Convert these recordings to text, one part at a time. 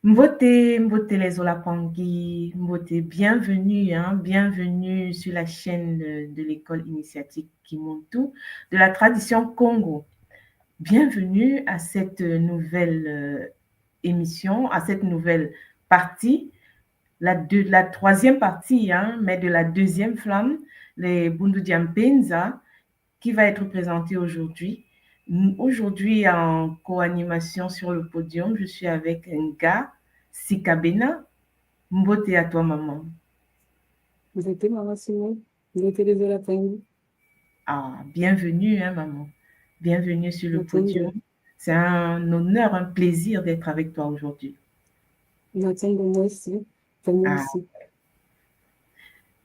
Mbote, Mbote les Olapangi, Mbote, bienvenue, bienvenue sur la chaîne de l'école initiatique Kimuntu de la tradition Congo. Bienvenue à cette nouvelle émission, à cette nouvelle partie, la troisième partie, mais de la deuxième flamme, les Bundu Diampenza, qui va être présentée aujourd'hui. Aujourd'hui, en co-animation sur le podium, je suis avec Nga Sikabena. Mbote à toi, maman. Vous êtes maman Simon, vous êtes les Olapangi. Ah, bienvenue, maman. Bienvenue sur le podium. C'est un honneur, un plaisir d'être avec toi aujourd'hui. Moi aussi.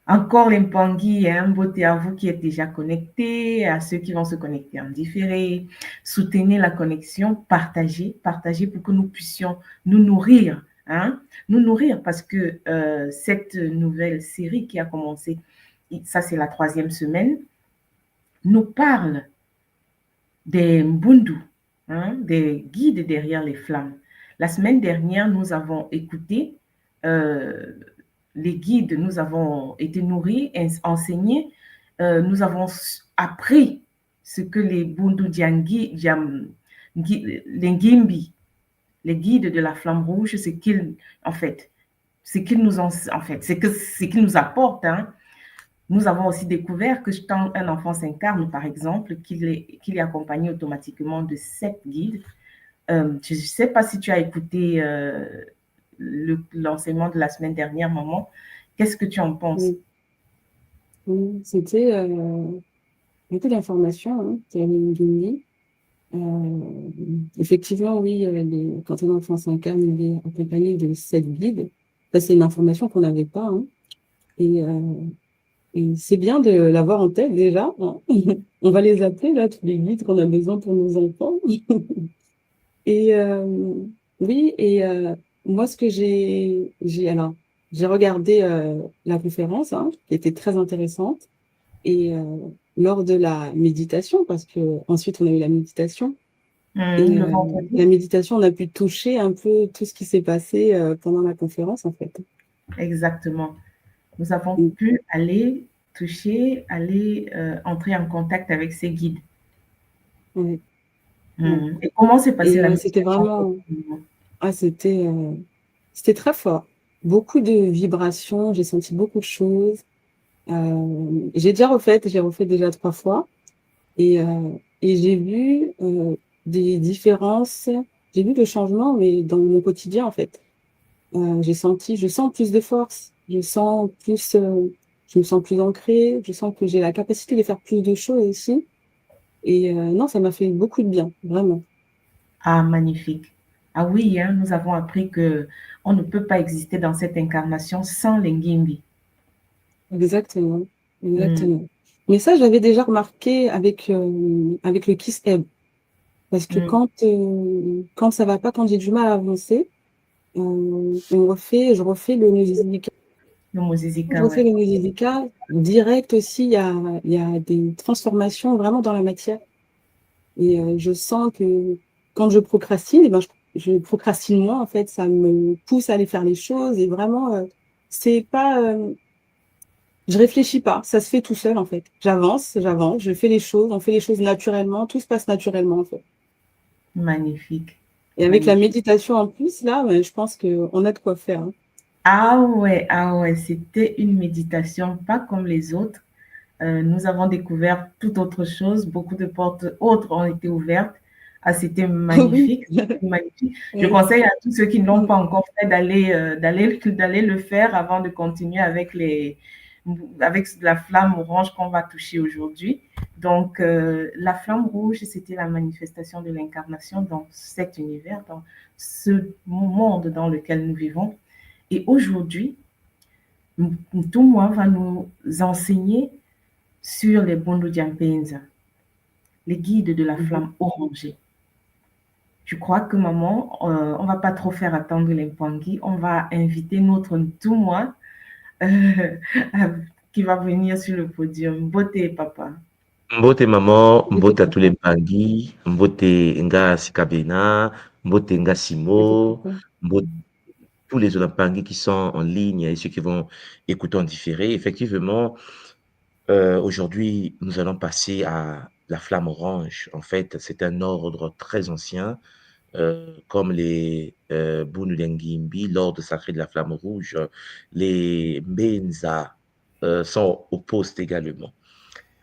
Encore les Mpangi, Mbote à vous qui êtes déjà connectés, à ceux qui vont se connecter en différé. Soutenez la connexion, partagez pour que nous puissions nous nourrir. Nous nourrir parce que cette nouvelle série qui a commencé, ça c'est la 3e semaine, nous parle des Mbundu, des guides derrière les flammes. La semaine dernière, nous avons écouté les guides, nous avons été nourris, enseignés, nous avons appris ce que les Bundu Diangi, les Ngimbi, les guides de la flamme rouge, ce qu'ils, en fait, ce qu'ils nous ont, en fait, ce qu'ils nous apportent. Hein. Nous avons aussi découvert que quand un enfant s'incarne, par exemple, qu'il est accompagné automatiquement de 7 guides. Je ne sais pas si tu as écouté l'enseignement de la semaine dernière, maman. Qu'est-ce que tu en penses? Oui, oui. C'était l'information, hein, qui avait une ligne. Effectivement, oui, quand un enfant s'incarne, il est accompagné de 7 guides. Ça, c'est une information qu'on n'avait pas, hein. Et, c'est bien de l'avoir en tête déjà, hein. On va les appeler, là, tous les guides qu'on a besoin pour nos enfants. Et oui, et moi, ce que alors, j'ai regardé la conférence, hein, qui était très intéressante. Et lors de la méditation, parce que ensuite on a eu la méditation, et Le vendredi? la méditation, on a pu toucher un peu tout ce qui s'est passé pendant la conférence, en fait. Exactement. Nous avons Mm. pu aller toucher, aller entrer en contact avec ces guides. Ouais, ouais. Et comment s'est passée Et la c'était méditation pour vraiment, vous? ah, c'était très fort. Beaucoup de vibrations, j'ai senti beaucoup de choses. J'ai refait déjà 3 fois, et, j'ai vu des différences, j'ai vu le changement, mais dans mon quotidien, en fait. Je sens plus de force, je me sens plus ancrée, je sens que j'ai la capacité de faire plus de choses aussi. Et non, ça m'a fait beaucoup de bien, vraiment. Ah, magnifique. Ah oui, hein, nous avons appris que on ne peut pas exister dans cette incarnation sans les Ngimbi. Exactement, Hmm. exactement. Mais ça, j'avais déjà remarqué avec le Kiss Ebb. Parce que Hmm. quand ça va pas, quand j'ai du mal à avancer, je refais le Nusizika. Le Je Mosizika, refais ouais. le Nusizika. Direct aussi, il y a des transformations vraiment dans la matière. Et je sens que quand je procrastine, eh ben, je procrastine moins, en fait. Ça me pousse à aller faire les choses. Et vraiment, c'est pas, je réfléchis pas. Ça se fait tout seul, en fait. J'avance, je fais les choses, on fait les choses naturellement. Tout se passe naturellement, en fait. Magnifique. Et avec la Magnifique. méditation en plus, là, je pense qu'on a de quoi faire, hein. Ah ouais, c'était une méditation pas comme les autres. Nous avons découvert tout autre chose. Beaucoup de portes autres ont été ouvertes. Ah, c'était Oui. magnifique. C'était magnifique. Je Oui. conseille à tous ceux qui n'ont Mm. pas encore fait d'aller le faire avant de continuer avec la flamme orange qu'on va toucher aujourd'hui. Donc, la flamme rouge, c'était la manifestation de l'incarnation dans cet univers, dans ce monde dans lequel nous vivons. Et aujourd'hui, tout moi va nous enseigner sur les Bondo Diampenza, les guides de la Mhm. flamme orangée. Je crois que maman, on va pas trop faire attendre les Mpangui. On va inviter notre Ntumwa euh, qui va venir sur le podium. Beauté, papa. Mbote maman, J'étais mbote à tous les papa. Mpangi, mbote nga Sikabena, mbote nga J'étais Simo, papa. mbote tous les Olampangi qui sont en ligne et ceux qui vont écouter en différé. Effectivement, aujourd'hui, nous allons passer à la flamme orange. En fait, c'est un ordre très ancien, comme les Bunudengimbi, l'ordre sacré de la flamme rouge. Les Menza sont opposés également.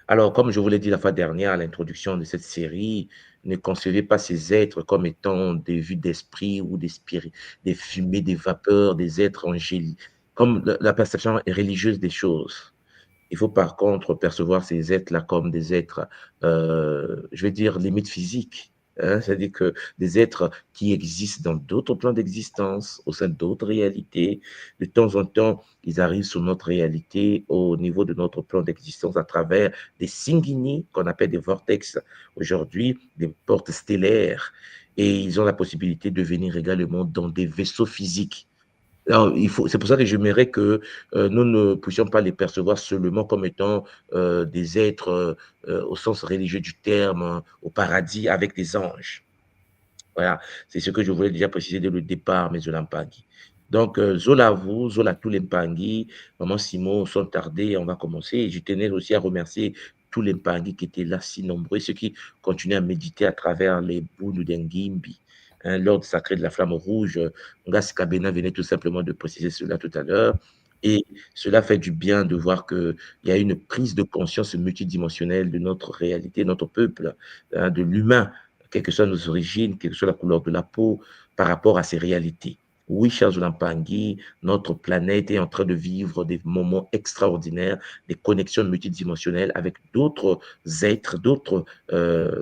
Alors, comme je vous l'ai dit la fois dernière à l'introduction de cette série, ne concevez pas ces êtres comme étant des vues d'esprit ou des spirits, des fumées, des vapeurs, des êtres angéliques, comme la perception religieuse des choses. Il faut par contre percevoir ces êtres-là comme des êtres, je vais dire, limite physiques. Hein, c'est-à-dire que des êtres qui existent dans d'autres plans d'existence, au sein d'autres réalités. De temps en temps, ils arrivent sur notre réalité au niveau de notre plan d'existence à travers des singini qu'on appelle des vortex aujourd'hui, des portes stellaires. Et ils ont la possibilité de venir également dans des vaisseaux physiques. Alors, c'est pour ça que j'aimerais que nous ne puissions pas les percevoir seulement comme étant des êtres au sens religieux du terme, au paradis avec des anges. Voilà, c'est ce que je voulais déjà préciser dès le départ, mes Zolampangi. Donc, Zola vous, Zola tous les Mpangi, Maman Simon sont tardés, on va commencer. Et je tenais aussi à remercier tous les Mpangi qui étaient là si nombreux, ceux qui continuent à méditer à travers les Bounou d'Engimbi. hein, l'ordre sacré de la flamme rouge. Ngas Kabena venait tout simplement de préciser cela tout à l'heure. Et cela fait du bien de voir qu'il y a une prise de conscience multidimensionnelle de notre réalité, notre peuple, hein, de l'humain, quelles que soient nos origines, quelle que soit la couleur de la peau, par rapport à ces réalités. Oui, cher Zulampangui, notre planète est en train de vivre des moments extraordinaires, des connexions multidimensionnelles avec d'autres êtres, d'autres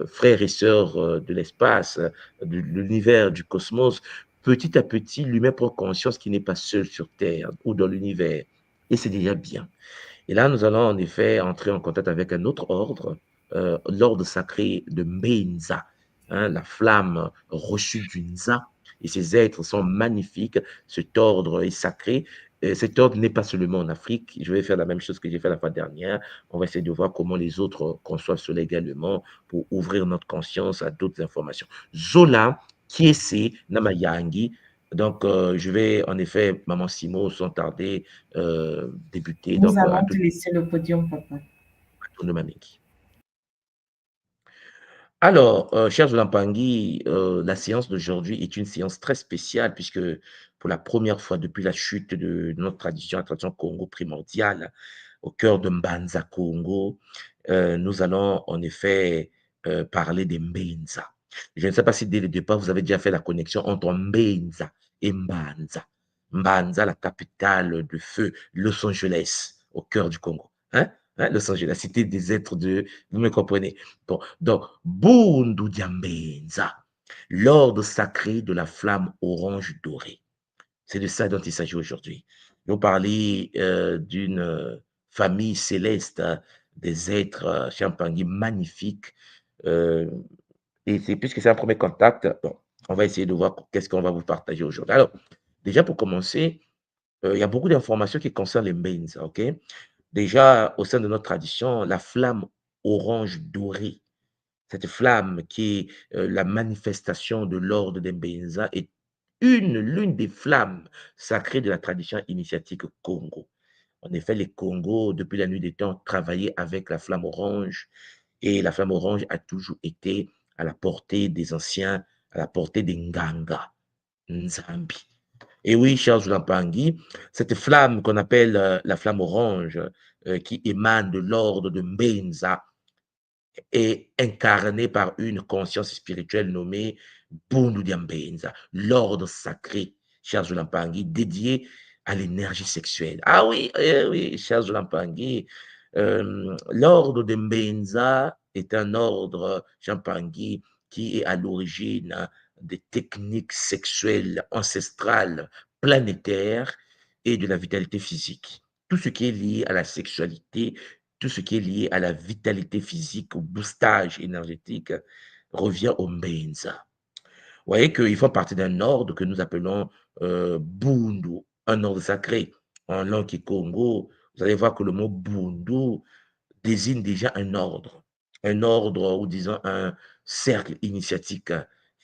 frères et sœurs de l'espace, de l'univers, du cosmos. Petit à petit, l'humain prend conscience qu'il n'est pas seul sur Terre ou dans l'univers. Et c'est déjà bien. Et là, nous allons en effet entrer en contact avec un autre ordre, l'ordre sacré de Menza, hein, la flamme reçue du Nza. Et ces êtres sont magnifiques. Cet ordre est sacré. Et cet ordre n'est pas seulement en Afrique. Je vais faire la même chose que j'ai fait la fois dernière. On va essayer de voir comment les autres conçoivent cela également pour ouvrir notre conscience à d'autres informations. Zola, Kiese, Namayangi. Donc, je vais en effet, Maman Simo, sans tarder, débuter. Nous Donc, allons te laisser le podium, papa. de Mamiki. Alors, cher Zolampangi, la séance d'aujourd'hui est une séance très spéciale puisque pour la première fois depuis la chute de notre tradition, la tradition Congo primordiale, au cœur de Mbanza Congo, nous allons en effet parler des Mbenza. Je ne sais pas si dès le départ, vous avez déjà fait la connexion entre Mbenza et Mbanza. Mbanza, la capitale de feu, Los Angeles, au cœur du Congo. Hein? Hein? Los Angeles, la cité des êtres de... Vous me comprenez? Bon, donc, Bundu Diambenza, l'ordre sacré de la flamme orange dorée. C'est de ça dont il s'agit aujourd'hui. Nous parler d'une famille céleste, des êtres champagne magnifiques. euh, et c'est puisque c'est un premier contact, bon, on va essayer de voir qu'est-ce qu'on va vous partager aujourd'hui. Alors, déjà pour commencer, il y a beaucoup d'informations qui concernent les mains, ok? Déjà, au sein de notre tradition, la flamme orange dorée, cette flamme qui est la manifestation de l'ordre d'Embenza est l'une des flammes sacrées de la tradition initiatique Congo. En effet, les Congos, depuis la nuit des temps, travaillaient avec la flamme orange et la flamme orange a toujours été à la portée des anciens, à la portée des Nganga, Nzambi. Et oui, Charles Lampangi, cette flamme qu'on appelle la flamme orange, qui émane de l'ordre de Mbenza, est incarné par une conscience spirituelle nommée Bundu Diambenza, l'ordre sacré, cher Zolampangi, dédié à l'énergie sexuelle. Ah oui, oui, cher Zolampangi, l'ordre de Mbenza est un ordre, Champangui, qui est à l'origine des techniques sexuelles ancestrales, planétaires et de la vitalité physique. Tout ce qui est lié à la sexualité, tout ce qui est lié à la vitalité physique, au boostage énergétique, revient au Mbenza. Vous voyez qu'ils font partie d'un ordre que nous appelons Bundu, un ordre sacré. En langue Congo, vous allez voir que le mot Bundu désigne déjà un ordre ou disons un cercle initiatique,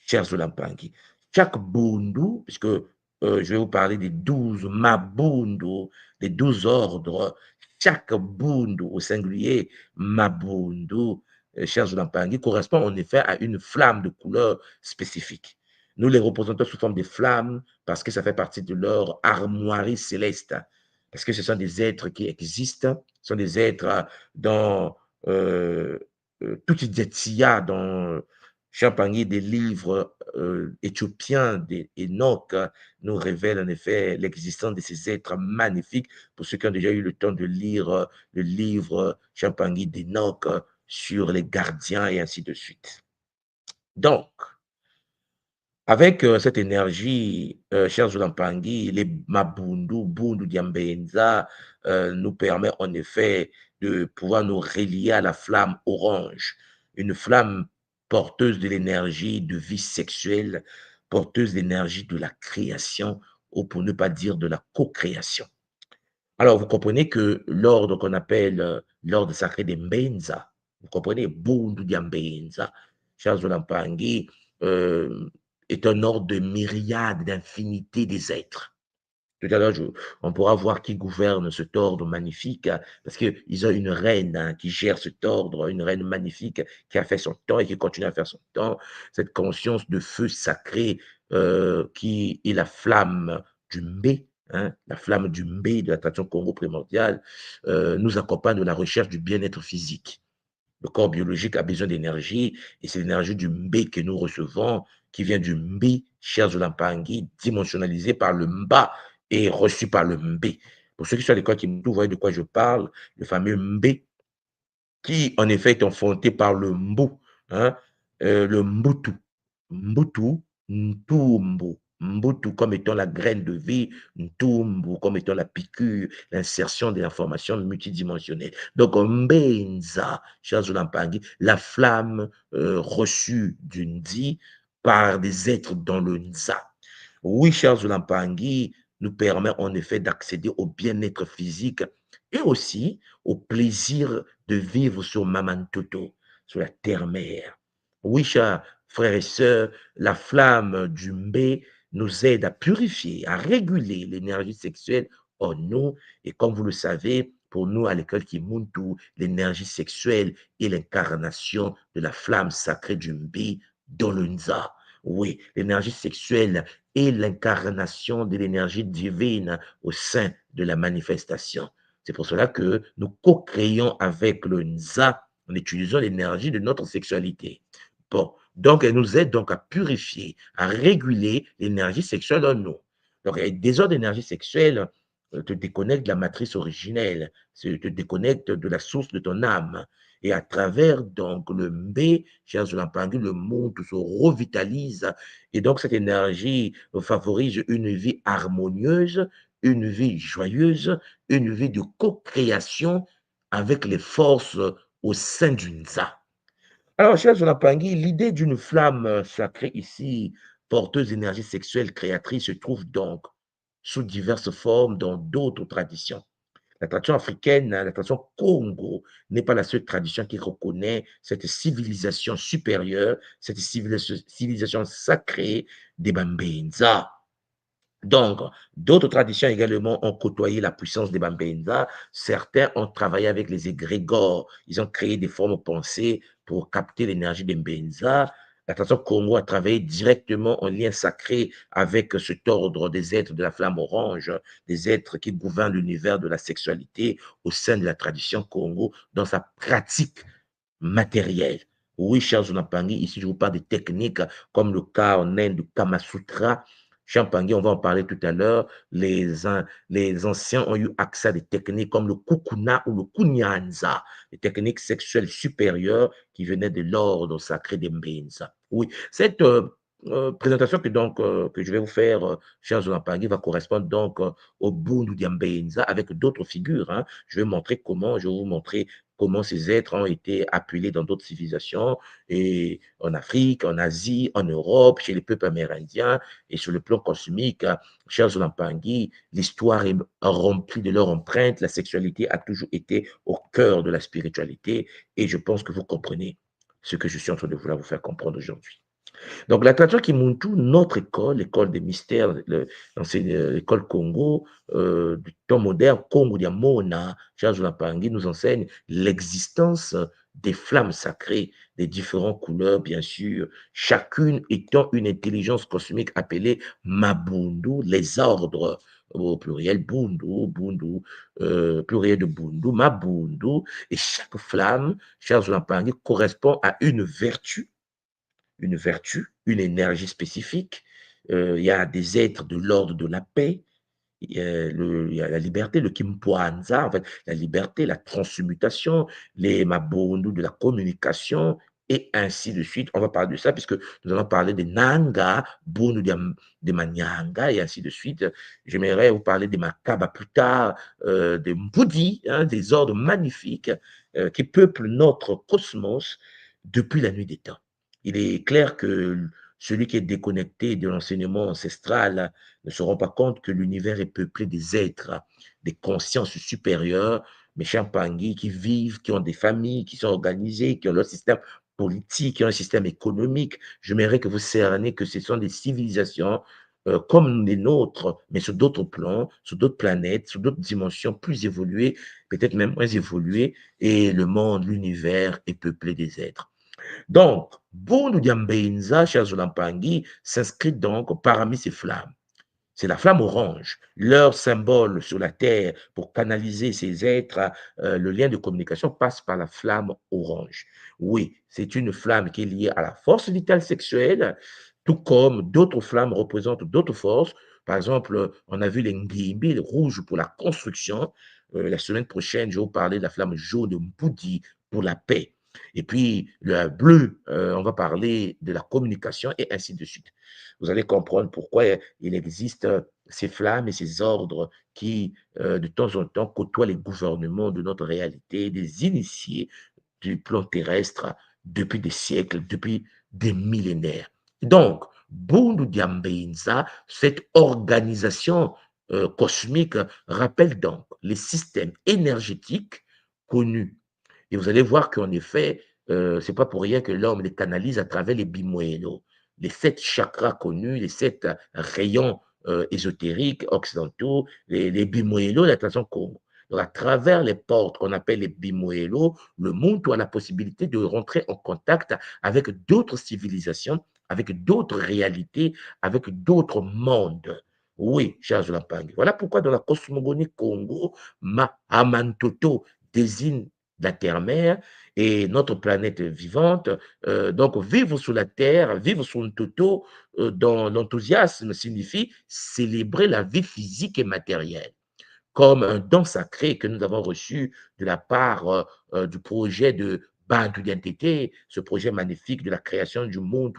cher Zolampangi. Chaque bundu, puisque je vais vous parler des 12 mabundu, des 12 ordres, chaque bundu au singulier, mabundu, cher Zolampangi, correspond en effet à une flamme de couleur spécifique. Nous les représentons sous forme de flammes parce que ça fait partie de leur armoirie céleste. Parce que ce sont des êtres qui existent, ce sont des êtres dans toute Idétia, dans Champagny, des livres éthiopiens d'Enoch nous révèlent en effet l'existence de ces êtres magnifiques. Pour ceux qui ont déjà eu le temps de lire le livre Champagny d'Enoch sur les gardiens et ainsi de suite. Donc, avec cette énergie, cher Zolampangi, les Mabundu, Bundu Diambenza, nous permet en effet de pouvoir nous relier à la flamme orange, une flamme porteuse de l'énergie de vie sexuelle, porteuse d'énergie de la création, ou pour ne pas dire de la co-création. Alors, vous comprenez que l'ordre qu'on appelle l'ordre sacré des Mbenza, vous comprenez, Bundu Diambenza, cher Zolampangi, est un ordre de myriades, d'infinité des êtres. Tout à l'heure, on pourra voir qui gouverne cet ordre magnifique, parce qu'ils ont une reine qui gère cet ordre, une reine magnifique qui a fait son temps et qui continue à faire son temps. Cette conscience de feu sacré qui est la flamme du Mbé, la flamme du Mbé de la tradition Congo primordiale, nous accompagne de la recherche du bien-être physique. Le corps biologique a besoin d'énergie et c'est l'énergie du Mbé que nous recevons, qui vient du Mbi, cher Zolampangi, dimensionnalisé par le Mba et reçu par le Mbé. Pour ceux qui sont à l'école qui vous voyez de quoi je parle, le fameux Mbé, qui en effet est enfanté par le Mbu, hein, le Mbutu. Mbutu, Ntumbu. Mbutu comme étant la graine de vie, Ntumbu comme étant la piqûre, l'insertion de l'information multidimensionnelle. Donc, Mbenza, cher Zolampangi, la flamme reçue du Ndi par des êtres dans le Nza. Oui, cher Zolampangi, nous permet en effet d'accéder au bien-être physique et aussi au plaisir de vivre sur Mamantoto, sur la terre-mère. Oui, chers frères et sœurs, la flamme du Mbé nous aide à purifier, à réguler l'énergie sexuelle en nous. Et comme vous le savez, pour nous, à l'école Kimuntu, l'énergie sexuelle est l'incarnation de la flamme sacrée du Mbé dans le Nza. Oui, l'énergie sexuelle est l'incarnation de l'énergie divine au sein de la manifestation. C'est pour cela que nous co-créons avec le Nza en utilisant l'énergie de notre sexualité. Bon, donc elle nous aide donc à purifier, à réguler l'énergie sexuelle en nous. Donc, un désordre d'énergie sexuelle te déconnecte de la matrice originelle, te déconnecte de la source de ton âme. Et à travers donc le Mbé, chers Zolampangi, le monde se revitalise. Et donc, cette énergie favorise une vie harmonieuse, une vie joyeuse, une vie de co-création avec les forces au sein du Nza. Alors, chers Zolampangi, l'idée d'une flamme sacrée ici, porteuse d'énergie sexuelle créatrice, se trouve donc sous diverses formes dans d'autres traditions. La tradition africaine, la tradition Congo, n'est pas la seule tradition qui reconnaît cette civilisation supérieure, cette civilisation sacrée des Bambenza. Donc, d'autres traditions également ont côtoyé la puissance des Bambenza. Certains ont travaillé avec les égrégores. Ils ont créé des formes pensées pour capter l'énergie des Mbenza. La tradition Congo a travaillé directement en lien sacré avec cet ordre des êtres de la flamme orange, des êtres qui gouvernent l'univers de la sexualité au sein de la tradition Congo dans sa pratique matérielle. Oui, chers Zonapangi, ici je vous parle de techniques comme le cas en Inde du Kama Sutra. Champangui, on va en parler tout à l'heure. Les anciens ont eu accès à des techniques comme le kukuna ou le kunyanza, des techniques sexuelles supérieures qui venaient de l'ordre sacré des Mbenza. Oui, cette présentation que je vais vous faire, chers Zonapangi, va correspondre donc au Bundu Diambenza avec d'autres figures. Je vais vous montrer comment ces êtres ont été appelés dans d'autres civilisations, et en Afrique, en Asie, en Europe, chez les peuples amérindiens, et sur le plan cosmique, chers Zolampangi, l'histoire est remplie de leur empreinte, la sexualité a toujours été au cœur de la spiritualité, et je pense que vous comprenez ce que je suis en train de vouloir vous faire comprendre aujourd'hui. Donc, la tradition Kimuntu, notre école, l'école des mystères, l'école Congo, du temps moderne, Congo Diamona, Charles Zoulapangi nous enseigne l'existence des flammes sacrées, des différentes couleurs, bien sûr, chacune étant une intelligence cosmique appelée Mabundu, les ordres, au pluriel Bundu, Bundu, pluriel de Bundu, Mabundu, et chaque flamme, Charles Zoulapangi, correspond à une vertu, une énergie spécifique. Il y a des êtres de l'ordre de la paix, il y a la liberté, le Kimpoanza, en fait, la liberté, la transmutation, les Mabondu de la communication, et ainsi de suite. On va parler de ça, puisque nous allons parler des Nanga, Bondu de Manyanga, et ainsi de suite. J'aimerais vous parler des Makaba plus tard, des Mbudi, des ordres magnifiques qui peuplent notre cosmos depuis la nuit des temps. Il est clair que celui qui est déconnecté de l'enseignement ancestral ne se rend pas compte que l'univers est peuplé des êtres, des consciences supérieures, mes chers Pangui, qui vivent, qui ont des familles, qui sont organisées, qui ont leur système politique, qui ont un système économique. J'aimerais que vous cerniez que ce sont des civilisations comme les nôtres, mais sur d'autres plans, sur d'autres planètes, sur d'autres dimensions plus évoluées, peut-être même moins évoluées, et le monde, l'univers est peuplé des êtres. Donc, Boundou Diambenza, chers Zolampangi, s'inscrit donc parmi ces flammes. C'est la flamme orange, leur symbole sur la terre pour canaliser ces êtres. Le lien de communication passe par la flamme orange. Oui, c'est une flamme qui est liée à la force vitale sexuelle, tout comme d'autres flammes représentent d'autres forces. Par exemple, on a vu les ngimbi, les rouges pour la construction. La semaine prochaine, je vais vous parler de la flamme jaune de Mpoudi pour la paix. Et puis, le bleu, on va parler de la communication et ainsi de suite. Vous allez comprendre pourquoi il existe ces flammes et ces ordres qui, de temps en temps, côtoient les gouvernements de notre réalité, des initiés du plan terrestre depuis des siècles, depuis des millénaires. Donc, Bundu Diambeinza, cette organisation cosmique, rappelle donc les systèmes énergétiques connus. Et vous allez voir qu'en effet, c'est pas pour rien que l'homme les canalise à travers les bimoélos, les 7 chakras connus, les 7 rayons ésotériques occidentaux, les bimoélos de la tradition Congo. Donc, à travers les portes qu'on appelle les bimoélos, le monde a la possibilité de rentrer en contact avec d'autres civilisations, avec d'autres réalités, avec d'autres mondes. Oui, chers Lampang. Voilà pourquoi dans la cosmogonie Congo, Mahamantoto désigne la terre-mère et notre planète vivante. Donc, vivre sous la terre, vivre sous un toto, dans l'enthousiasme signifie célébrer la vie physique et matérielle comme un don sacré que nous avons reçu de la part du projet de Bantu d'identité, ce projet magnifique de la création du monde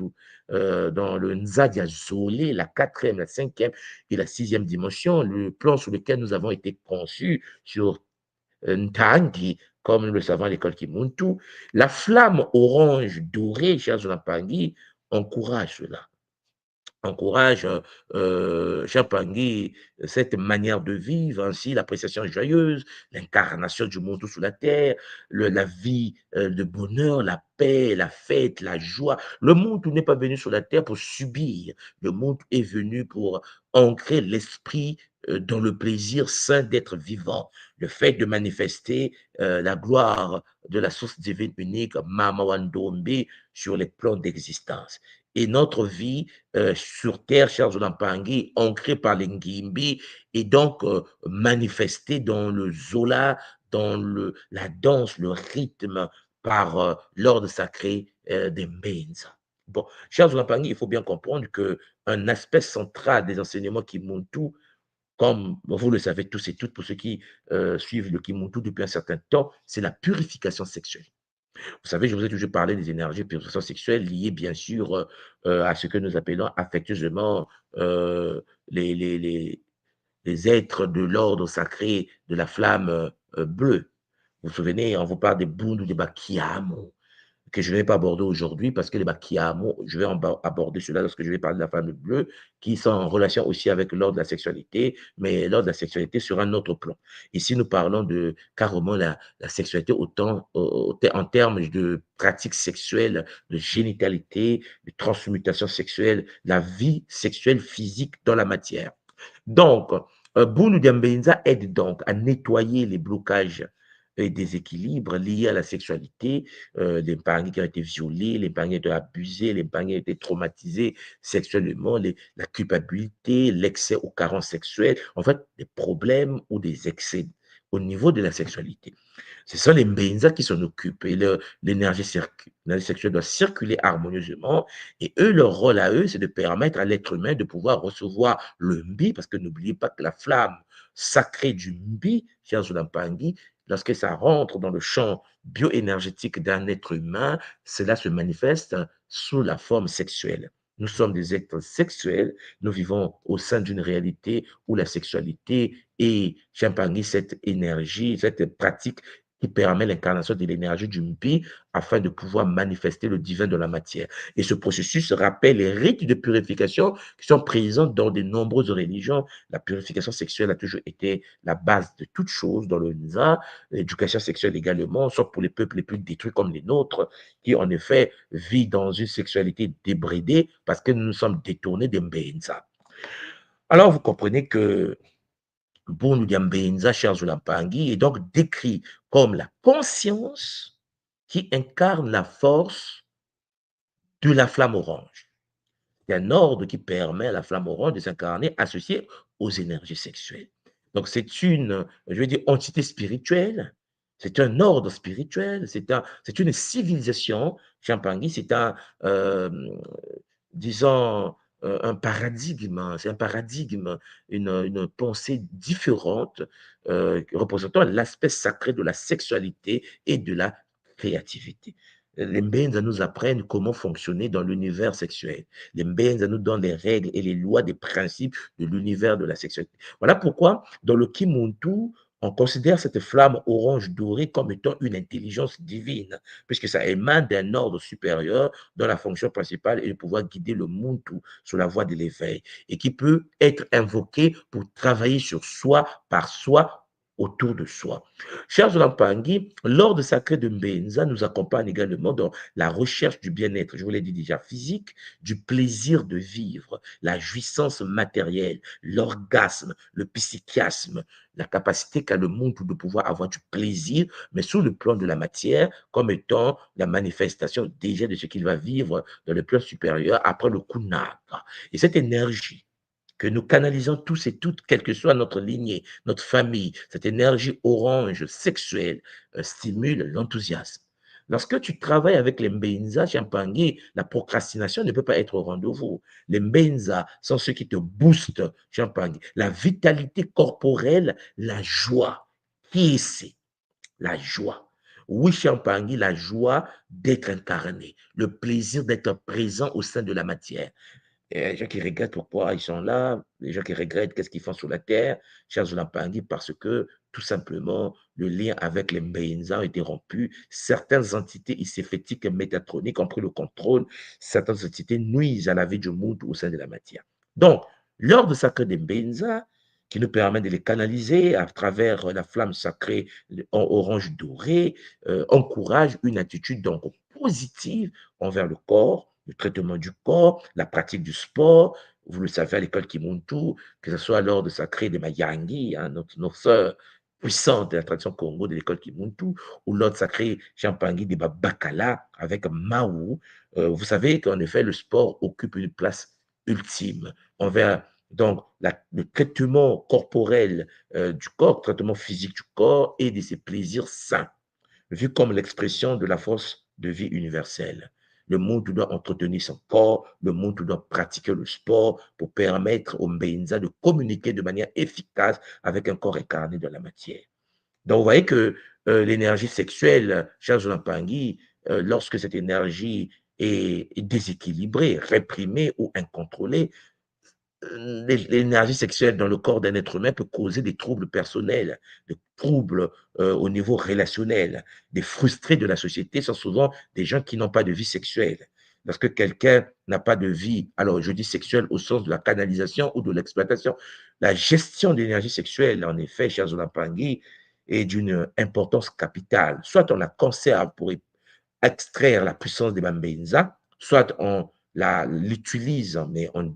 dans le Nzadia Zolé, la 4e, la 5e et la 6e dimension, le plan sur lequel nous avons été conçus sur Ntangi, comme nous le savons à l'école Kimuntu. La flamme orange dorée, chers Zonapangi, encourage cela encourage Chapangi cette manière de vivre, ainsi l'appréciation joyeuse, l'incarnation du monde sous la terre, la vie de bonheur, la paix, la fête, la joie. Le monde n'est pas venu sur la terre pour subir, le monde est venu pour ancrer l'esprit dans le plaisir sain d'être vivant, le fait de manifester la gloire de la source divine unique, Mama Wandombe, sur les plans d'existence. Et notre vie sur terre, chers Zolampangi, ancrée par les Ngimbi, et donc manifestée dans le Zola, dans la danse, le rythme, par l'ordre sacré des Mbenza. Bon, chers Zolampangi, il faut bien comprendre qu'un aspect central des enseignements Kimuntu, comme vous le savez tous et toutes, pour ceux qui suivent le Kimuntu depuis un certain temps, c'est la purification sexuelle. Vous savez, je vous ai toujours parlé des énergies purification sexuelle liées, bien sûr, à ce que nous appelons affectueusement les, les, les, les êtres de l'ordre sacré de la flamme bleue. Vous vous souvenez, on vous parle des Bundu, des Bakiamo, que je ne vais pas aborder aujourd'hui parce que les Bakiamo, je vais aborder cela lorsque je vais parler de la flamme bleue, qui sont en relation aussi avec l'ordre de la sexualité, mais l'ordre de la sexualité sur un autre plan. Ici, nous parlons de carrément la sexualité en termes de pratiques sexuelles, de génitalité, de transmutation sexuelle, la vie sexuelle physique dans la matière. Donc, Boulou Diambenza aide donc à nettoyer les blocages et déséquilibres liés à la sexualité, les parents qui ont été violés, les parents qui ont été abusés, les parents qui ont été traumatisés sexuellement, la culpabilité, l'excès ou carence sexuelle, en fait, des problèmes ou des excès au niveau de la sexualité. Ce sont les Mbenza qui s'en occupent et l'énergie sexuelle doit circuler harmonieusement et eux, leur rôle à eux, c'est de permettre à l'être humain de pouvoir recevoir le Mbi, parce que n'oubliez pas que la flamme sacrée du Mbi, chers Zolampangi, lorsque ça rentre dans le champ bioénergétique d'un être humain, cela se manifeste sous la forme sexuelle. Nous sommes des êtres sexuels, nous vivons au sein d'une réalité où la sexualité est, Champagny, cette énergie, cette pratique qui permet l'incarnation de l'énergie du Mpi afin de pouvoir manifester le divin de la matière. Et ce processus rappelle les rites de purification qui sont présents dans de nombreuses religions. La purification sexuelle a toujours été la base de toute chose dans le Nza, l'éducation sexuelle également, sauf pour les peuples les plus détruits comme les nôtres, qui en effet vivent dans une sexualité débridée parce que nous nous sommes détournés des Mbenza. Alors, vous comprenez que Boun Diambenza, cher Zulampangui, est donc décrit comme la conscience qui incarne la force de la flamme orange. C'est un ordre qui permet à la flamme orange de s'incarner associée aux énergies sexuelles. Donc, c'est une, je veux dire, entité spirituelle, c'est un ordre spirituel, c'est une civilisation, Champangui, euh, disons, un paradigme, hein. C'est un paradigme, une pensée différente, représentant l'aspect sacré de la sexualité et de la créativité. Les Mbenza nous apprennent comment fonctionner dans l'univers sexuel. Les Mbenza nous donnent les règles et les lois, des principes de l'univers de la sexualité. Voilà pourquoi, dans le Kimuntu, on considère cette flamme orange dorée comme étant une intelligence divine, puisque ça émane d'un ordre supérieur dont la fonction principale est de pouvoir guider le Muntu sur la voie de l'éveil et qui peut être invoqué pour travailler sur soi, par soi, autour de soi. Chers Lampangi, l'ordre sacré de Mbenza nous accompagne également dans la recherche du bien-être, je vous l'ai dit déjà, physique, du plaisir de vivre, la jouissance matérielle, l'orgasme, le psychiasme, la capacité qu'a le monde de pouvoir avoir du plaisir, mais sous le plan de la matière, comme étant la manifestation déjà de ce qu'il va vivre dans le plan supérieur après le Kunaka. Et cette énergie que nous canalisons tous et toutes, quelle que soit notre lignée, notre famille, cette énergie orange sexuelle stimule l'enthousiasme. Lorsque tu travailles avec les Mbenza, Champangui, la procrastination ne peut pas être au rendez-vous. Les Mbenza sont ceux qui te boostent, Champangui. La vitalité corporelle, la joie. Qui est c'est? La joie. Oui, Champangui, la joie d'être incarné, le plaisir d'être présent au sein de la matière. Et les gens qui regrettent pourquoi ils sont là, les gens qui regrettent qu'est-ce qu'ils font sur la terre, cherchent Lampangui parce que tout simplement le lien avec les Mbenza a été rompu. Certaines entités iséphétiques et métatroniques ont pris le contrôle. Certaines entités nuisent à la vie du monde au sein de la matière. Donc, l'ordre sacré des Mbenza, qui nous permet de les canaliser à travers la flamme sacrée en orange doré, encourage une attitude donc positive envers le corps, le traitement du corps, la pratique du sport. Vous le savez à l'école Kimuntu, que ce soit l'ordre sacré des Mayangi, hein, notre sœur puissante de la tradition Congo de l'école Kimuntu, ou l'ordre sacré Champangui des Bakala avec Maou. Vous savez qu'en effet, le sport occupe une place ultime envers donc le traitement corporel du corps, traitement physique du corps et de ses plaisirs sains, vu comme l'expression de la force de vie universelle. Le monde doit entretenir son corps, le monde doit pratiquer le sport pour permettre aux Mbenza de communiquer de manière efficace avec un corps incarné de la matière. Donc, vous voyez que l'énergie sexuelle, cher Zolampangi, lorsque cette énergie est déséquilibrée, réprimée ou incontrôlée, l'énergie sexuelle dans le corps d'un être humain peut causer des troubles personnels, des troubles au niveau relationnel. Des frustrés de la société sont souvent des gens qui n'ont pas de vie sexuelle. Lorsque quelqu'un n'a pas de vie, alors je dis sexuelle au sens de la canalisation ou de l'exploitation, la gestion de l'énergie sexuelle, en effet, cher Zolapangui, est d'une importance capitale. Soit on la conserve pour extraire la puissance des Bambenza, soit on l'utilise, mais on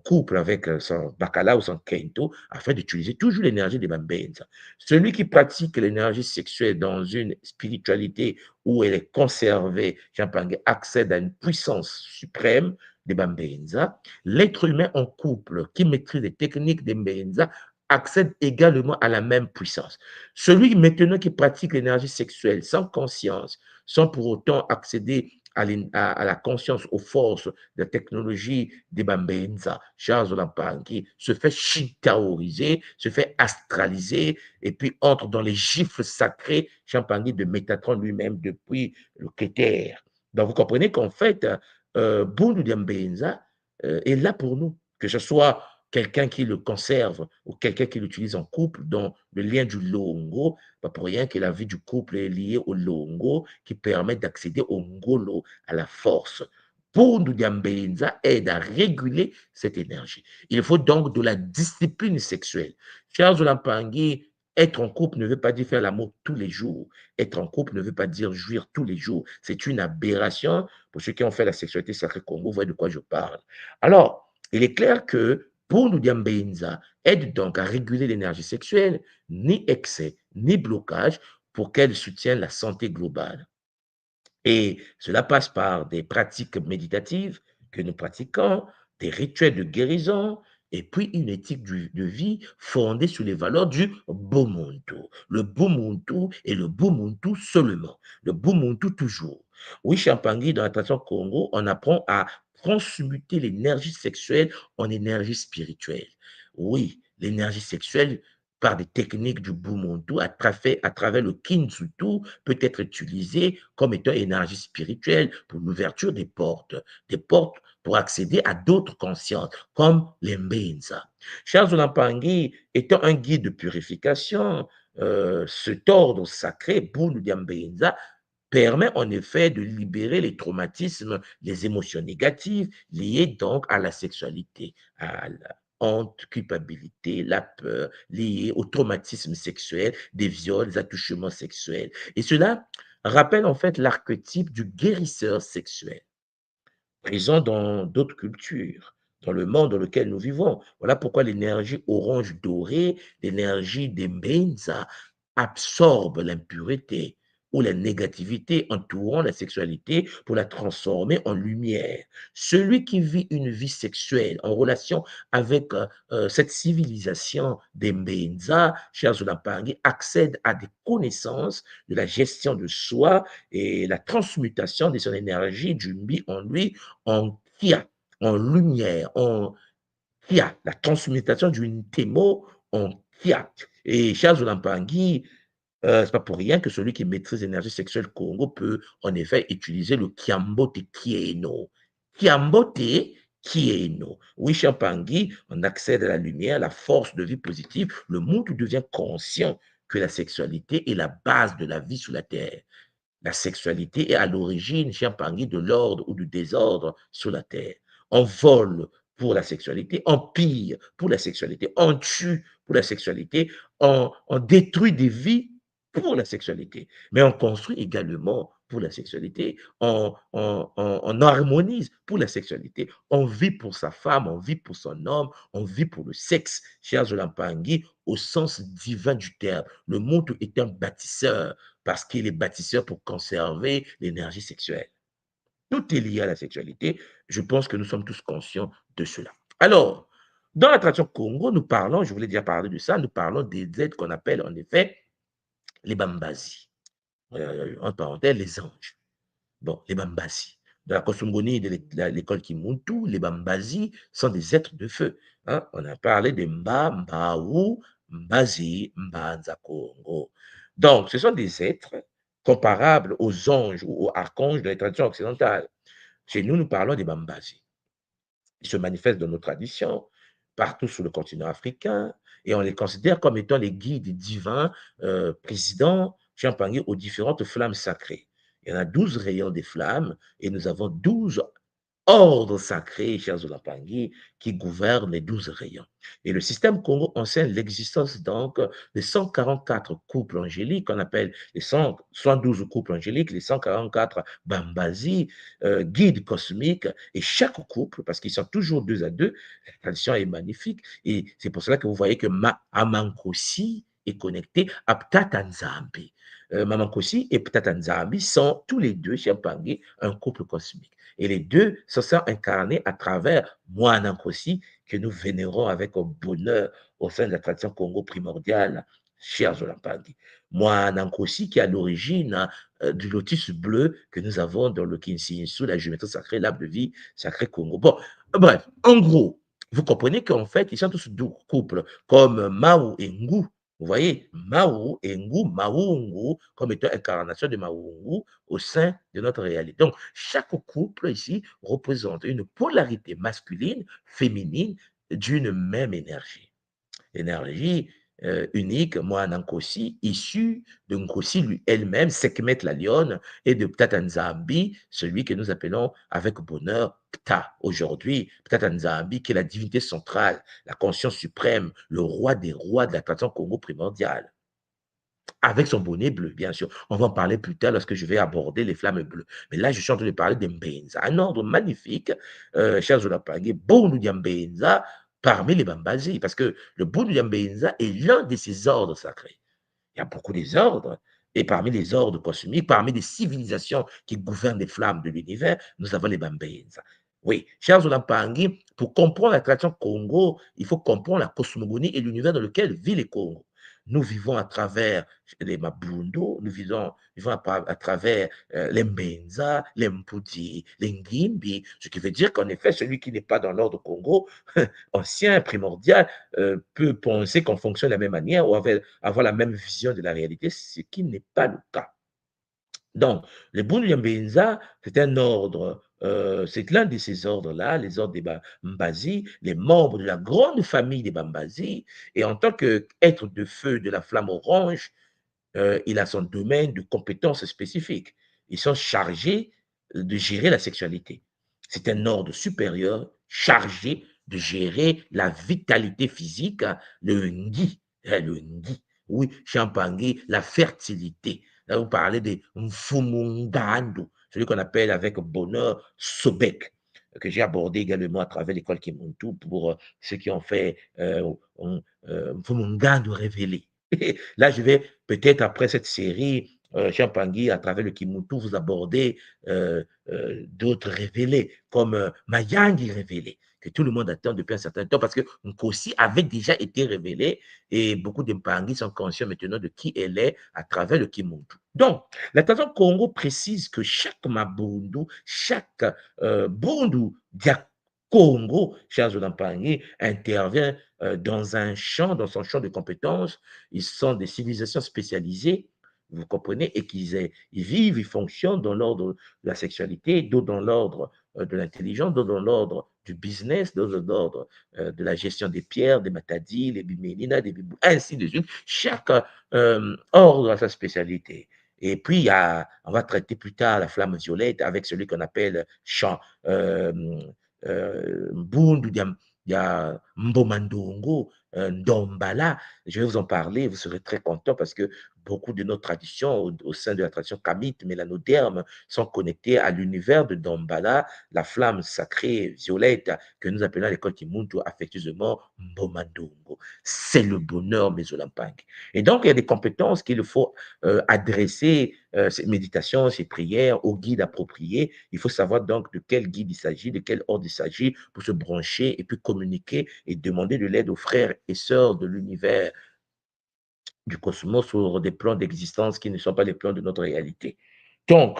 couple avec son bacala ou son kento afin d'utiliser toujours l'énergie des Bambenza. Celui qui pratique l'énergie sexuelle dans une spiritualité où elle est conservée, Jean-Pangé, accède à une puissance suprême des Bambenza. L'être humain en couple qui maîtrise les techniques des Bambenza accède également à la même puissance. Celui maintenant qui pratique l'énergie sexuelle sans conscience, sans pour autant accéder à la conscience, aux forces de la technologie des Bambenza, Charles Lampangi, se fait shintaoriser, se fait astraliser, et puis entre dans les gifles sacrés, Champangui de Métatron lui-même depuis le Kéter. Donc vous comprenez qu'en fait, Bundu Bambenza est là pour nous, que ce soit quelqu'un qui le conserve ou quelqu'un qui l'utilise en couple, dont le lien du longo, pas pour rien que la vie du couple est liée au longo, qui permet d'accéder au ngolo, à la force. Pour Ndiambenza aide à réguler cette énergie. Il faut donc de la discipline sexuelle. Charles Lampangi, être en couple ne veut pas dire faire l'amour tous les jours. Être en couple ne veut pas dire jouir tous les jours. C'est une aberration. Pour ceux qui ont fait la sexualité sacrée Congo, vous voyez de quoi je parle. Alors, il est clair que Bunu Diambenza aide donc à réguler l'énergie sexuelle, ni excès, ni blocage, pour qu'elle soutienne la santé globale. Et cela passe par des pratiques méditatives que nous pratiquons, des rituels de guérison, et puis une éthique de vie fondée sur les valeurs du Bumuntu. Le Bumuntu et le Bumuntu seulement. Le Bumuntu toujours. Oui, Champangui, dans la tradition Congo, on apprend à transmuter l'énergie sexuelle en énergie spirituelle. Oui, l'énergie sexuelle, par des techniques du Bumuntu, à travers le Kintsutu, peut être utilisée comme étant énergie spirituelle pour l'ouverture des portes pour accéder à d'autres consciences, comme les Mbenza. Charles Olampangi étant un guide de purification, cet ordre sacré, Bunu Diambenza, permet en effet de libérer les traumatismes, les émotions négatives liées donc à la sexualité, à la honte, culpabilité, la peur liée au traumatisme sexuel, des viols, des attouchements sexuels. Et cela rappelle en fait l'archétype du guérisseur sexuel, présent dans d'autres cultures, dans le monde dans lequel nous vivons. Voilà pourquoi l'énergie orange dorée, l'énergie des Mbenza, absorbe l'impureté ou la négativité entourant la sexualité pour la transformer en lumière. Celui qui vit une vie sexuelle en relation avec cette civilisation des Mbenza, chers Olapangi, accède à des connaissances de la gestion de soi et la transmutation de son énergie du mi en lui en kia, en lumière, en kia, la transmutation d'une témo en kia. Et Charles Olampangi, c'est pas pour rien que celui qui maîtrise l'énergie sexuelle Congo peut en effet utiliser le Kiambote Kieno. Kiambote Kieno. Oui, Champangui, on accède à la lumière, la force de vie positive. Le monde devient conscient que la sexualité est la base de la vie sur la terre. La sexualité est à l'origine, Champangui, de l'ordre ou du désordre sur la terre. On vole pour la sexualité, on pille pour la sexualité, on tue pour la sexualité, on détruit des vies pour la sexualité, mais on construit également pour la sexualité, on harmonise pour la sexualité, on vit pour sa femme, on vit pour son homme, on vit pour le sexe, cher Zolampangi, au sens divin du terme. Le monde est un bâtisseur parce qu'il est bâtisseur pour conserver l'énergie sexuelle. Tout est lié à la sexualité. Je pense que nous sommes tous conscients de cela. Alors, dans la tradition Congo, nous parlons, je voulais déjà parler de ça, nous parlons des êtres qu'on appelle en effet les Bambasi. Entre parenthèses, les anges. Bon, les Bambasi. Dans la Kosongoni de l'école Kimuntu, les Bambasi sont des êtres de feu. Hein? On a parlé de Mba, Mbaou, Mbazi, Mbanza Congo. Donc, ce sont des êtres comparables aux anges ou aux archanges de la tradition occidentale. Chez nous, nous parlons des Bambasi. Ils se manifestent dans nos traditions, partout sur le continent africain, et on les considère comme étant les guides divins, présidents, champagners aux différentes flammes sacrées. Il y en a 12 rayons des flammes, et nous avons 12 ordre sacré, chers Olapangui, qui gouverne les 12 rayons. Et le système Congo enseigne l'existence donc de 144 couples angéliques, qu'on appelle les 112 couples angéliques, les 144 Bambasi, guides cosmiques, et chaque couple, parce qu'ils sont toujours deux à deux, la tradition est magnifique, et c'est pour cela que vous voyez que Amankosi est connecté à Ptatanzambi. Mamankosi et Ptatanzambi sont tous les deux, chez Pangui, un couple cosmique. Et les deux se sont incarnés à travers Moanankosi, que nous vénérons avec bonheur au sein de la tradition Congo primordiale, chers Olampandi. Moanankosi qui est à l'origine du lotus bleu que nous avons dans le Kinsinsu, la géométrie sacrée, l'arbre de vie sacré Congo. Bon, bref, en gros, vous comprenez qu'en fait, ils sont tous deux couples, comme Mao et Ngu. Vous voyez, Mao et Ngu, Maungu, comme étant incarnation de Maungu au sein de notre réalité. Donc, chaque couple ici représente une polarité masculine, féminine d'une même énergie. Énergie unique, moi, Nankosi, issue de Nkosi lui elle-même, Sekhmet la lionne, et de Ptatanzambi, celui que nous appelons avec bonheur Pta aujourd'hui. Ptatanzambi, qui est la divinité centrale, la conscience suprême, le roi des rois de la tradition Congo primordiale. Avec son bonnet bleu, bien sûr. On va en parler plus tard lorsque je vais aborder les flammes bleues. Mais là, je suis en train de parler des Mbenza. Un ordre magnifique, chers Olapangé, Bonu Mbenza, parmi les Bambazi, parce que le Bundu Yambenza est l'un de ces ordres sacrés. Il y a beaucoup des ordres, et parmi les ordres cosmiques, parmi les civilisations qui gouvernent les flammes de l'univers, nous avons les Bambenza. Oui, chers Olampangi, pour comprendre la tradition Congo, il faut comprendre la cosmogonie et l'univers dans lequel vit le Congo. Nous vivons à travers les Mabundo, vivons à travers les Mbenza, les Mpudi, les Ngimbi, ce qui veut dire qu'en effet, celui qui n'est pas dans l'ordre Congo, ancien, primordial, peut penser qu'on fonctionne de la même manière ou avoir la même vision de la réalité, ce qui n'est pas le cas. Donc, le Bundu Yambenza, c'est un ordre, c'est l'un de ces ordres-là, les ordres des Bambazi, les membres de la grande famille des Bambazi, et en tant qu'être de feu de la flamme orange, il a son domaine de compétences spécifiques. Ils sont chargés de gérer la sexualité. C'est un ordre supérieur chargé de gérer la vitalité physique, le Ngi, le Ngi, oui, Champangui, la fertilité. Là, vous parlez de Mfumungando, celui qu'on appelle avec bonheur Sobek, que j'ai abordé également à travers l'école Kimuntu pour ceux qui ont fait Mfumungando révélé. Là, je vais peut-être après cette série, Champangui, à travers le Kimuntu, vous aborder d'autres révélés, comme Mayangi révélé, que tout le monde attend depuis un certain temps, parce que Nkosi avait déjà été révélé, et beaucoup de Mpangi sont conscients maintenant de qui elle est à travers le Kimuntu. Donc, la tradition Congo précise que chaque Mabundu, chaque Bundu dia Congo, chers Mpangi, intervient dans son champ de compétences. Ils sont des civilisations spécialisées, vous comprenez, et ils vivent, ils fonctionnent dans l'ordre de la sexualité, d'autres dans l'ordre de l'intelligence, d'autres dans l'ordre du business, d'autres dans l'ordre de la gestion des pierres, des matadis, les bimélina, des bibou, ainsi de suite. Chaque ordre a sa spécialité. Et puis, on va traiter plus tard la flamme violette avec celui qu'on appelle champ Mbundu, il y a Mbomandongo, Ndombala. Je vais vous en parler, vous serez très content parce que beaucoup de nos traditions au sein de la tradition kamite, mélanoderme, sont connectées à l'univers de Ndombala, la flamme sacrée violette que nous appelons à l'école Kimuntu affectueusement Mbomandongo. C'est le bonheur mésolampangue. Et donc, il y a des compétences qu'il faut adresser, ces méditations, ces prières, au guide approprié. Il faut savoir donc de quel guide il s'agit, de quel ordre il s'agit pour se brancher et puis communiquer et demander de l'aide aux frères et sœurs de l'univers du cosmos sur des plans d'existence qui ne sont pas les plans de notre réalité. Donc,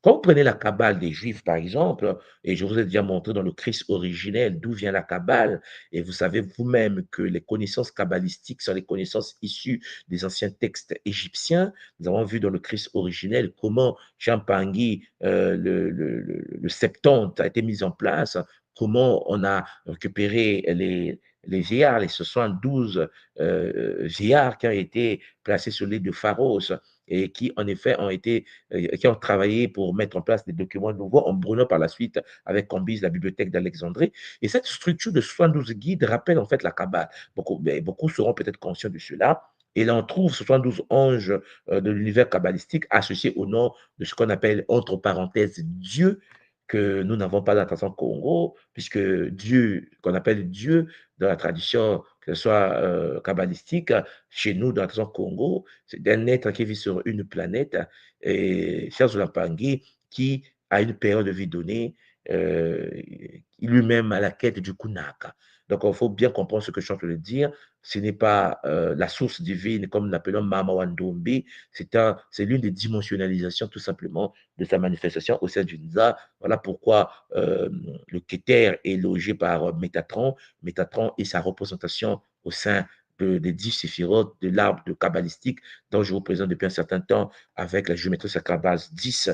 quand vous prenez la Kabbale des Juifs, par exemple, et je vous ai déjà montré dans le Christ originel d'où vient la Kabbale, et vous savez vous-même que les connaissances kabbalistiques sont les connaissances issues des anciens textes égyptiens. Nous avons vu dans le Christ originel comment Champangui, le Septante a été mis en place, comment on a récupéré les Géards, les 72 Géards qui ont été placés sur l'île de Pharos et qui, en effet, qui ont travaillé pour mettre en place des documents nouveaux en brûlant par la suite avec Cambyse la bibliothèque d'Alexandrie. Et cette structure de 72 guides rappelle en fait la Kabbale. Beaucoup seront peut-être conscients de cela. Et là, on trouve 72 anges de l'univers kabbalistique associés au nom de ce qu'on appelle, entre parenthèses, Dieu, que nous n'avons pas dans la tradition Congo, puisque Dieu, qu'on appelle Dieu dans la tradition, que ce soit kabbalistique, chez nous, dans la tradition Congo, c'est un être qui vit sur une planète, et Charles Lapangui, qui, à une période de vie donnée, lui-même à la quête du Kunaka. Donc, il faut bien comprendre ce que je suis en train de dire. Ce n'est pas la source divine, comme nous l'appelons Mama Wandombi, c'est l'une des dimensionnalisations, tout simplement, de sa manifestation au sein du Nza. Voilà pourquoi le Keter est logé par Métatron. Métatron est sa représentation au sein des 10 séphirotes de l'arbre de kabbalistique dont je vous présente depuis un certain temps avec la géométrie sacrée à base 10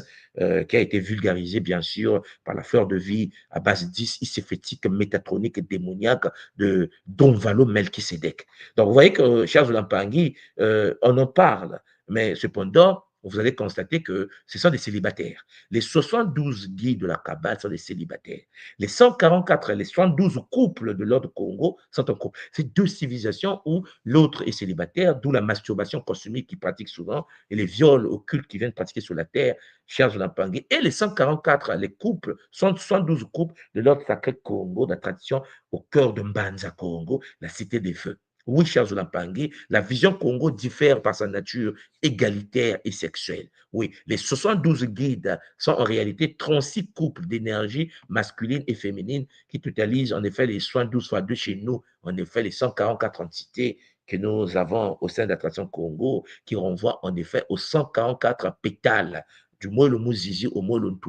qui a été vulgarisée bien sûr par la fleur de vie à base 10 iséphétique, métatronique et démoniaque de Don Valo Melchisedec. Donc vous voyez que, chers Olampangi, on en parle, mais cependant, vous allez constater que ce sont des célibataires. Les 72 guides de la Kabbale sont des célibataires. Les 144, les 72 couples de l'ordre Congo sont en couple. C'est deux civilisations où l'autre est célibataire, d'où la masturbation consommée qu'ils pratiquent souvent et les viols occultes qu'ils viennent pratiquer sur la terre, Charles Lampangue. Et les 144, les couples, sont 72 couples de l'ordre sacré Congo, de la tradition au cœur de Mbanza Congo, la cité des feux. Oui, Charles Lampangue, la vision Congo diffère par sa nature égalitaire et sexuelle. Oui, les 72 guides sont en réalité 36 couples d'énergie masculine et féminine qui totalisent en effet les 72 fois 2 chez nous, en effet les 144 entités que nous avons au sein de l'attraction Congo, qui renvoient en effet aux 144 pétales du Moelo Muzizi au Moelo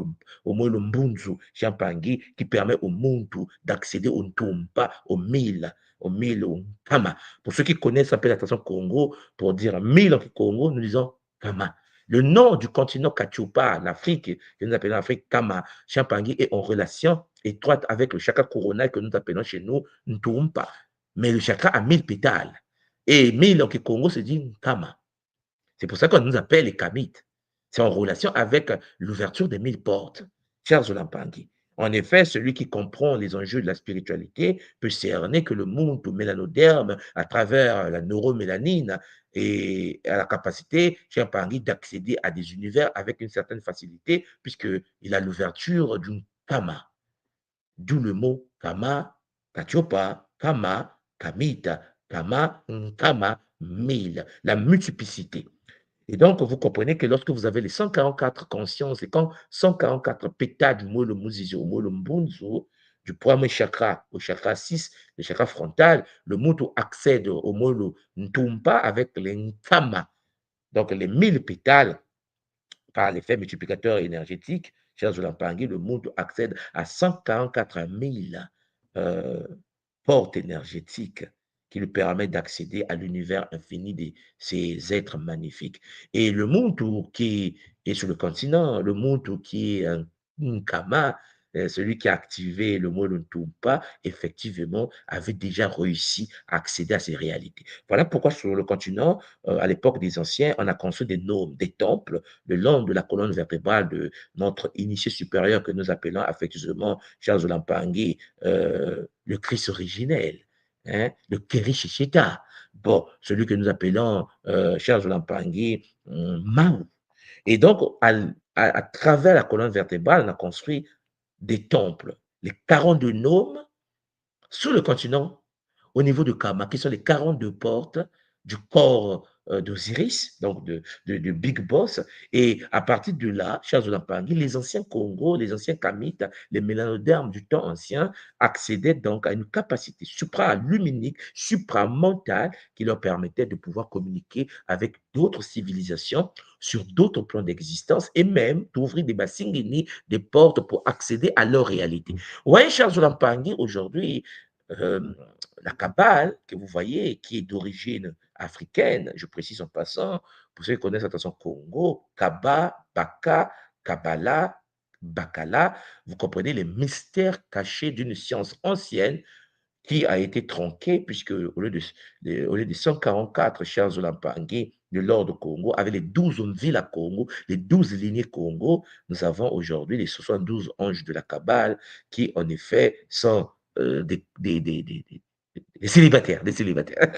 Mbunzu, Champangui, qui permet au Muntu d'accéder au Ntumpa, au mille, au Kama. Pour ceux qui connaissent un peu l'attraction Congo, pour dire 1000 en Congo, nous disons Kama. Le nom du continent Kachupa, l'Afrique, que nous appelons l'Afrique Kama, Champangui, est en relation étroite avec le chakra coronal que nous appelons chez nous Ntumpa. Mais le chakra a 1000 pétales. Et 1000 en Congo se dit Kama. C'est pour ça qu'on nous appelle les Kamites. C'est en relation avec l'ouverture des 1000 portes. Charles Lampangi. En effet, celui qui comprend les enjeux de la spiritualité peut cerner que le monde mélanoderme, à travers la neuromélanine, et a la capacité, chez Lampangi, d'accéder à des univers avec une certaine facilité, puisqu'il a l'ouverture d'une Kama. D'où le mot Kama, Kachopa, Kama, Kamita, Kama, Kama, 1000, la multiplicité. Et donc, vous comprenez que lorsque vous avez les 144 consciences et quand 144 pétales du mot le Muzizo, au mot le Mbunzo, du premier chakra au chakra 6, le chakra frontal, le Mutu accède au mot le Ntumpa avec les Nkama. Donc, les 1000 pétales, par l'effet multiplicateur énergétique, cher Zolampangi, le Mutu accède à 144 000 portes énergétiques qui lui permettent d'accéder à l'univers infini de ces êtres magnifiques. Et le Muntu qui est sur le continent, le Muntu qui est un Nkama, celui qui a activé le mot Ntumpa, effectivement, avait déjà réussi à accéder à ces réalités. Voilà pourquoi sur le continent, à l'époque des anciens, on a construit des nômes, des temples, le long de la colonne vertébrale de notre initié supérieur que nous appelons affectueusement Charles Lampangi, le Christ originel, hein, le Kerishishita. Bon, celui que nous appelons Charles Lampangi, Mao. Et donc, à travers la colonne vertébrale, on a construit des temples, les 42 nômes sur le continent, au niveau de Kama, qui sont les 42 portes du corps d'Osiris, donc de Big Boss. Et à partir de là, chers Olampangui, les anciens Congo, les anciens Kamites, les mélanodermes du temps ancien accédaient donc à une capacité supraluminique, supramentale, qui leur permettait de pouvoir communiquer avec d'autres civilisations sur d'autres plans d'existence et même d'ouvrir des bassingini, des portes pour accéder à leur réalité. Oui, chers Olampangui, aujourd'hui, la Kabbale que vous voyez, qui est d'origine africaine, je précise en passant, pour ceux qui connaissent attention Congo, Kaba, Baka, Kabbalah, Bakala, vous comprenez les mystères cachés d'une science ancienne qui a été tronquée, puisque au lieu de 144 chers Olampangui de l'ordre Congo, avec les 12 villes à Congo, les 12 lignées Congo, nous avons aujourd'hui les 72 anges de la Kabbale qui, en effet, sont des célibataires, des célibataires.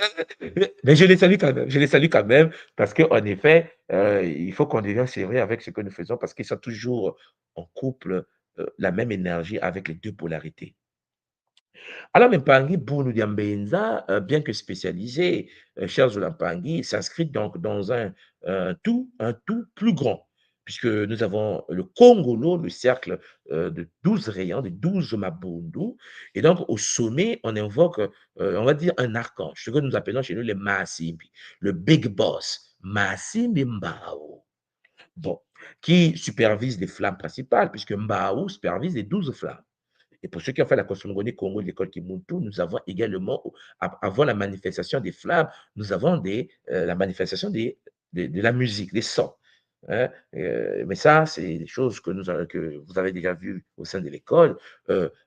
Mais je les salue quand même, je les salue quand même, parce qu'en effet, il faut qu'on devienne sérieux avec ce que nous faisons, parce qu'ils sont toujours en couple, la même énergie avec les deux polarités. Alors, Mpangi Bounou Diambenza, bien que spécialisé, cher Zolampangi, s'inscrit donc dans un tout plus grand, puisque nous avons le Congolo, le cercle de 12 rayons, de 12 Mabundu, et donc au sommet, on invoque, on va dire, un archange, ce que nous appelons chez nous les Maasimbi, le Big Boss, Maasimbi Mbao, bon, qui supervise les flammes principales, puisque Mbao supervise les 12 flammes. Et pour ceux qui ont fait la cosmogonie Congo de l'école Kimuntu, nous avons également, avant la manifestation des flammes, nous avons la manifestation de la musique, des sons. Hein. Mais ça, c'est des choses que vous avez déjà vues au sein de l'école.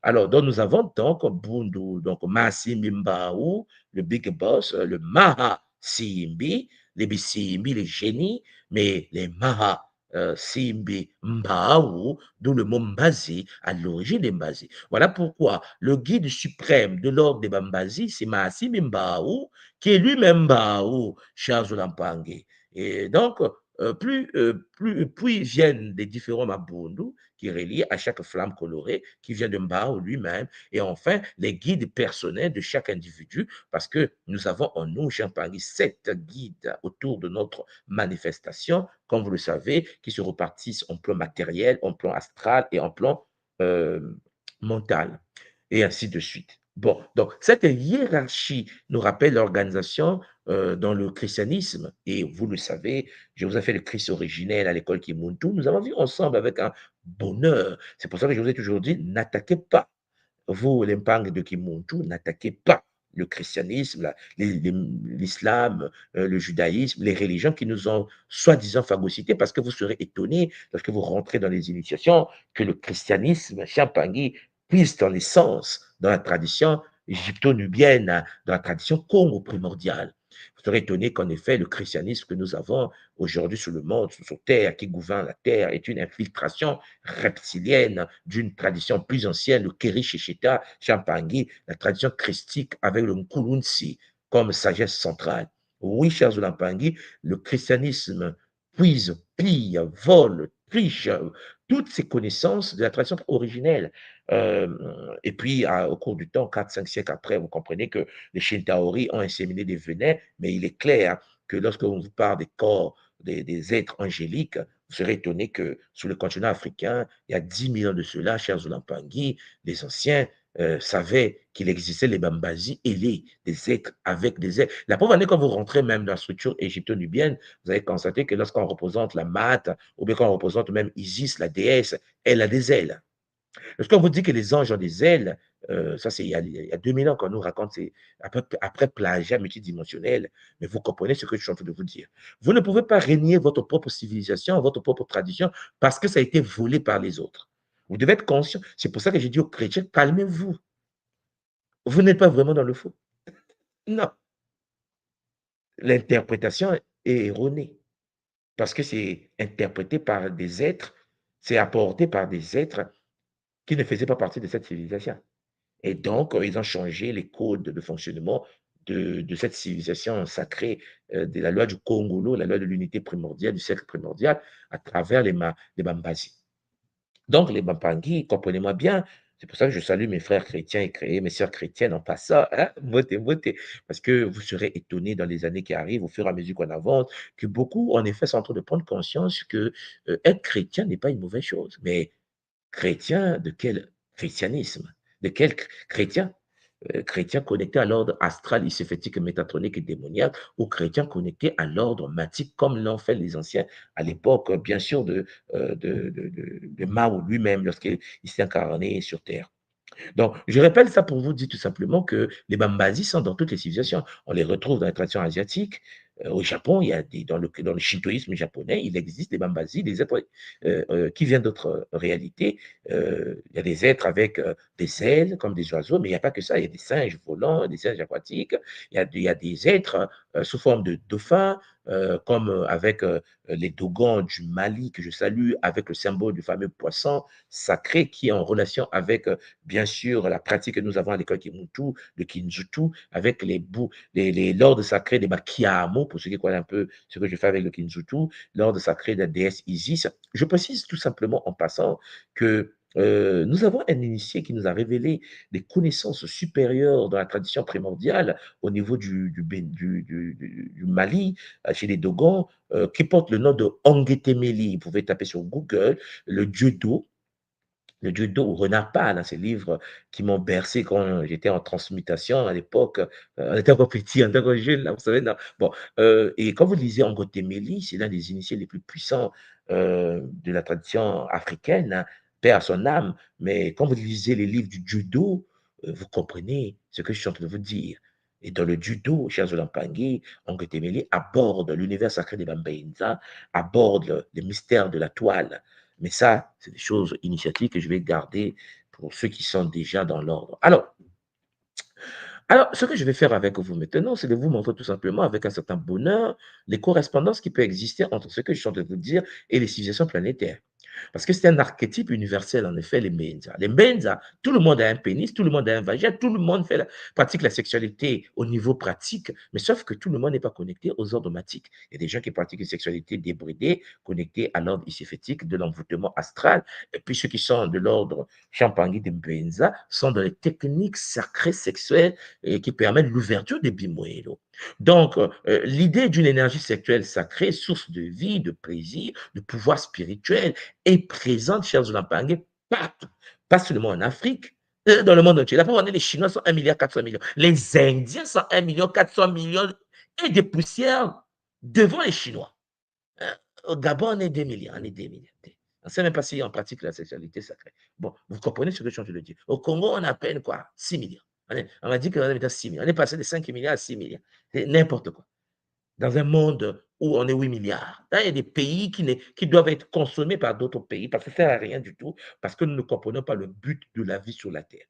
Alors, donc, nous avons donc Bundu, donc Masi Mimbaou, le Big Boss, le Maha Simbi, les Bisimbi, les génies, mais les Maha. Simbi Mbao, d'où le mot Mbazi, à l'origine des Mbazi. Voilà pourquoi le guide suprême de l'ordre des Bambazi, c'est Maasim Mbao, qui est lui-même Mbao, Charles Lampangue. Et donc, puis viennent les différents Mabundu qui relient à chaque flamme colorée, qui vient de Mbao lui-même, et enfin les guides personnels de chaque individu, parce que nous avons en nous, Champagne, 7 guides autour de notre manifestation, comme vous le savez, qui se repartissent en plan matériel, en plan astral et en plan euh, mental, et ainsi de suite. Bon, donc cette hiérarchie nous rappelle l'organisation dans le christianisme, et vous le savez, je vous ai fait le Christ originel à l'école Kimuntu, nous avons vu ensemble avec un bonheur. C'est pour ça que je vous ai toujours dit, n'attaquez pas, vous, l'impact de Kimuntu, n'attaquez pas le christianisme, l'islam, le judaïsme, les religions qui nous ont soi-disant phagocytés, parce que vous serez étonnés lorsque vous rentrez dans les initiations que le christianisme, Champagny, puise dans l'essence, dans la tradition égypto-nubienne, dans la tradition congo primordiale. Vous serez étonné qu'en effet, le christianisme que nous avons aujourd'hui sur le monde, sur terre, qui gouverne la terre, est une infiltration reptilienne d'une tradition plus ancienne, le Keri Shishita, Champangui, la tradition christique avec le Nkulunsi comme sagesse centrale. Oui, chers Olampangui, le christianisme puise, pille, vole, triche, toutes ces connaissances de la tradition originelle. Et puis, au cours du temps, 4-5 siècles après, vous comprenez que les Shintaori ont inséminé des venins, mais il est clair que lorsque on vous parle des corps, des êtres angéliques, vous serez étonné que sur le continent africain, il y a 10 000 ans de cela, chers Olampangui, les anciens savaient qu'il existait les Bambazi ailés, des êtres avec des êtres. La preuve en est quand vous rentrez même dans la structure égypto-nubienne, vous allez constater que lorsqu'on représente la Mat, ou bien quand on représente même Isis, la déesse, elle a des ailes. Lorsqu'on vous dit que les anges ont des ailes, ça c'est il y a 2000 ans qu'on nous raconte, c'est après plagiat multidimensionnel, mais vous comprenez ce que je suis en train de vous dire. Vous ne pouvez pas régner votre propre civilisation, votre propre tradition, parce que ça a été volé par les autres. Vous devez être conscient. C'est pour ça que j'ai dit aux chrétiens, calmez-vous. Vous n'êtes pas vraiment dans le faux. Non. L'interprétation est erronée, parce que c'est interprété par des êtres, c'est apporté par des êtres qui ne faisaient pas partie de cette civilisation. Et donc, ils ont changé les codes de fonctionnement de cette civilisation sacrée, de la loi du Congolo, la loi de l'unité primordiale, du cercle primordial, à travers les Bambazi. Donc, les Bampangi, comprenez-moi bien, c'est pour ça que je salue mes frères chrétiens et mes sœurs chrétiennes en passant, hein, moté, parce que vous serez étonnés dans les années qui arrivent, au fur et à mesure qu'on avance, que beaucoup, en effet, sont en train de prendre conscience que être chrétien n'est pas une mauvaise chose. Mais chrétien de quel christianisme? De quel chrétien? Chrétien connecté à l'ordre astral, isphétique, métatronique et démoniaque, ou chrétien connecté à l'ordre matique, comme l'ont fait les anciens à l'époque, bien sûr, de Mao lui-même, lorsqu'il s'est incarné sur Terre. Donc, je répète ça pour vous dire tout simplement que les Bambazis sont dans toutes les civilisations. On les retrouve dans les traditions asiatiques. Au Japon, il y a dans le shintoïsme japonais, il existe des Bambazis, des êtres qui viennent d'autres réalités. Il y a des êtres avec des ailes, comme des oiseaux, mais il n'y a pas que ça. Il y a des singes volants, des singes aquatiques. Il y a des êtres sous forme de dauphins, comme avec les Dogons du Mali, que je salue, avec le symbole du fameux poisson sacré qui est en relation avec bien sûr, la pratique que nous avons à l'école Kimuntu, le Kinjutu, avec l'ordre sacré des Bakiamo, pour ceux qui connaissent un peu ce que je fais avec le Kinjutu, l'ordre sacré de la déesse Isis. Je précise tout simplement en passant que nous avons un initié qui nous a révélé des connaissances supérieures dans la tradition primordiale au niveau du Mali, chez les Dogons, qui porte le nom de Ongetemeli. Vous pouvez taper sur Google le dieu d'eau, le judo ou Renard Pâle, hein, ces livres qui m'ont bercé quand j'étais en transmutation à l'époque. On était encore petit, on était encore jeune, là, vous savez. Non. Bon, et quand vous lisez Angotemeli, c'est l'un des initiés les plus puissants de la tradition africaine, hein, paix à son âme. Mais quand vous lisez les livres du judo, vous comprenez ce que je suis en train de vous dire. Et dans le judo, chers Olampangui, Angotemeli aborde l'univers sacré des Bambaïnza, aborde les mystères de la toile. Mais ça, c'est des choses initiatiques que je vais garder pour ceux qui sont déjà dans l'ordre. Alors, Alors, ce que je vais faire avec vous maintenant, c'est de vous montrer tout simplement, avec un certain bonheur, les correspondances qui peuvent exister entre ce que je suis en train de vous dire et les civilisations planétaires. Parce que c'est un archétype universel, en effet, les Menza. Les Menza, tout le monde a un pénis, tout le monde a un vagin, tout le monde pratique la sexualité au niveau pratique, mais sauf que tout le monde n'est pas connecté aux ordres matiques. Il y a des gens qui pratiquent une sexualité débridée, connectée à l'ordre ici-fétique de l'envoûtement astral, et puis ceux qui sont de l'ordre Champangui de Mbenza sont dans les techniques sacrées sexuelles et qui permettent l'ouverture des bimoélos. Donc, l'idée d'une énergie sexuelle sacrée, source de vie, de plaisir, de pouvoir spirituel, est présente, chers Olampangais, partout. Pas seulement en Afrique, dans le monde entier. La preuve, les Chinois sont 1,4 milliard. Les Indiens sont 1,4 milliard et des poussières devant les Chinois. Au Gabon, on est 2 milliards. On est 2 milliards. On ne sait même pas si on pratique la sexualité sacrée. Bon, vous comprenez ce que je suis en train de dire. Au Congo, on a à peine quoi 6 milliards. On m'a dit qu'on avait 6 milliards. On est passé de 5 milliards à 6 milliards. C'est n'importe quoi. Dans un monde où on est 8 milliards. Là, il y a des pays qui doivent être consommés par d'autres pays parce que ça ne sert à rien du tout, parce que nous ne comprenons pas le but de la vie sur la Terre.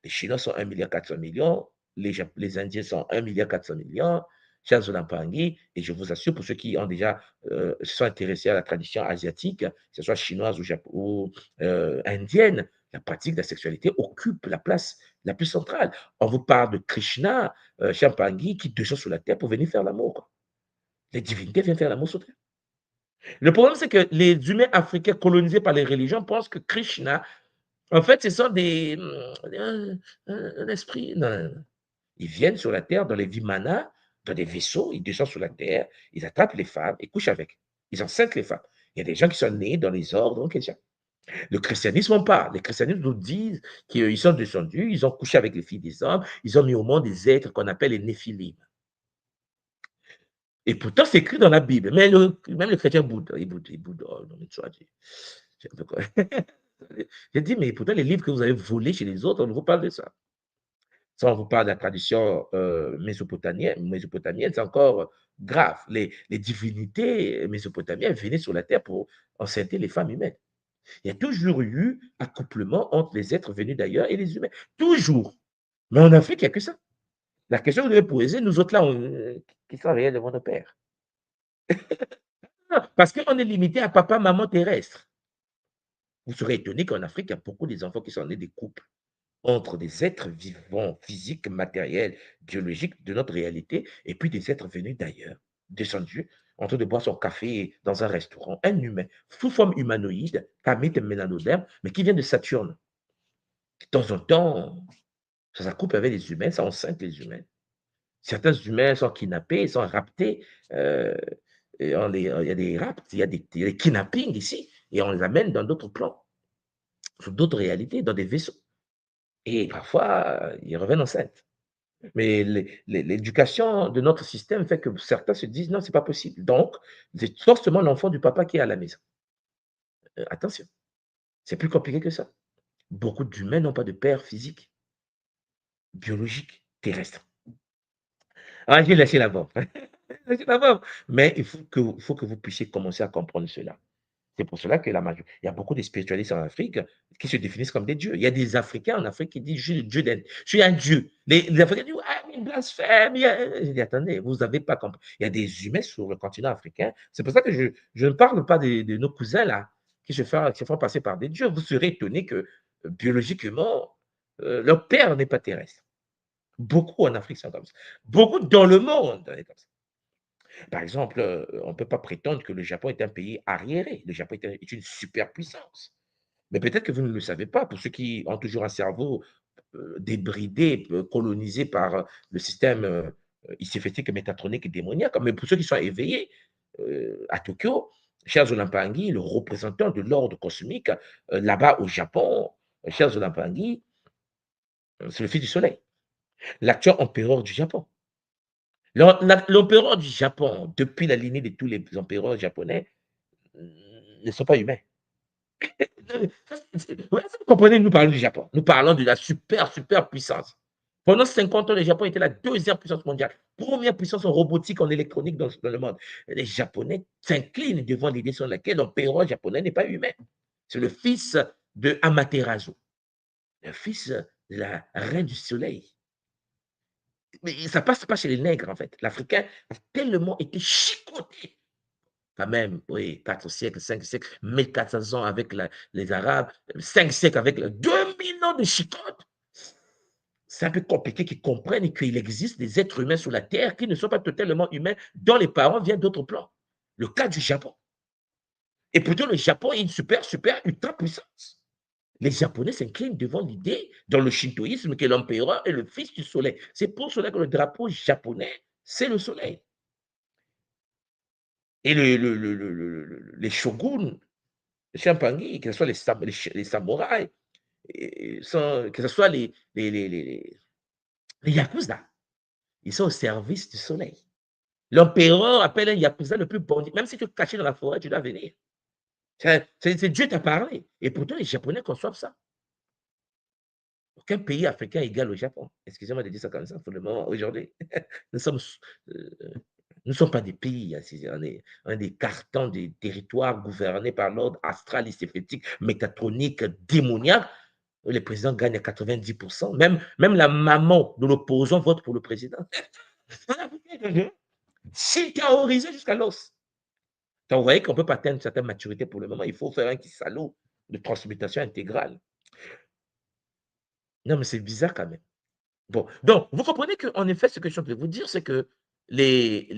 Les Chinois sont 1,4 milliard, les Indiens sont 1,4 milliard, Charles Olampangui, et je vous assure, pour ceux qui ont déjà se sont intéressés à la tradition asiatique, que ce soit chinoise ou indienne, la pratique de la sexualité occupe la place la plus centrale. On vous parle de Krishna, Champangui, qui descend sur la terre pour venir faire l'amour. Les divinités viennent faire l'amour sur terre. Le problème, c'est que les humains africains colonisés par les religions pensent que Krishna, en fait, ce sont un esprit. Non, non, non. Ils viennent sur la terre dans les vimana, dans des vaisseaux, ils descendent sur la terre, ils attrapent les femmes et couchent avec. Ils enceintent les femmes. Il y a des gens qui sont nés dans les ordres chrétiens. Le christianisme, on parle. Les christianismes nous disent qu'ils sont descendus, ils ont couché avec les filles des hommes, ils ont mis au monde des êtres qu'on appelle les néphilim. Et pourtant, c'est écrit dans la Bible. Mais même les chrétiens boudent. Ils boudent. Oh, non, mais tu vois, c'est un peu quoi. J'ai dit, mais pourtant, les livres que vous avez volés chez les autres, on vous parle de ça. Ça, on vous parle de la tradition mésopotamienne, c'est encore grave. Les divinités mésopotamiennes venaient sur la terre pour enceinter les femmes humaines. Il y a toujours eu accouplement entre les êtres venus d'ailleurs et les humains. Toujours. Mais en Afrique, il n'y a que ça. La question que vous devez poser, nous autres là, qui sont réels devant nos pères. Parce qu'on est limité à papa, maman terrestre. Vous serez étonné qu'en Afrique, il y a beaucoup d'enfants qui sont nés des couples entre des êtres vivants, physiques, matériels, biologiques de notre réalité, et puis des êtres venus d'ailleurs, descendus, en train de boire son café dans un restaurant, un humain, sous forme humanoïde, camite ménanoderme, mais qui vient de Saturne. De temps en temps, ça s'accouple avec les humains, ça enceinte les humains. Certains humains sont kidnappés, sont raptés, et il y a des rapts, il y a des kidnappings ici, et on les amène dans d'autres plans, sur d'autres réalités, dans des vaisseaux. Et parfois, ils reviennent enceintes. Mais l'éducation de notre système fait que certains se disent non, c'est pas possible. Donc, c'est forcément l'enfant du papa qui est à la maison. Attention, c'est plus compliqué que ça. Beaucoup d'humains n'ont pas de père physique, biologique, terrestre. Ah, j'ai lâché la bombe. Lâché la bombe. Mais il faut que vous puissiez commencer à comprendre cela. C'est pour cela que il y a beaucoup de spiritualistes en Afrique qui se définissent comme des dieux. Il y a des Africains en Afrique qui disent: Je suis le dieu je suis un dieu. Les Africains disent: Ah, mais blasphème. Je dis: Attendez, vous n'avez pas compris. Il y a des humains sur le continent africain. C'est pour ça que je ne parle pas de nos cousins là qui se font passer par des dieux. Vous serez étonnés que biologiquement, leur père n'est pas terrestre. Beaucoup en Afrique sont comme ça. Beaucoup dans le monde est comme ça. Par exemple, on ne peut pas prétendre que le Japon est un pays arriéré. Le Japon est une superpuissance. Mais peut-être que vous ne le savez pas, pour ceux qui ont toujours un cerveau débridé, colonisé par le système ici-fétique, métatronique et démoniaque. Mais pour ceux qui sont éveillés, à Tokyo, Charles Olampangui, le représentant de l'ordre cosmique, là-bas au Japon, Charles Olampangui, c'est le fils du soleil, l'actuel empereur du Japon. L'empereur du Japon, depuis la lignée de tous les empereurs japonais, ne sont pas humains. Vous comprenez, nous parlons du Japon. Nous parlons de la super puissance. Pendant 50 ans, le Japon était la deuxième puissance mondiale. Première puissance en robotique, en électronique dans le monde. Les Japonais s'inclinent devant l'idée sur laquelle l'empereur japonais n'est pas humain. C'est le fils de Amaterasu, le fils de la reine du soleil. Mais ça passe pas chez les nègres, en fait. L'Africain a tellement été chicoté, quand même, oui, 4 siècles, 5 siècles, 1400 ans avec les Arabes, 5 siècles avec 2000 ans de chicote. C'est un peu compliqué qu'ils comprennent qu'il existe des êtres humains sur la Terre qui ne sont pas totalement humains, dont les parents viennent d'autres plans. Le cas du Japon. Et pourtant, le Japon est une super ultra puissance. Les Japonais s'inclinent devant l'idée, dans le shintoïsme, que l'empereur est le fils du soleil. C'est pour cela que le drapeau japonais, c'est le soleil. Et les shoguns, les Champangui, que ce soit les samouraïs, que ce soit les yakuza, ils sont au service du soleil. L'empereur appelle un yakuza le plus bandit. Même si tu es caché dans la forêt, tu dois venir. C'est Dieu t'a parlé. Et pourtant, les Japonais conçoivent ça. Aucun pays africain égale au Japon. Excusez-moi de dire ça comme ça pour le moment, aujourd'hui. Nous sommes, euh, nous ne sommes pas des pays, hein, on est des cartons des territoires gouvernés par l'ordre astral, lycéphétique, mécatronique, démoniaque. Le président gagne à 90%. Même la maman de l'opposant vote pour le président. C'est terrorisé jusqu'à l'os. Donc, vous voyez qu'on ne peut pas atteindre une certaine maturité pour le moment. Il faut faire un petit salaud de transmutation intégrale. Non, mais c'est bizarre quand même. Bon, donc, vous comprenez qu'en effet, ce que je suis en train de vous dire, c'est que les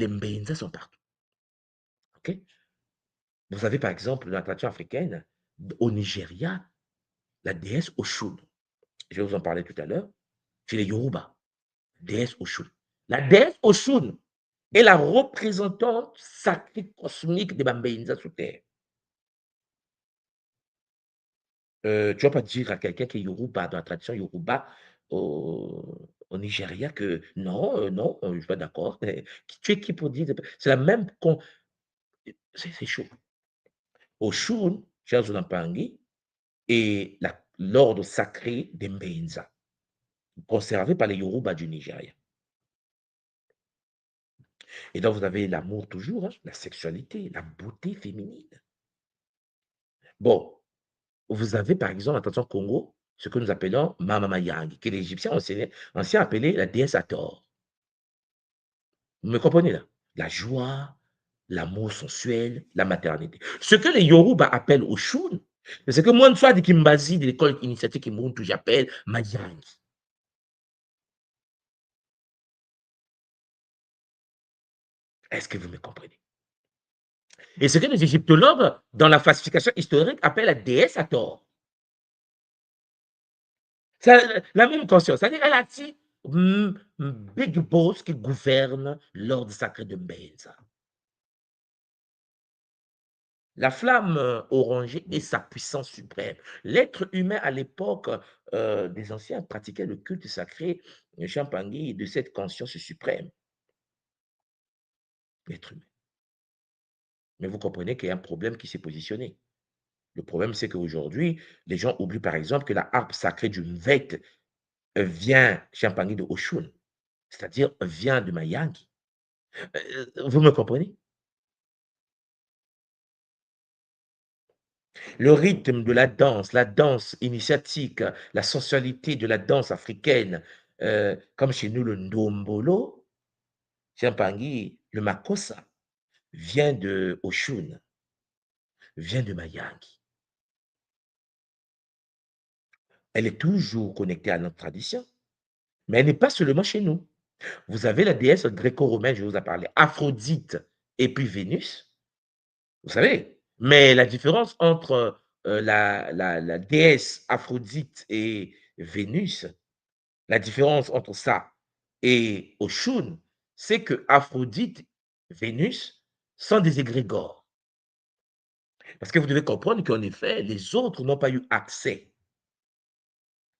Mbenza sont partout. OK? Vous avez par exemple dans la tradition africaine, au Nigeria, la déesse Oshun. Je vais vous en parler tout à l'heure. Chez les Yoruba, déesse Oshun. La déesse Oshun est la représentante sacrée cosmique des Mbenza sous terre. Tu ne vas pas dire à quelqu'un qui est Yoruba, dans la tradition Yoruba, au Nigeria, que non, non, je ne suis pas d'accord. Tu es qui pour dire? C'est la même. C'est chaud. Oshun, Charles Olampangi, est l'ordre sacré des Mbenza, conservé par les Yoruba du Nigeria. Et donc, vous avez l'amour toujours, hein, la sexualité, la beauté féminine. Bon, vous avez par exemple, attention Congo, ce que nous appelons Mama Yang, que les Égyptiens anciens appelaient la déesse Hathor. Vous me comprenez là? La joie, l'amour sensuel, la maternité. Ce que les Yoruba appellent Oshun, c'est que moi, une fois de Kimbazi, de l'école initiatique Kimuntu, j'appelle Mayang. Est-ce que vous me comprenez? Et ce que les égyptologues, dans la falsification historique, appellent la déesse Hathor. C'est la même conscience. C'est-à-dire qu'elle a dit Big Boss qui gouverne l'ordre sacré de Mbenza. La flamme orangée est sa puissance suprême. L'être humain à l'époque des anciens pratiquait le culte sacré Champangui de cette conscience suprême. L'être humain. Mais vous comprenez qu'il y a un problème qui s'est positionné. Le problème, c'est qu'aujourd'hui, les gens oublient par exemple que la harpe sacrée du Mvet vient Champangui de Oshun, c'est-à-dire vient de Mayangi. Vous me comprenez? Le rythme de la danse initiatique, la sensualité de la danse africaine, comme chez nous le ndombolo, Chiampangui, le makossa, vient de Oshun, vient de Mayangi. Elle est toujours connectée à notre tradition, mais elle n'est pas seulement chez nous. Vous avez la déesse gréco-romaine, je vous ai parlé, Aphrodite et puis Vénus, vous savez. Mais la différence entre la déesse Aphrodite et Vénus, la différence entre ça et Oshun, c'est que Aphrodite, Vénus sont des égrégores. Parce que vous devez comprendre qu'en effet, les autres n'ont pas eu accès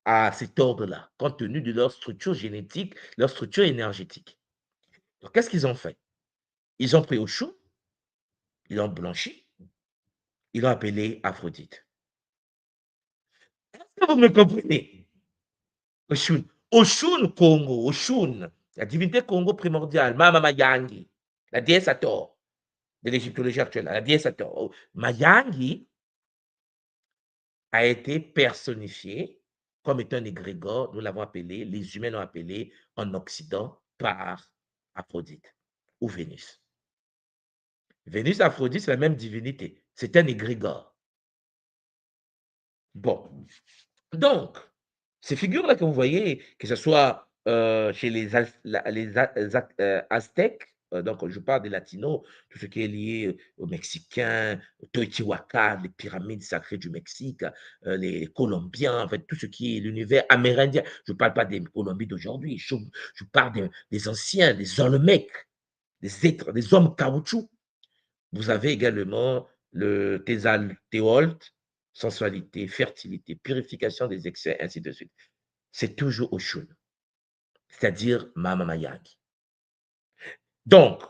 à cet ordre-là, compte tenu de leur structure génétique, leur structure énergétique. Donc, qu'est-ce qu'ils ont fait? Ils ont pris Oshun, ils l'ont blanchi, ils l'ont appelé Aphrodite. Est-ce que vous me comprenez? Oshun. Oshun Congo, Oshun, la divinité Congo primordiale, Mama Mayangi, la déesse Hathor de l'égyptologie actuelle, la déesse Hathor. Mayangi a été personnifiée comme étant un égrégore, nous l'avons appelé, les humains l'ont appelé en Occident par Aphrodite ou Vénus. Vénus, Aphrodite, c'est la même divinité. C'est un égrégore. Bon. Donc, ces figures-là que vous voyez, que ce soit chez les Aztèques, donc je parle des Latinos, tout ce qui est lié aux Mexicains, au Teotihuacan, les pyramides sacrées du Mexique, les Colombiens, en fait, tout ce qui est l'univers amérindien. Je ne parle pas des Colombiens d'aujourd'hui, je parle des anciens, des Olmecs, des hommes caoutchouc. Vous avez également le Théolt, sensualité, fertilité, purification des excès, ainsi de suite. C'est toujours Oshun, c'est-à-dire Mama Mayagi. Donc,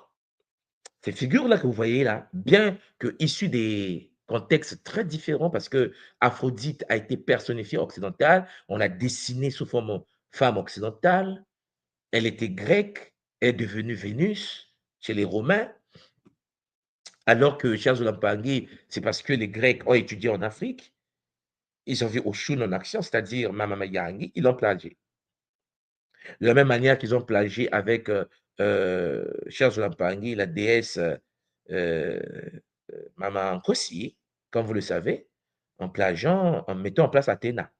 ces figures-là que vous voyez là, bien que issues des contextes très différents, parce que Aphrodite a été personnifiée occidentale, on l'a dessinée sous forme femme occidentale, elle était grecque, elle est devenue Vénus chez les Romains, alors que Charles Olampangui, c'est parce que les Grecs ont étudié en Afrique, ils ont vu Oshun en action, c'est-à-dire Mama Mayagi, ils l'ont plagié. De la même manière qu'ils ont plagié avec Charles Olampangui, la déesse euh, Mama Nkosi, comme vous le savez, en plagiant, en mettant en place Athéna.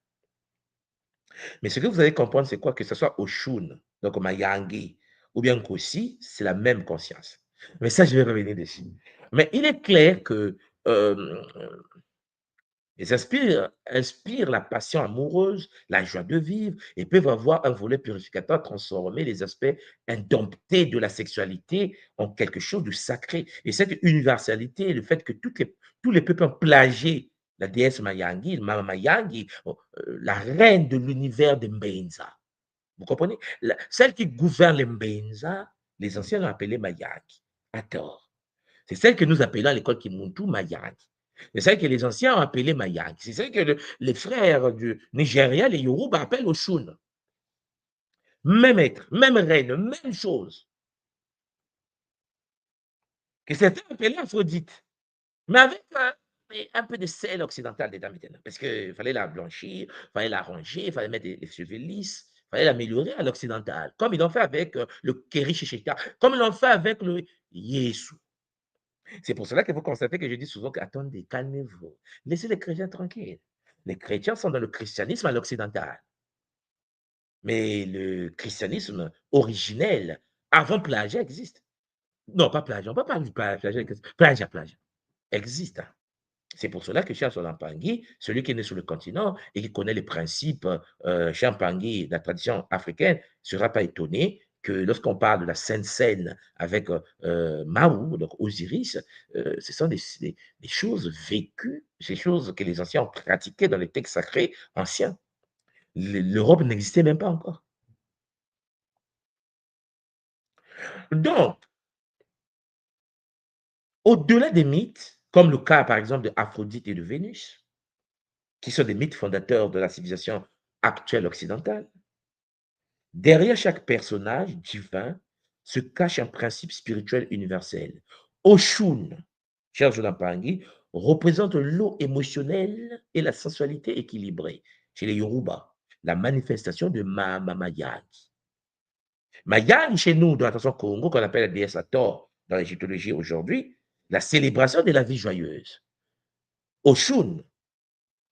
Mais ce que vous allez comprendre, c'est quoi? Que ce soit Oshun, donc Mayangi, ou bien Nkosi, c'est la même conscience. Mais ça, je vais revenir dessus. Mais il est clair que euh, ils inspirent la passion amoureuse, la joie de vivre, et peuvent avoir un volet purificateur, transformer les aspects indomptés de la sexualité en quelque chose de sacré. Et cette universalité, le fait que tous les peuples ont plagié la déesse Mayangi, Mama Mayangi, la reine de l'univers de Mbenza. Vous comprenez? Celle qui gouverne les Mbenza, les anciens l'ont appelée Mayangi, à tort. C'est celle que nous appelons à l'école Kimuntu Mayangi. C'est celle que les anciens ont appelée Mayangi. C'est celle que les frères du Nigeria, les Yoruba, appellent Oshun. Même être, même reine, même chose. Que certains appelaient Aphrodite. Mais avec un peu de sel occidental dedans maintenant. Parce qu'il fallait la blanchir, il fallait la ranger, il fallait mettre les cheveux lisses, il fallait l'améliorer à l'occidental. Comme ils l'ont fait avec le Keri Shishita, comme ils l'ont fait avec le Yesu. C'est pour cela qu'il faut constater que je dis souvent que, attendez, calmez-vous. Laissez les chrétiens tranquilles. Les chrétiens sont dans le christianisme à l'occidental. Mais le christianisme originel, avant plagiat, existe. Non, pas plagiat, on ne peut pas parler du plagiat, plagiat. Existe. C'est pour cela que Charles Olampangui, celui qui est né sur le continent et qui connaît les principes Champangui, de la tradition africaine, ne sera pas étonné que lorsqu'on parle de la Sainte Seine avec Maou, donc Osiris, ce sont des choses vécues, ces choses que les anciens ont pratiquées dans les textes sacrés anciens. L'Europe n'existait même pas encore. Donc, au-delà des mythes, comme le cas par exemple de Aphrodite et de Vénus, qui sont des mythes fondateurs de la civilisation actuelle occidentale, derrière chaque personnage divin se cache un principe spirituel universel. Oshun, cher Jonapangi, représente l'eau émotionnelle et la sensualité équilibrée. Chez les Yoruba, la manifestation de Mama Mayagi. Mayagi, chez nous, dans la tradition Congo, qu'on appelle la déesse Hathor dans l'égyptologie aujourd'hui, la célébration de la vie joyeuse. Oshun,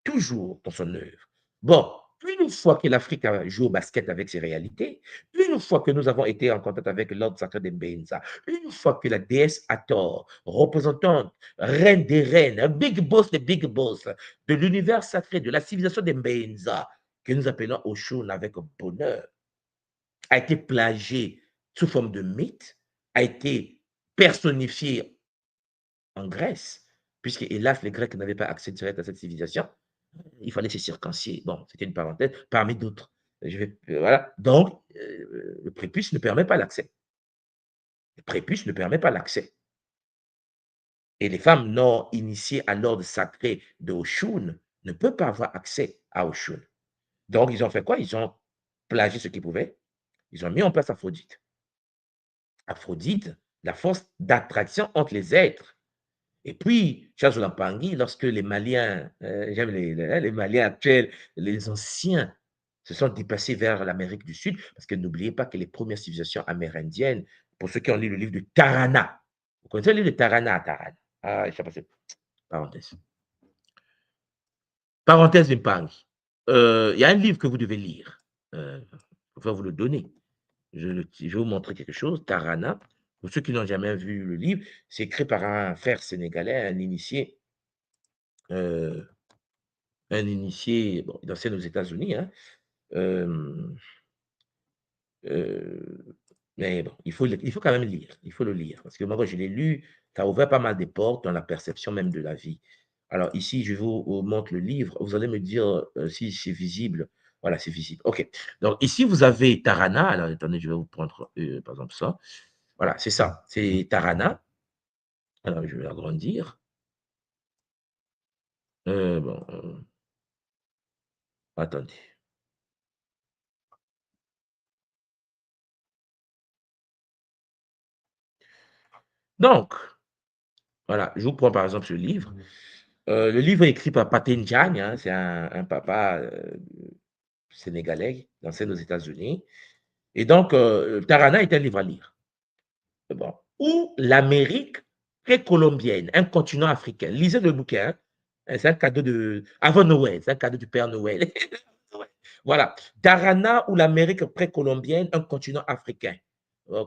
toujours dans son œuvre. Bon, une fois que l'Afrique a joué au basket avec ses réalités, une fois que nous avons été en contact avec l'ordre sacré de Mbenza, une fois que la déesse Hathor, représentante, reine des reines, big boss des big boss de l'univers sacré, de la civilisation de Mbenza, que nous appelons Oshun avec bonheur, a été plagiée sous forme de mythe, a été personnifiée en Grèce, puisque hélas les Grecs n'avaient pas accès direct à cette civilisation, il fallait se circoncier. Bon, c'était une parenthèse parmi d'autres. Voilà. Donc, le prépuce ne permet pas l'accès. Le prépuce ne permet pas l'accès. Et les femmes non initiées à l'ordre sacré de Oshun ne peuvent pas avoir accès à Oshun. Donc, ils ont fait quoi? Ils ont plagié ce qu'ils pouvaient. Ils ont mis en place Aphrodite. Aphrodite, la force d'attraction entre les êtres. Et puis, Charles Lampangi, lorsque les Maliens, j'aime les Maliens actuels, les anciens se sont déplacés vers l'Amérique du Sud, parce que n'oubliez pas que les premières civilisations amérindiennes, pour ceux qui ont lu le livre de Tarana, vous connaissez le livre de Tarana, Tarana? Ah, je sais pas, parenthèse. Parenthèse d'une page. Il y a un livre que vous devez lire. Je vais vous le donner. Je vais vous montrer quelque chose. Tarana, pour ceux qui n'ont jamais vu le livre, c'est écrit par un frère sénégalais, un initié, bon, il enseigne aux États-Unis, hein. Euh, mais bon, il faut quand même lire. Il faut le lire. Parce que moi, quand je l'ai lu, ça a ouvert pas mal de portes dans la perception même de la vie. Alors ici, je vous montre le livre. Vous allez me dire si c'est visible. Voilà, c'est visible. OK. Donc ici, vous avez Tarana. Alors attendez, je vais vous prendre par exemple ça. Voilà, c'est ça. C'est Tarana. Alors je vais agrandir. Bon, attendez. Donc, voilà, je vous prends par exemple ce livre. Le livre est écrit par Pathé Ndiaye, hein, c'est un papa sénégalais, enseigne aux États-Unis. Et donc, Tarana est un livre à lire. Bon. Ou l'Amérique précolombienne, un continent africain. Lisez le bouquin. Hein. C'est un cadeau de. Avant Noël, c'est un cadeau du Père Noël. Voilà. Tarana ou l'Amérique précolombienne, un continent africain.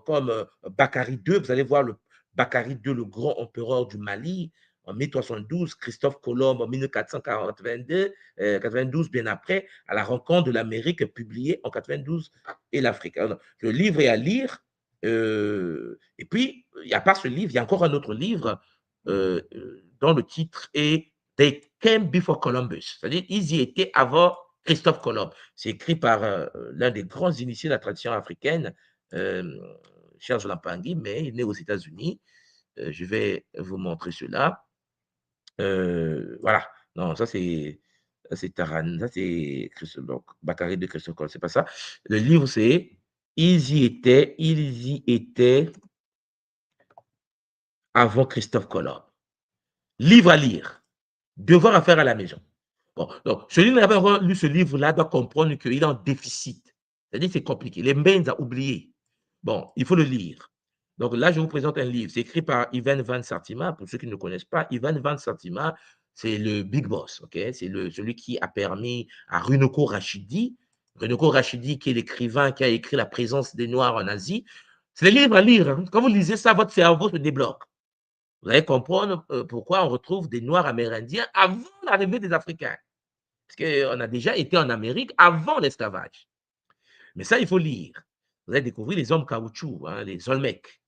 Comme Bakary II, vous allez voir le Bakary II, le grand empereur du Mali, en 1372, Christophe Colomb en 1492, 92, bien après, à la rencontre de l'Amérique publiée en 92 et l'Afrique. Le livre est à lire. Et puis, il n'y a pas ce livre, il y a encore un autre livre dont le titre est They Came Before Columbus. C'est-à-dire, ils y étaient avant Christophe Colomb. C'est écrit par l'un des grands initiés de la tradition africaine, Serge Lampangui, mais il est né aux États-Unis. Je vais vous montrer cela. Voilà. Non, ça c'est Taran, ça c'est Bakary de Christophe Colomb, c'est pas ça. Le livre c'est ils y étaient avant Christophe Colomb. Livre à lire, devoir à faire à la maison. Bon, donc, celui qui n'a pas lu ce livre-là doit comprendre qu'il est en déficit. C'est-à-dire que c'est compliqué. Les mains à oublier. Bon, il faut le lire. Donc là, je vous présente un livre. C'est écrit par Ivan Van Sartima. Pour ceux qui ne connaissent pas, Ivan Van Sartima, c'est le big boss. Okay? C'est celui qui a permis à Runoko Rashidi qui est l'écrivain qui a écrit La présence des Noirs en Asie. C'est les livres à lire. Hein. Quand vous lisez ça, votre cerveau se débloque. Vous allez comprendre pourquoi on retrouve des Noirs amérindiens avant l'arrivée des Africains. Parce qu'on a déjà été en Amérique avant l'esclavage. Mais ça, il faut lire. Vous allez découvrir les hommes caoutchouc, hein, les Olmecs,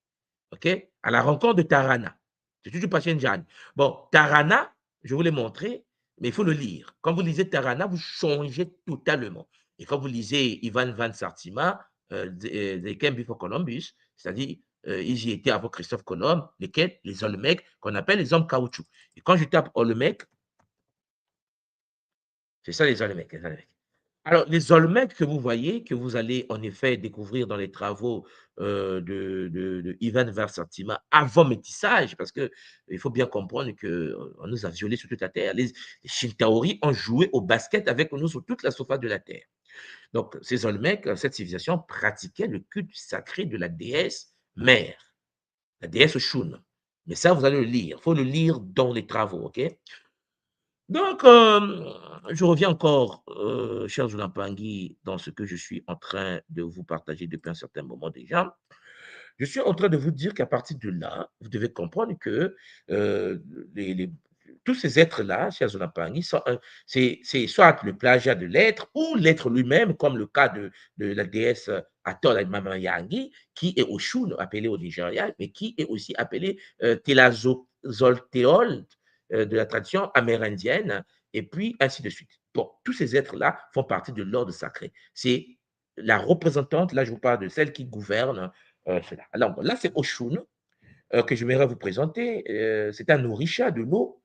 OK? À la rencontre de Tarana. C'est toujours Pachen Jan. Bon, Tarana, je vous l'ai montré, mais il faut le lire. Quand vous lisez Tarana, vous changez totalement. Et quand vous lisez Ivan Van Sartima, They Came Before Columbus, c'est-à-dire, ils y étaient avant Christophe Colomb, lesquels? Les Olmecs, qu'on appelle les hommes caoutchouc. Et quand je tape Olmec, c'est ça les Olmecs. Alors, les Olmecs que vous voyez, que vous allez en effet découvrir dans les travaux de Ivan Versattima avant métissage, parce qu'il faut bien comprendre qu'on nous a violés sur toute la terre. Les Shintaori ont joué au basket avec nous sur toute la surface de la terre. Donc, ces Olmecs, cette civilisation pratiquait le culte sacré de la déesse mère, la déesse Shun. Mais ça, vous allez le lire. Il faut le lire dans les travaux, OK? Donc, je reviens encore, cher Zoulampangui, dans ce que je suis en train de vous partager depuis un certain moment déjà. Je suis en train de vous dire qu'à partir de là, vous devez comprendre que les tous ces êtres-là, cher Zoulampangui, c'est soit le plagiat de l'être ou l'être lui-même, comme le cas de la déesse Atol Mamayangi, qui est Oshun, appelé au Nigeria, mais qui est aussi appelé Telazolteol, de la tradition amérindienne, et puis ainsi de suite. Bon, tous ces êtres-là font partie de l'ordre sacré. C'est la représentante, là je vous parle de celle qui gouverne cela. Alors là, c'est Oshun que j'aimerais vous présenter. C'est un orisha de l'eau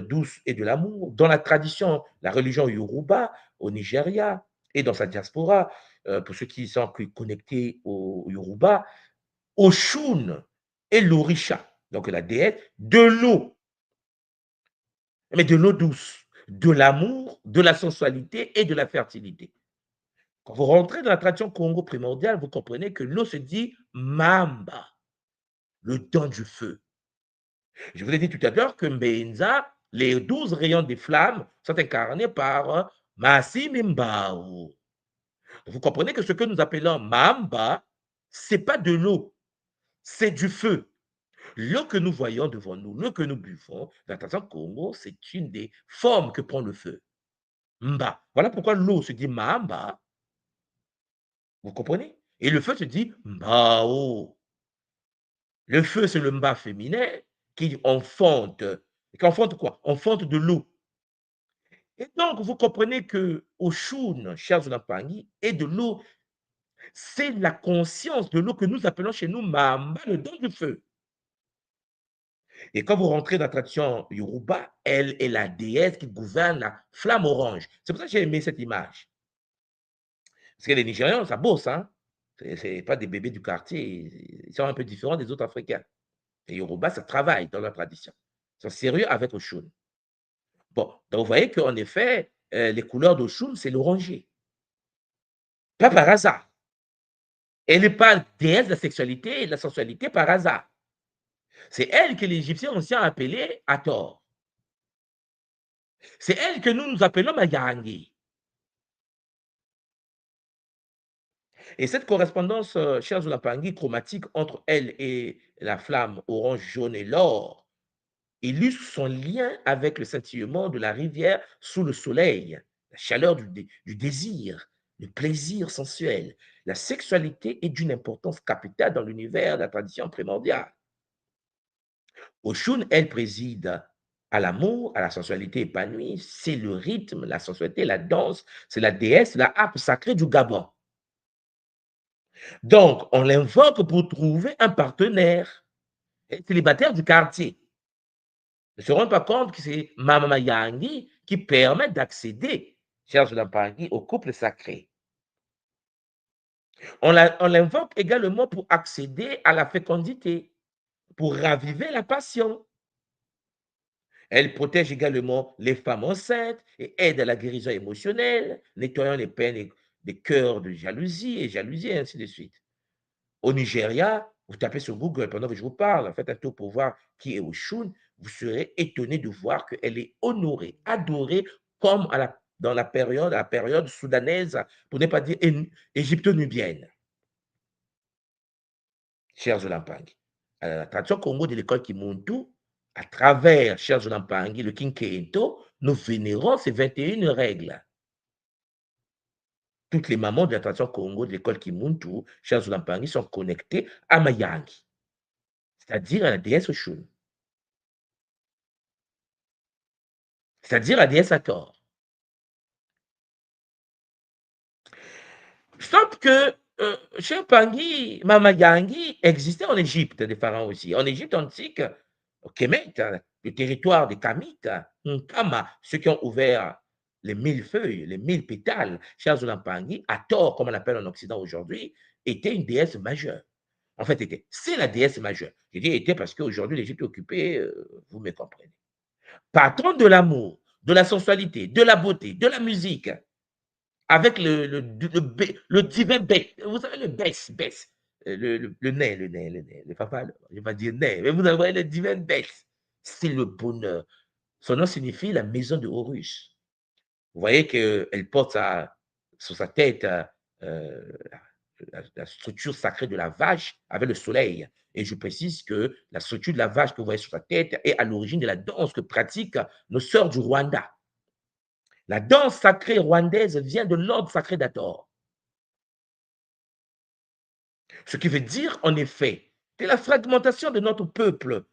douce et de l'amour. Dans la tradition, la religion Yoruba au Nigeria et dans sa diaspora, pour ceux qui sont connectés au Yoruba, Oshun est l'orisha, donc la déesse de l'eau, mais de l'eau douce, de l'amour, de la sensualité et de la fertilité. Quand vous rentrez dans la tradition Congo primordiale, vous comprenez que l'eau se dit Mamba, le don du feu. Je vous ai dit tout à l'heure que Mbenza, les 12 rayons des flammes sont incarnés par Masimimbao. Vous comprenez que ce que nous appelons Mamba, ce n'est pas de l'eau, c'est du feu. L'eau que nous voyons devant nous, l'eau que nous buvons, dans la tradition Congo, c'est une des formes que prend le feu. Mba. Voilà pourquoi l'eau se dit Mamba. Vous comprenez? Et le feu se dit Mbao. Le feu, c'est le mba féminin qui enfonte. Qui enfonte quoi? Enfonte de l'eau. Et donc, vous comprenez que Oshun, cher Zunapangi, est de l'eau. C'est la conscience de l'eau que nous appelons chez nous Mamba, le don du feu. Et quand vous rentrez dans la tradition Yoruba, elle est la déesse qui gouverne la flamme orange. C'est pour ça que j'ai aimé cette image. Parce que les Nigérians, ça bosse, hein. C'est pas des bébés du quartier. Ils sont un peu différents des autres Africains. Les Yoruba, ça travaille dans leur tradition. Ils sont sérieux avec Oshun. Bon, donc vous voyez qu'en effet, les couleurs d'Oshun, c'est l'oranger. Pas par hasard. Elle n'est pas déesse de la sexualité et de la sensualité par hasard. C'est elle que les Égyptiens ont aussi appelée Hathor. C'est elle que nous appelons Mayangi. Et cette correspondance, chers Zulapangi, chromatique entre elle et la flamme orange, jaune et l'or, illustre son lien avec le scintillement de la rivière sous le soleil, la chaleur du désir, le plaisir sensuel. La sexualité est d'une importance capitale dans l'univers de la tradition primordiale. Oshun, elle préside à l'amour, à la sensualité épanouie, c'est le rythme, la sensualité, la danse, c'est la déesse, la harpe sacrée du Gabon. Donc, on l'invoque pour trouver un partenaire, un célibataire du quartier. Ne se rendent pas compte que c'est Mama Yangi qui permet d'accéder, cher Zulampangi, au couple sacré. On l'invoque également pour accéder à la fécondité, pour raviver la passion. Elle protège également les femmes enceintes et aide à la guérison émotionnelle, nettoyant les peines des cœurs de jalousie et ainsi de suite. Au Nigeria, vous tapez sur Google pendant que je vous parle, faites un tour pour voir qui est Oshun, vous serez étonné de voir qu'elle est honorée, adorée, comme dans la période soudanaise, pour ne pas dire égypto-nubienne. Chers Zolampangi, la tradition Congo de l'école Kimuntu, à travers, chers Zolampangi, le Kinkento, nous vénérons ces 21 règles. Toutes les mamans de la tradition Congo de l'école Kimuntu, chers Zolampangi, sont connectées à Mayangi, c'est-à-dire à la déesse Oshun, c'est-à-dire à la déesse Hathor. Sauf que chez Pangi, Mama Yangi existait en Égypte, des pharaons aussi. En Égypte antique, au Kemet, le territoire des Kamites, Nkama, ceux qui ont ouvert les 1000 feuilles, les 1000 pétales, chez Azulampangi, Hathor, comme on l'appelle en Occident aujourd'hui, était une déesse majeure. En fait, c'est la déesse majeure. Je dis était parce qu'aujourd'hui, l'Égypte est occupée, vous me comprenez. Patron de l'amour, de la sensualité, de la beauté, de la musique, avec le divin Bess. Vous savez, le Bess, le nez, le papa, je vais pas dire nez, mais vous avez le divin Bess. C'est le bonheur. Son nom signifie la maison de Horus. Vous voyez qu'elle porte sur sa tête la structure sacrée de la vache avec le soleil. Et je précise que la structure de la vache que vous voyez sur sa tête est à l'origine de la danse que pratiquent nos sœurs du Rwanda. La danse sacrée rwandaise vient de l'ordre sacré d'Hathor. Ce qui veut dire, en effet, que la fragmentation de notre peuple,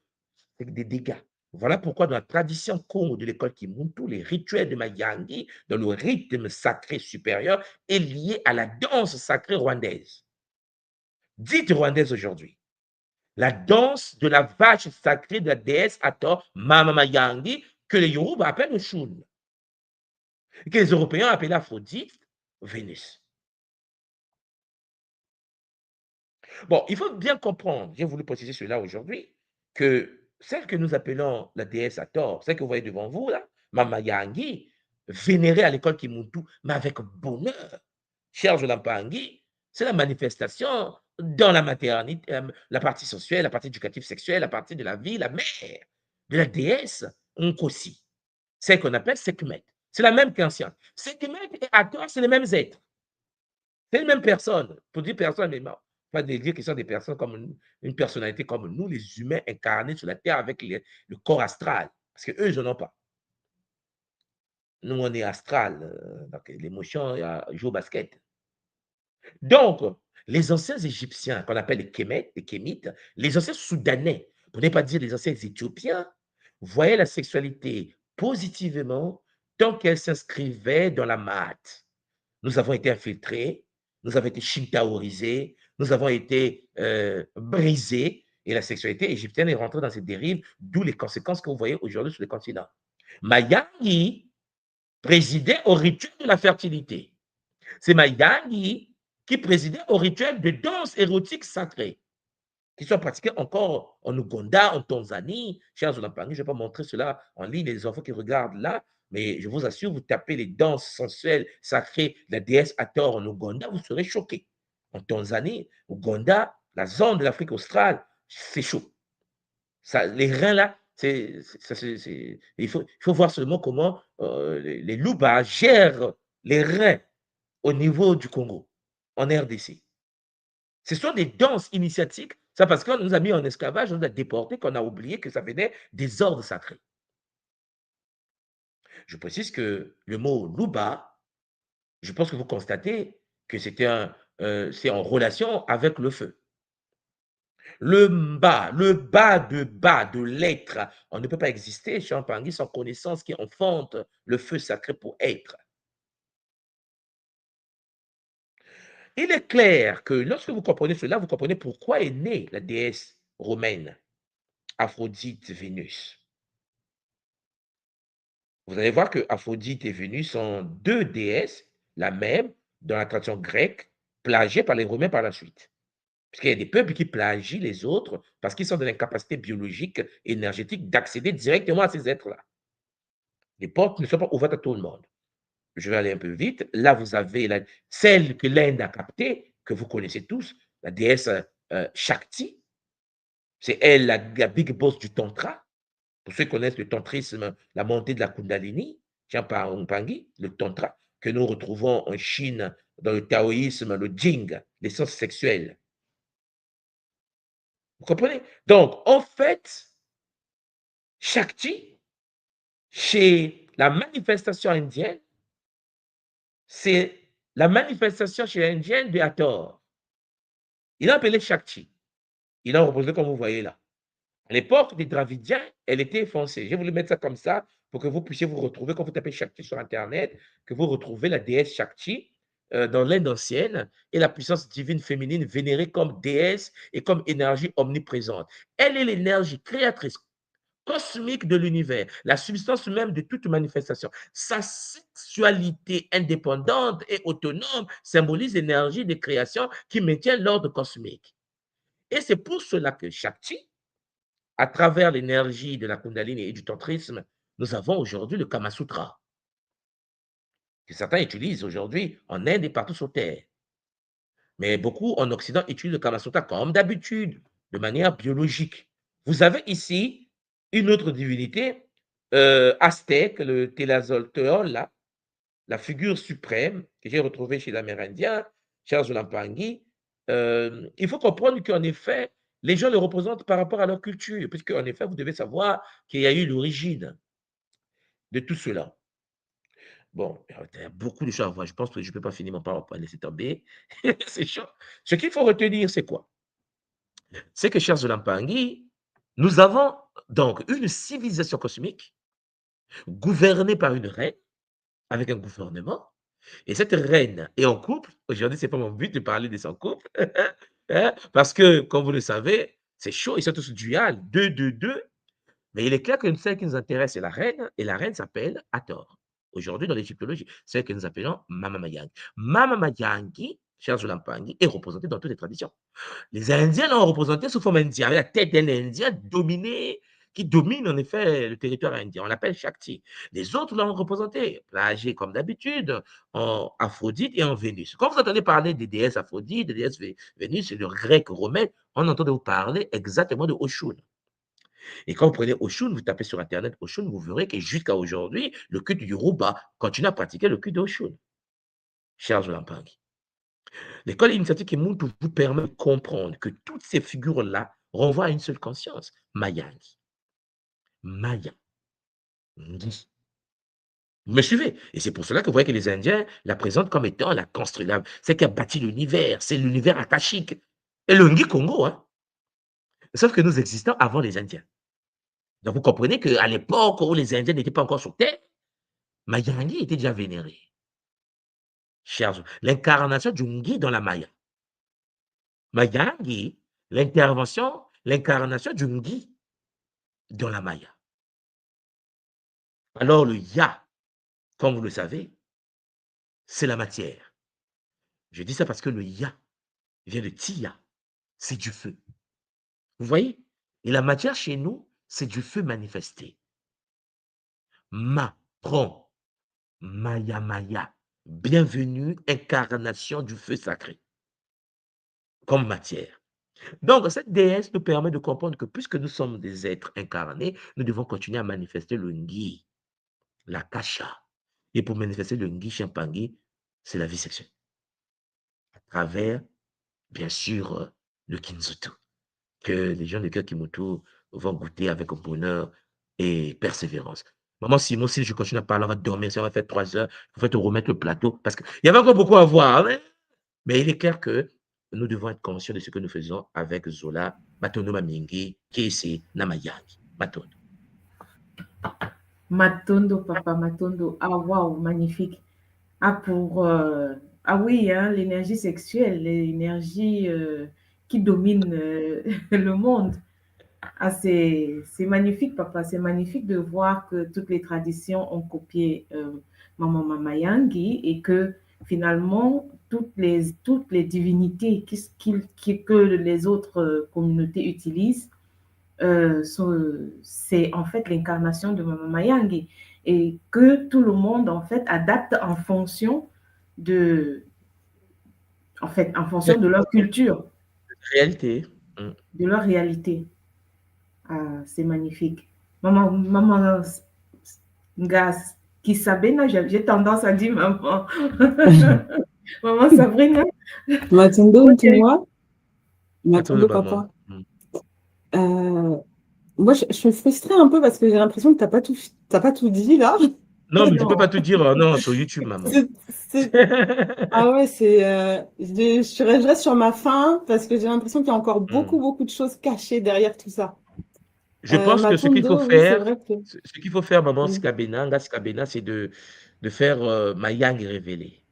c'est des dégâts. Voilà pourquoi dans la tradition Congo de l'école Kimuntu, les rituels de Mayangi, dans le rythme sacré supérieur, est lié à la danse sacrée rwandaise. Dite rwandaise aujourd'hui. La danse de la vache sacrée de la déesse Hathor, Mama Mayangi, que les Yoruba appellent le Shun, et que les Européens appellent Aphrodite, Vénus. Bon, il faut bien comprendre, j'ai voulu préciser cela aujourd'hui, que celle que nous appelons la déesse Hathor, celle que vous voyez devant vous, là, Mama Yangi, vénérée à l'école Kimuntu, mais avec bonheur. cher Jolampangi, c'est la manifestation dans la maternité, la partie sensuelle, la partie éducative sexuelle, la partie de la vie, la mère, de la déesse Nkosi. C'est ce qu'on appelle Sekhmet. C'est la même qu'ancien. Sekhmet et Hathor, c'est les mêmes êtres. C'est les mêmes personnes. Pour dire personne, mais pas de dire qu'ils sont des personnes comme une personnalité comme nous, les humains incarnés sur la terre avec le corps astral. Parce qu'eux, ils n'en ont pas. Nous, on est astral. Donc, l'émotion joue au basket. Donc, les anciens Égyptiens, qu'on appelle les Kémites, les anciens Soudanais, pour ne pas dire les anciens Éthiopiens, voyaient la sexualité positivement tant qu'elle s'inscrivait dans la math. Nous avons été infiltrés, nous avons été shintaorisés, nous avons été brisés, et la sexualité égyptienne est rentrée dans cette dérive, d'où les conséquences que vous voyez aujourd'hui sur le continent. Mayangi présidait au rituel de la fertilité. C'est Mayangi qui présidait au rituel de danse érotique sacrée, qui sont pratiqués encore en Ouganda, en Tanzanie. Chers Olampangi, je ne vais pas montrer cela en ligne, les enfants qui regardent là, mais je vous assure, vous tapez les danses sensuelles sacrées de la déesse Hathor en Ouganda, vous serez choqués. En Tanzanie, Ouganda, la zone de l'Afrique australe, c'est chaud. Ça, les reins là, il faut voir seulement comment les Louba gèrent les reins au niveau du Congo, en RDC. Ce sont des danses initiatiques, ça parce qu'on nous a mis en esclavage, on nous a déportés, qu'on a oublié que ça venait des ordres sacrés. Je précise que le mot Luba, je pense que vous constatez que c'est en relation avec le feu. Le bas de l'être, on ne peut pas exister chez un Pangui sans connaissance qui enfante le feu sacré pour être. Il est clair que lorsque vous comprenez cela, vous comprenez pourquoi est née la déesse romaine, Aphrodite Vénus. Vous allez voir que Aphrodite et Vénus sont deux déesses, la même, dans la tradition grecque, plagiées par les Romains par la suite. Parce qu'il y a des peuples qui plagient les autres parce qu'ils sont dans l'incapacité biologique, énergétique d'accéder directement à ces êtres-là. Les portes ne sont pas ouvertes à tout le monde. Je vais aller un peu vite. Là, vous avez celle que l'Inde a captée, que vous connaissez tous, la déesse Shakti. C'est elle la big boss du Tantra. Pour ceux qui connaissent le tantrisme, la montée de la Kundalini, le Tantra, que nous retrouvons en Chine, dans le taoïsme, le Jing, l'essence sexuelle. Vous comprenez? Donc, en fait, Shakti, chez la manifestation indienne, c'est la manifestation chez l'Indienne de Hathor. Il a appelé Shakti. Il a représenté comme vous voyez là. À l'époque des Dravidiens, elle était foncée. J'ai voulu mettre ça comme ça pour que vous puissiez vous retrouver, quand vous tapez Shakti sur Internet, que vous retrouvez la déesse Shakti dans l'Inde ancienne et la puissance divine féminine vénérée comme déesse et comme énergie omniprésente. Elle est l'énergie créatrice cosmique de l'univers, la substance même de toute manifestation. Sa sexualité indépendante et autonome symbolise l'énergie de création qui maintient l'ordre cosmique. Et c'est pour cela que Shakti, à travers l'énergie de la Kundalini et du tantrisme, nous avons aujourd'hui le Kama Sutra, que certains utilisent aujourd'hui en Inde et partout sur Terre. Mais beaucoup en Occident utilisent le Kama Sutra comme d'habitude, de manière biologique. Vous avez ici une autre divinité aztèque, le Tlazolteotl, là, la figure suprême que j'ai retrouvée chez l'Amérindien, Charles Lampangi. Il faut comprendre qu'en effet, les gens le représentent par rapport à leur culture, puisque en effet, vous devez savoir qu'il y a eu l'origine de tout cela. Bon, il y a beaucoup de choses à voir. Je pense que je ne peux pas finir mon PowerPoint, laisser tomber. C'est chaud. Ce qu'il faut retenir, c'est quoi? C'est que, chers Lampangi, nous avons donc une civilisation cosmique gouvernée par une reine, avec un gouvernement, et cette reine est en couple. Aujourd'hui, ce n'est pas mon but de parler de son couple, hein, parce que, comme vous le savez, c'est chaud, ils sont tous dual, 2, 2, 2. Mais il est clair que celle qui nous intéresse, c'est la reine, et la reine s'appelle Hathor. Aujourd'hui, dans l'égyptologie, celle que nous appelons Mama Mayangi. Mama Mayangi, cher Zolampangi, est représentée dans toutes les traditions. Les Indiens l'ont représentée sous forme indienne, avec la tête d'un Indien dominée qui domine en effet le territoire indien. On l'appelle Shakti. Les autres l'ont représenté, plagé comme d'habitude, en Aphrodite et en Vénus. Quand vous entendez parler des déesses Aphrodite, des déesses Vénus et de grec romain, on entend vous parler exactement de Oshun. Et quand vous prenez Oshun, vous tapez sur Internet Oshun, vous verrez que jusqu'à aujourd'hui, le culte du Yoruba continue à pratiquer le culte d'Oshun. Cher Lampangi. L'école initiatique Kimuntu vous permet de comprendre que toutes ces figures-là renvoient à une seule conscience, Mayangi. Maya. Ngi. Vous me suivez? Et c'est pour cela que vous voyez que les Indiens la présentent comme étant la construction, c'est qui a bâti l'univers, c'est l'univers akashique. Et le Ngi Congo, hein? Sauf que nous existons avant les Indiens. Donc vous comprenez qu'à l'époque où les Indiens n'étaient pas encore sur Terre, Mayangi était déjà vénéré. Chers, l'incarnation du Ngi dans la Maya. Mayangi, l'incarnation du Ngi dans la Maya. Alors le Ya, comme vous le savez, c'est la matière. Je dis ça parce que le Ya vient de Tia, c'est du feu. Vous voyez? Et la matière chez nous, c'est du feu manifesté. Ma, prend, Maya Maya, bienvenue, incarnation du feu sacré, comme matière. Donc, cette déesse nous permet de comprendre que puisque nous sommes des êtres incarnés, nous devons continuer à manifester le Ngi, la Kasha. Et pour manifester le Ngi Champangui, c'est la vie sexuelle. À travers, bien sûr, le Kinzutu, que les gens de cœur Kimoto vont goûter avec bonheur et persévérance. Maman Simon, si je continue à parler, on va dormir, si on va faire 3 heures, il faut te remettre le plateau, parce qu'il y avait encore beaucoup à voir. Hein? Mais il est clair que nous devons être conscients de ce que nous faisons avec Zola, Matondo Mamingi, Kese, Namayaki. Matondo. Matondo, papa, Matondo. Ah, waouh, magnifique. Ah, ah oui, hein, l'énergie sexuelle, l'énergie qui domine le monde. Ah, c'est magnifique, papa. C'est magnifique de voir que toutes les traditions ont copié Maman Mama Yangi et que finalement, toutes les divinités que les autres communautés utilisent, c'est en fait l'incarnation de Maman Mayangi et que tout le monde en fait adapte en fonction de, en fonction de leur culture, Réalité. de leur réalité. Ah, c'est magnifique. Maman Ngas, qui Sabina, j'ai tendance à dire maman. Maman Sabrina. Matondo, dis-moi. Matondo Matondo, maman. papa. Moi, je suis frustrée un peu parce que j'ai l'impression que t'as pas tout dit là. Non, mais tu peux pas tout dire non, sur YouTube, maman. Ah ouais, je reste sur ma faim parce que j'ai l'impression qu'il y a encore beaucoup de choses cachées derrière tout ça. Je pense que ce qu'il faut oui, faire, vrai que... ce qu'il faut faire, maman Skabena, c'est de faire Mayang révélé,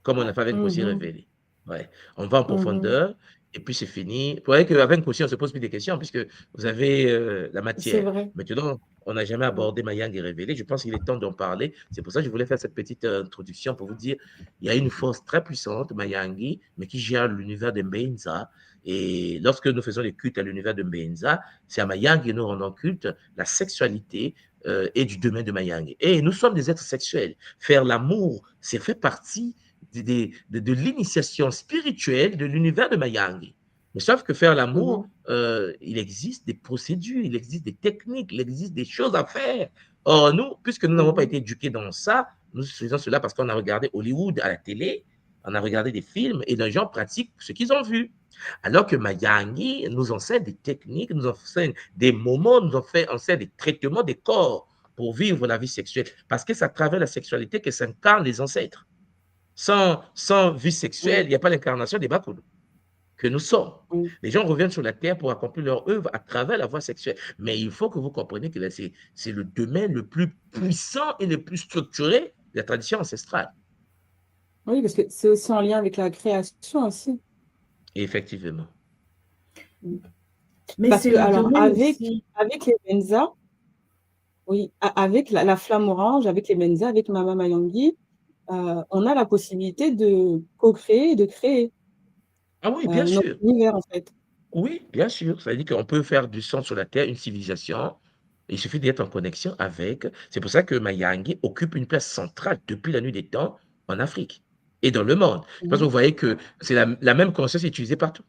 comme on a fait avec Kossi révélé. Ouais. On va en profondeur et puis c'est fini. Vous voyez qu'avec Kossi, on se pose plus de questions puisque vous avez la matière. Vrai. Maintenant, on n'a jamais abordé Mayang révélé. Je pense qu'il est temps d'en parler. C'est pour ça que je voulais faire cette petite introduction pour vous dire il y a une force très puissante, Mayangi, mais qui gère l'univers de Mbenza. Et lorsque nous faisons les cultes à l'univers de Mbenza, c'est à Mayangi que nous rendons culte la sexualité et du domaine de Mayangi. Et nous sommes des êtres sexuels. Faire l'amour, c'est fait partie de l'initiation spirituelle de l'univers de Mayangi. Mais sauf que faire l'amour, il existe des procédures, il existe des techniques, il existe des choses à faire. Or, nous, puisque nous n'avons pas été éduqués dans ça, nous faisons cela parce qu'on a regardé Hollywood à la télé, on a regardé des films et les gens pratiquent ce qu'ils ont vu. Alors que Mayangi nous enseigne des techniques, nous enseigne des moments, nous enseigne des traitements des corps pour vivre la vie sexuelle. Parce que c'est à travers la sexualité que s'incarnent les ancêtres. Sans vie sexuelle, il n'y a pas l'incarnation des Bakoulou que nous sommes. Les gens reviennent sur la terre pour accomplir leur œuvre à travers la voie sexuelle. Mais il faut que vous compreniez que c'est le domaine le plus puissant et le plus structuré de la tradition ancestrale. Oui, parce que c'est aussi en lien avec la création aussi. Effectivement. Mais parce que, alors, avec les Benza, oui, avec la flamme orange, avec les Benza, avec Mama Mayangi, on a la possibilité de co-créer et de créer. Ah oui, bien sûr. Notre univers, en fait. Oui, bien sûr. Ça veut dire qu'on peut faire du sang sur la terre, une civilisation, Il suffit d'être en connexion avec. C'est pour ça que Mayangi occupe une place centrale depuis la nuit des temps en Afrique et dans le monde. Parce que vous voyez que c'est la même conscience utilisée partout.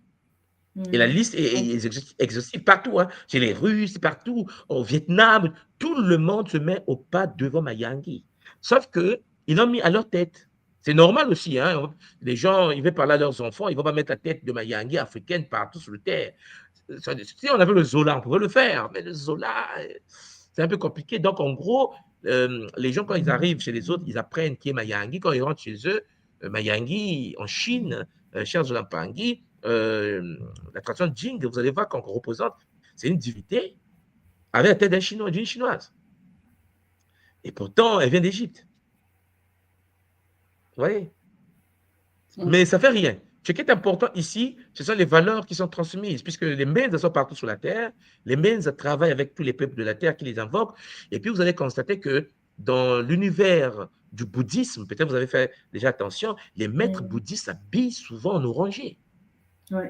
Et la liste est exhaustive partout. Hein. Chez les Russes, partout, au Vietnam, tout le monde se met au pas devant Mayangi. Sauf qu'ils l'ont mis à leur tête. C'est normal aussi. Hein. Les gens, ils veulent parler à leurs enfants, ils ne vont pas mettre la tête de Mayangi africaine partout sur le terre. Si on avait le Zola, on pouvait le faire. Mais le Zola, c'est un peu compliqué. Donc, en gros, les gens, quand ils arrivent chez les autres, ils apprennent qui est Mayangi. Quand ils rentrent chez eux, Mayangi, en Chine, cher Zola Mpangui, la tradition Jing, vous allez voir qu'on représente, c'est une divinité avec la tête d'un Chinois, d'une Chinoise. Et pourtant, elle vient d'Égypte. Vous voyez? Mais ça ne fait rien. Ce qui est important ici, ce sont les valeurs qui sont transmises, puisque les Mènes sont partout sur la terre. Les Mènes travaillent avec tous les peuples de la terre qui les invoquent. Et puis, vous allez constater que dans l'univers du bouddhisme, peut-être vous avez fait déjà attention, les maîtres bouddhistes s'habillent souvent en orangé. Ouais.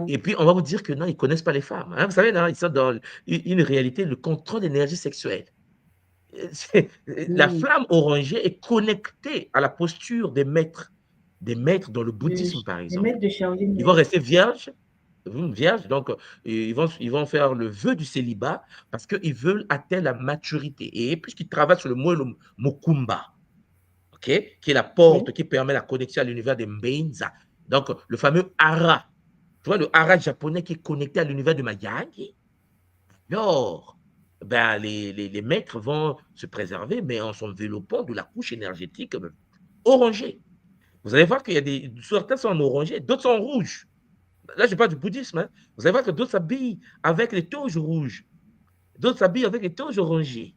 Et puis, on va vous dire que non, ils ne connaissent pas les femmes. Hein. Vous savez, non, ils sont dans une réalité, le contrôle d'énergie sexuelle. La flamme orangée est connectée à la posture des maîtres dans le bouddhisme, par exemple. Les maîtres de Shaolin. Ils vont rester vierges, donc ils vont faire le vœu du célibat parce qu'ils veulent atteindre la maturité. Et puisqu'ils travaillent sur le mot Mokumba, qui est la porte qui permet la connexion à l'univers des Mbenza. Donc, le fameux hara. Tu vois, le hara japonais qui est connecté à l'univers de Mayangi. Alors, ben, les maîtres vont se préserver, mais en s'enveloppant de la couche énergétique orangée. Vous allez voir qu'il y a certains sont en orangé, d'autres sont en rouge. Là, je parle du bouddhisme. Hein. Vous allez voir que d'autres s'habillent avec les toges rouges. D'autres s'habillent avec les toges orangés.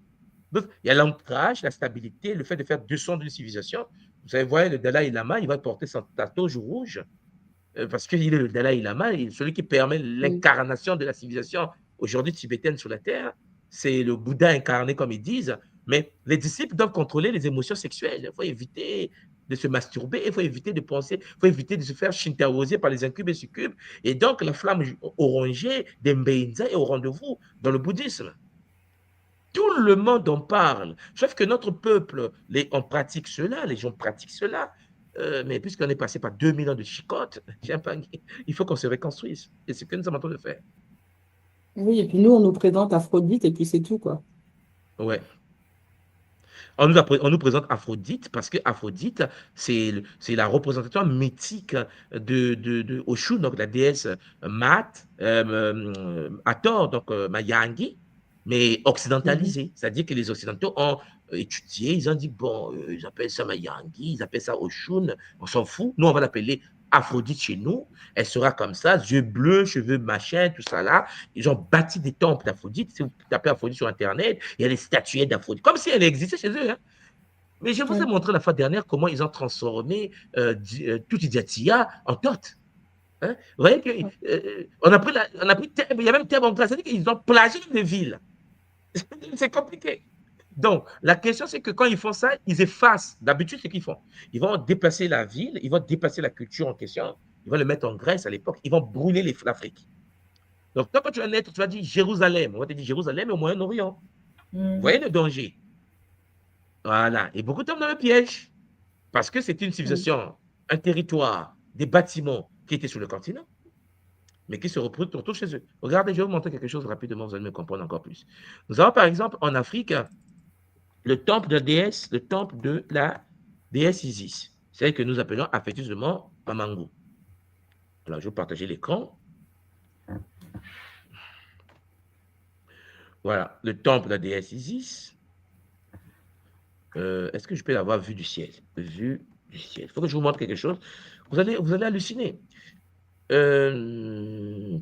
Il y a l'ancrage, la stabilité, le fait de faire deux sons d'une civilisation. Vous allez voir, le Dalai Lama, il va porter sa toge rouge parce qu'il est le Dalai Lama, celui qui permet l'incarnation de la civilisation aujourd'hui tibétaine sur la terre. C'est le Bouddha incarné, comme ils disent. Mais les disciples doivent contrôler les émotions sexuelles. Il faut éviter de se masturber, il faut éviter de penser, il faut éviter de se faire shintaoser par les incubes et succubes. Et donc, la flamme orangée des Mbenza est au rendez-vous dans le bouddhisme. Tout le monde en parle. Sauf que notre peuple, on pratique cela, les gens pratiquent cela. Mais puisqu'on est passé par 2000 ans de chicotte, il faut qu'on se reconstruise. Et c'est ce que nous sommes en train de faire. Oui, et puis nous, on nous présente Aphrodite et puis c'est tout, quoi. Ouais. On nous présente Aphrodite parce que Aphrodite, c'est la représentation mythique de Oshun, donc la déesse Mat, Hathor, donc Mayangi, mais occidentalisée. C'est-à-dire que les Occidentaux ont étudié, ils ont dit, bon, ils appellent ça Mayangi, ils appellent ça Oshun, on s'en fout. Nous, on va l'appeler Aphrodite chez nous. Elle sera comme ça, yeux bleus, cheveux machin, tout ça là. Ils ont bâti des temples d'Aphrodite. Si vous tapez Aphrodite sur Internet, il y a des statuettes d'Aphrodite, comme si elle existait chez eux. Hein. Mais je vous ai montré la fois dernière comment ils ont transformé Tuti-Diatia en Thoth. Hein? Vous voyez qu'il on a pris il y a même terme en classe, c'est-à-dire qu'ils ont plagié les villes. C'est compliqué. Donc, la question, c'est que quand ils font ça, ils effacent. D'habitude, ce qu'ils font, ils vont déplacer la ville, ils vont déplacer la culture en question, ils vont le mettre en Grèce à l'époque, ils vont brûler l'Afrique. Donc, toi, quand tu vas naître, tu vas dire Jérusalem. On va te dire Jérusalem au Moyen-Orient. Vous voyez le danger? Voilà. Et beaucoup tombent dans le piège. Parce que c'est une civilisation, un territoire, des bâtiments qui étaient sur le continent, mais qui se retrouvent chez eux. Regardez, je vais vous montrer quelque chose rapidement, vous allez me comprendre encore plus. Nous avons par exemple en Afrique le temple de la déesse Isis. C'est elle que nous appelons affectueusement Mamangu. Alors, je vais partager l'écran. Voilà, le temple de la déesse Isis. Est-ce que je peux l'avoir vue du ciel? Vue du ciel. Il faut que je vous montre quelque chose. Vous allez halluciner. Est-ce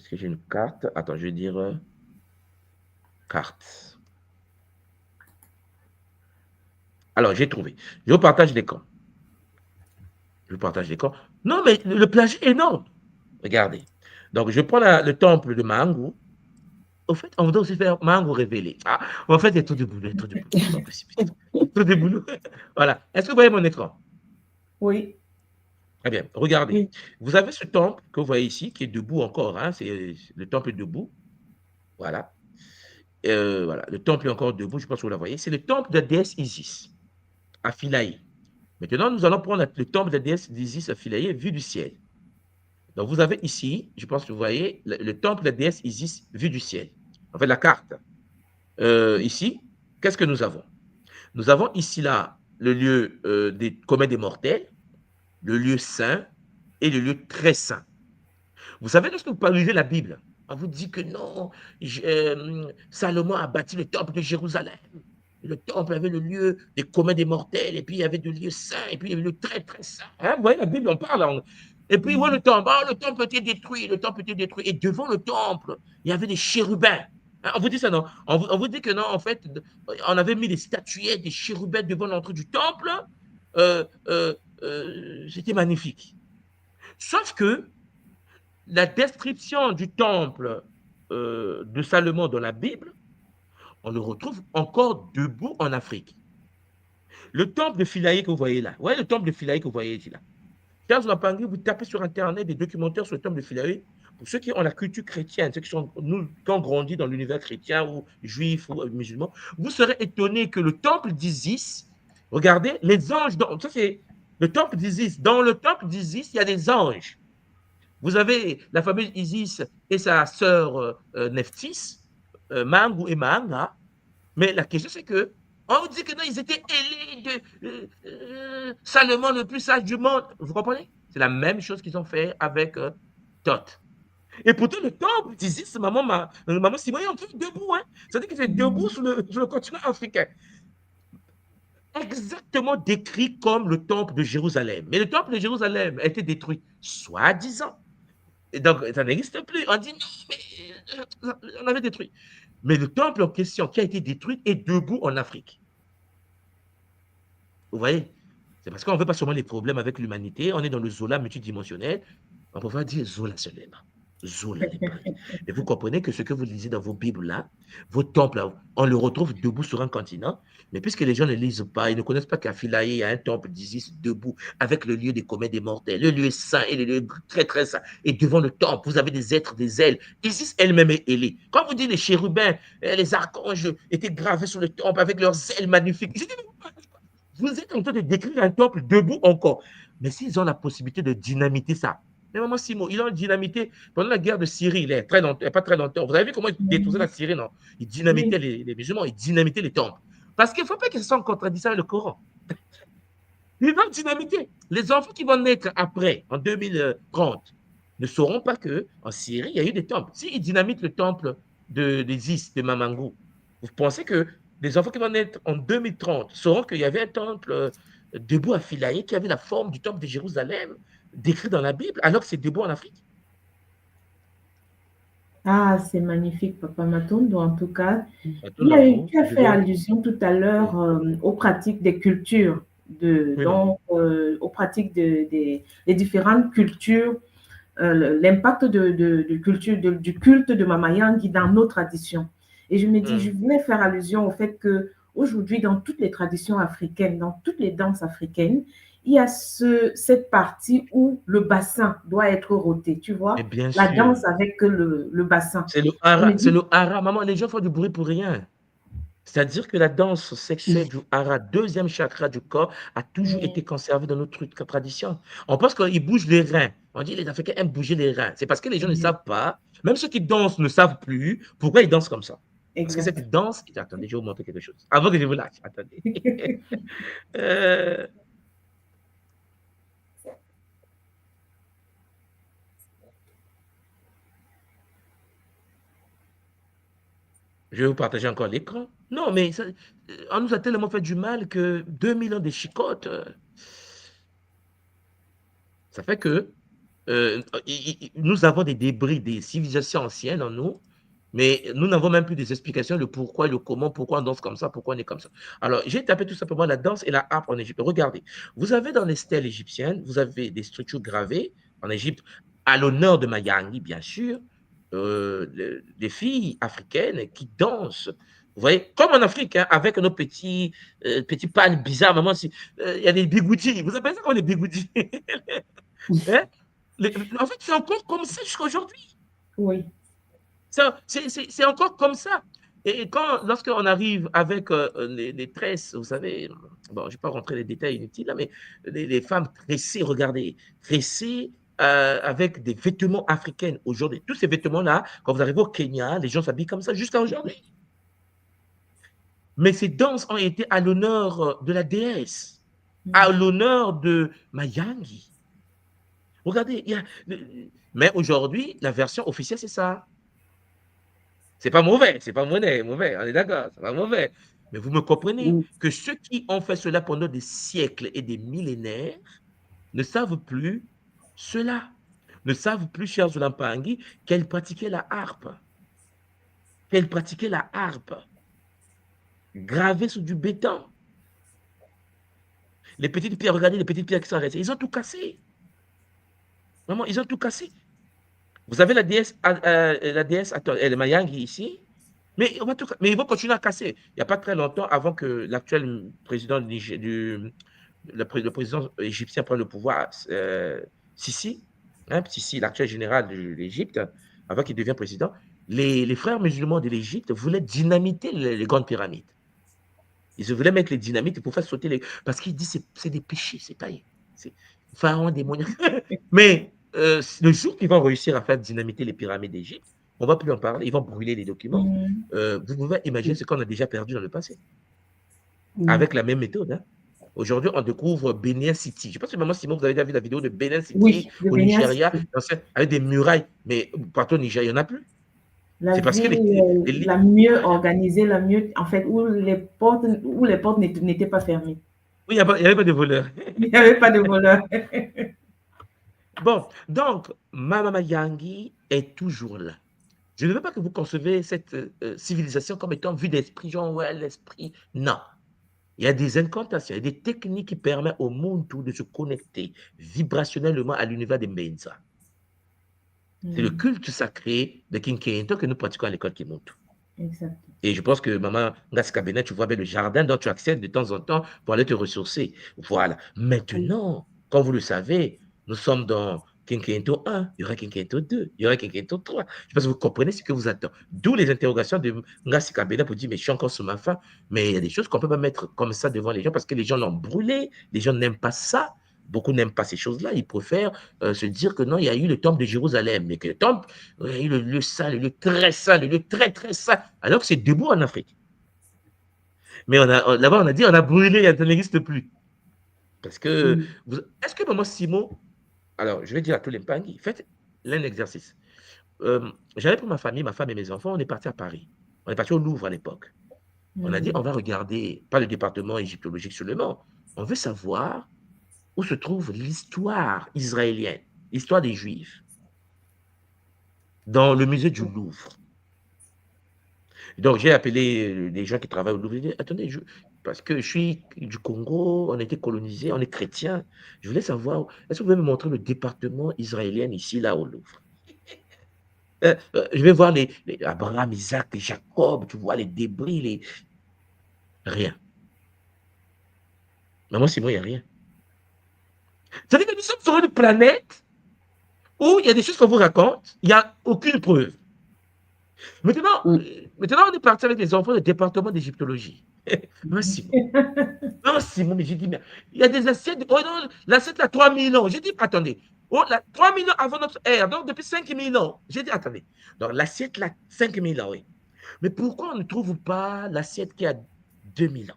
que j'ai une carte? Attends, je vais dire carte. Alors, j'ai trouvé. Je vous partage l'écran. Non, mais le plagiat est énorme. Regardez. Donc, je prends le temple de Mahangu. Au fait, on doit aussi faire Mahangu révélé. Ah, en fait, il y a trop de boulot. Trop de boulot. Voilà. Est-ce que vous voyez mon écran? Oui. Très bien. Regardez. Vous avez ce temple que vous voyez ici, qui est debout encore. Hein, c'est le temple est debout. Voilà. Voilà. Le temple est encore debout, je pense que vous la voyez. C'est le temple de la déesse Isis, à Philae. Maintenant, nous allons prendre le temple de la déesse d'Isis à Philae, vu du ciel. Donc, vous avez ici, je pense que vous voyez, le temple de la déesse Isis vu du ciel. En fait, la carte. Ici, qu'est-ce que nous avons? Nous avons ici, là, le lieu des communs des mortels, le lieu saint et le lieu très saint. Vous savez, lorsque vous lisez la Bible, on vous dit que non, Salomon a bâti le temple de Jérusalem. Le temple avait le lieu des communs des mortels, et puis il y avait le lieu saint, et puis il y avait le très très saint. Hein, vous voyez, la Bible, on parle. Et puis, le temple, le temple était détruit, le temple était détruit. Et devant le temple, il y avait des chérubins. Hein, on vous dit ça, non? On vous dit que non, en fait, on avait mis des statuettes, des chérubins devant l'entrée du temple. C'était magnifique. Sauf que la description du temple de Salomon dans la Bible, on le retrouve encore debout en Afrique. Le temple de Philae que vous voyez là, ouais, le temple de Philae que vous voyez ici là. Dans Lapangui, vous tapez sur Internet des documentaires sur le temple de Philae. Pour ceux qui ont la culture chrétienne, ceux qui ont grandi dans l'univers chrétien ou juif ou musulman, vous serez étonnés que le temple d'Isis, regardez, les anges, ça c'est le temple d'Isis. Dans le temple d'Isis, il y a des anges. Vous avez la fameuse Isis et sa sœur Nephthys, Mangu et Maanga. Mais la question, c'est que on vous dit que non, ils étaient ailés de Salomon, le plus sage du monde. Vous comprenez? C'est la même chose qu'ils ont fait avec Thoth. Et pourtant, le temple d'Isis, maman Simon, est encore debout. Hein? C'est-à-dire qu'il est debout sur le continent africain. Exactement décrit comme le temple de Jérusalem. Mais le temple de Jérusalem a été détruit, soi-disant. Et donc, ça n'existe plus. On dit non, mais on avait détruit. Mais le temple en question qui a été détruit est debout en Afrique. Vous voyez? C'est parce qu'on ne veut pas seulement les problèmes avec l'humanité, on est dans le Zola multidimensionnel. On peut pas dire Zola seulement. Zola les paris. Et vous comprenez que ce que vous lisez dans vos Bibles là, vos temples là, on le retrouve debout sur un continent. Mais puisque les gens ne lisent pas, ils ne connaissent pas qu'à Philae, il y a un temple d'Isis debout avec le lieu des communs des mortels, le lieu saint et le lieu très très saint. Et devant le temple, vous avez des êtres, des ailes. Isis elle-même est ailée. Quand vous dites les chérubins, les archanges étaient gravés sur le temple avec leurs ailes magnifiques. Vous êtes en train de décrire un temple debout encore. Mais s'ils ont la possibilité de dynamiter ça, mais maman Simon, ils ont dynamité pendant la guerre de Syrie, il n'y a pas très longtemps. Vous avez vu comment ils détruisaient la Syrie, non? Ils dynamitaient les musulmans, ils dynamitaient les temples. Parce qu'il ne faut pas que ce soit en contradiction avec le Coran. Ils vont dynamiter. Les enfants qui vont naître après, en 2030, ne sauront pas qu'en Syrie, il y a eu des temples. S'ils dynamitent le temple d'Isis, de Mamangou, vous pensez que les enfants qui vont naître en 2030 sauront qu'il y avait un temple debout à Philae qui avait la forme du temple de Jérusalem, décrit dans la Bible, alors que c'est debout en Afrique? Ah, c'est magnifique, Papa Matondo. En tout cas, Matondo, tu as fait allusion tout à l'heure aux pratiques des cultures, aux pratiques des différentes cultures, l'impact du culte de Mama Yangi dans nos traditions. Et je me dis, je voulais faire allusion au fait que aujourd'hui, dans toutes les traditions africaines, dans toutes les danses africaines, il y a cette partie où le bassin doit être roté, tu vois, la danse avec le bassin. C'est le hara. Maman, les gens font du bruit pour rien. C'est-à-dire que la danse sexuelle du hara, deuxième chakra du corps, a toujours été conservée dans notre tradition. On pense qu'ils bougent les reins. On dit les Africains aiment bouger les reins. C'est parce que les gens ne savent pas, même ceux qui dansent ne savent plus pourquoi ils dansent comme ça. Parce que cette danse... Attendez, je vais vous montrer quelque chose. Avant que je vous lâche, attendez. Je vais vous partager encore l'écran. Non, mais on nous a tellement fait du mal que 2000 ans de chicotes, ça fait que nous avons des débris des civilisations anciennes en nous, mais nous n'avons même plus des explications de pourquoi, le comment, pourquoi on danse comme ça, pourquoi on est comme ça. Alors, j'ai tapé tout simplement la danse et la harpe en Égypte. Regardez, vous avez dans les stèles égyptiennes, vous avez des structures gravées en Égypte, à l'honneur de Mayangi, bien sûr, des filles africaines qui dansent. Vous voyez, comme en Afrique, hein, avec nos petits pans bizarres. Maman, il y a des bigoudis. Vous appelez ça comme les bigoudis? Hein? En fait, c'est encore comme ça jusqu'à aujourd'hui. Oui. C'est encore comme ça. Et lorsqu'on arrive avec les tresses, vous savez, bon, je ne vais pas rentrer dans les détails inutiles, là, mais les femmes tressées, regardez, tressées avec des vêtements africains aujourd'hui. Tous ces vêtements-là, quand vous arrivez au Kenya, les gens s'habillent comme ça jusqu'à aujourd'hui. Mais ces danses ont été à l'honneur de la déesse, à l'honneur de Mayangi. Regardez, mais aujourd'hui, la version officielle, c'est ça. C'est pas mauvais, c'est pas mauvais, on est d'accord, c'est pas mauvais. Mais vous me comprenez que ceux qui ont fait cela pendant des siècles et des millénaires ne savent plus cela, ne savent plus, chers Zulampangui, qu'elle pratiquait la harpe, gravée sur du béton. Les petites pierres, regardez les petites pierres qui sont restées, ils ont tout cassé. Vraiment, ils ont tout cassé. Vous avez la déesse, elle Mayangi ici, mais ils vont continuer à casser. Il n'y a pas très longtemps, avant que l'actuel président le président égyptien prenne le pouvoir, Sisi, Sisi, l'actuel général de l'Égypte, avant qu'il devienne président, les frères musulmans de l'Égypte voulaient dynamiter les grandes pyramides. Ils voulaient mettre les dynamites pour faire sauter les... Parce qu'ils disent que c'est des péchés, c'est pas... C'est pharaon démoniaque. Mais le jour qu'ils vont réussir à faire dynamiter les pyramides d'Égypte, on ne va plus en parler, ils vont brûler les documents. Vous pouvez imaginer ce qu'on a déjà perdu dans le passé. Avec la même méthode. Hein. Aujourd'hui, on découvre Benin City. Je ne sais pas si Maman Simon, vous avez déjà vu la vidéo de Benin City au Nigeria, avec des murailles. Mais partout au Nigeria, il n'y en a plus. C'est parce que la mieux organisée, la mieux, en fait, où les portes n'étaient pas fermées. Oui, il n'y avait pas de voleurs. Il n'y avait pas de voleurs. Bon, donc, Mama Mayangi est toujours là. Je ne veux pas que vous concevez cette civilisation comme étant vue d'esprit, genre, ouais, l'esprit. Non. Il y a des incantations, il y a des techniques qui permettent au monde tout de se connecter vibrationnellement à l'univers des Mensa. C'est le culte sacré de Kinkento que nous pratiquons à l'école Kimuntu. Exact. Et je pense que Maman Ngaskabena, tu vois bien le jardin dont tu accèdes de temps en temps pour aller te ressourcer. Voilà. Maintenant, comme vous le savez, nous sommes dans Kinkento 1, il y aura Kinkento 2, il y aura Kinkento 3. Je ne sais pas si vous comprenez ce que vous attendez. D'où les interrogations de Ngaskabena pour dire, mais je suis encore sur ma faim. Mais il y a des choses qu'on ne peut pas mettre comme ça devant les gens parce que les gens l'ont brûlé, les gens n'aiment pas ça. Beaucoup n'aiment pas ces choses-là. Ils préfèrent se dire que non, il y a eu le temple de Jérusalem, mais que le temple, il y a eu le lieu saint, le lieu très saint, le lieu très, très saint, alors que c'est debout en Afrique. Mais là-bas, on a dit, on a brûlé, ça n'existe plus. Parce que, est-ce que Maman Simon, alors je vais dire à tous les Mpangui, faites l'un exercice. J'avais pour ma famille, ma femme et mes enfants, on est parti à Paris. On est parti au Louvre à l'époque. On a dit, on va regarder, pas le département égyptologique seulement, on veut savoir où se trouve l'histoire israélienne, l'histoire des Juifs, dans le musée du Louvre. Donc, j'ai appelé les gens qui travaillent au Louvre. J'ai dit, attendez, parce que je suis du Congo, on a été colonisé, on est chrétien. Je voulais savoir, est-ce que vous pouvez me montrer le département israélien ici, là, au Louvre? Je vais voir les Abraham, Isaac, les Jacob, tu vois, les débris, rien. Mais moi, Simon, il n'y a rien. C'est-à-dire que nous sommes sur une planète où il y a des choses qu'on vous raconte, il n'y a aucune preuve. Maintenant, on est parti avec les enfants du département d'égyptologie. Non, Simon, mais j'ai dit, mais il y a des assiettes, oh non, l'assiette a 3000 ans. J'ai dit, attendez, 3000 ans avant notre ère, donc depuis 5000 ans. J'ai dit, attendez, donc l'assiette là, 5000 ans, oui. Mais pourquoi on ne trouve pas l'assiette qui a 2000 ans?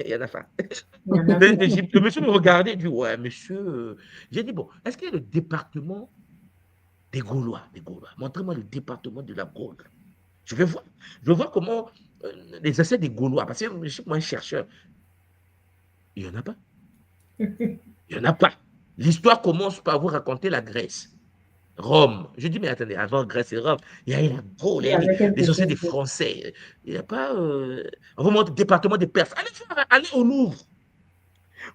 Il y en a pas. Le monsieur me regardait et dit, ouais, monsieur. J'ai dit, bon, est-ce qu'il y a le département des Gaulois? Montrez-moi le département de la Gaule. Je veux voir comment les assiettes des Gaulois, parce que je suis moi un chercheur. Il n'y en a pas. Il n'y en a pas. L'histoire commence par vous raconter la Grèce. Rome. Je dis, mais attendez, avant Grèce et Rome, il y a eu la Gaule, il y a les anciens des Français. Il n'y a pas... on vous montre le département des Perses. Allez au Louvre.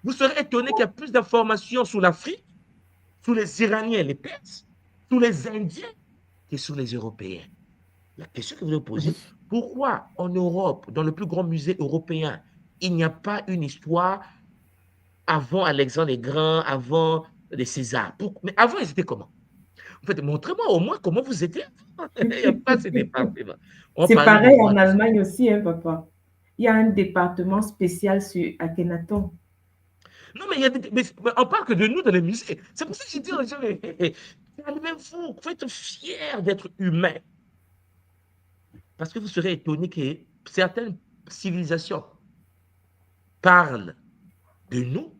Vous serez étonné qu'il y a plus d'informations sur l'Afrique, sur les Iraniens, les Perses, sur les Indiens, que sur les Européens. La question que vous vous posez, pourquoi en Europe, dans le plus grand musée européen, il n'y a pas une histoire avant Alexandre le Grand, avant les Césars? Mais avant, ils étaient comment? fait, montrez-moi au moins comment vous étiez. Il n'y a pas ce département. On C'est parlait de pareil en rois. Allemagne aussi, hein, papa. Il y a un département spécial sur Akhenaton. Non, mais, il y a mais on parle que de nous dans les musées. C'est pour ça que j'ai dit aux gens, calmez-vous, vous êtes fiers d'être humain. Parce que vous serez étonné que certaines civilisations parlent de nous.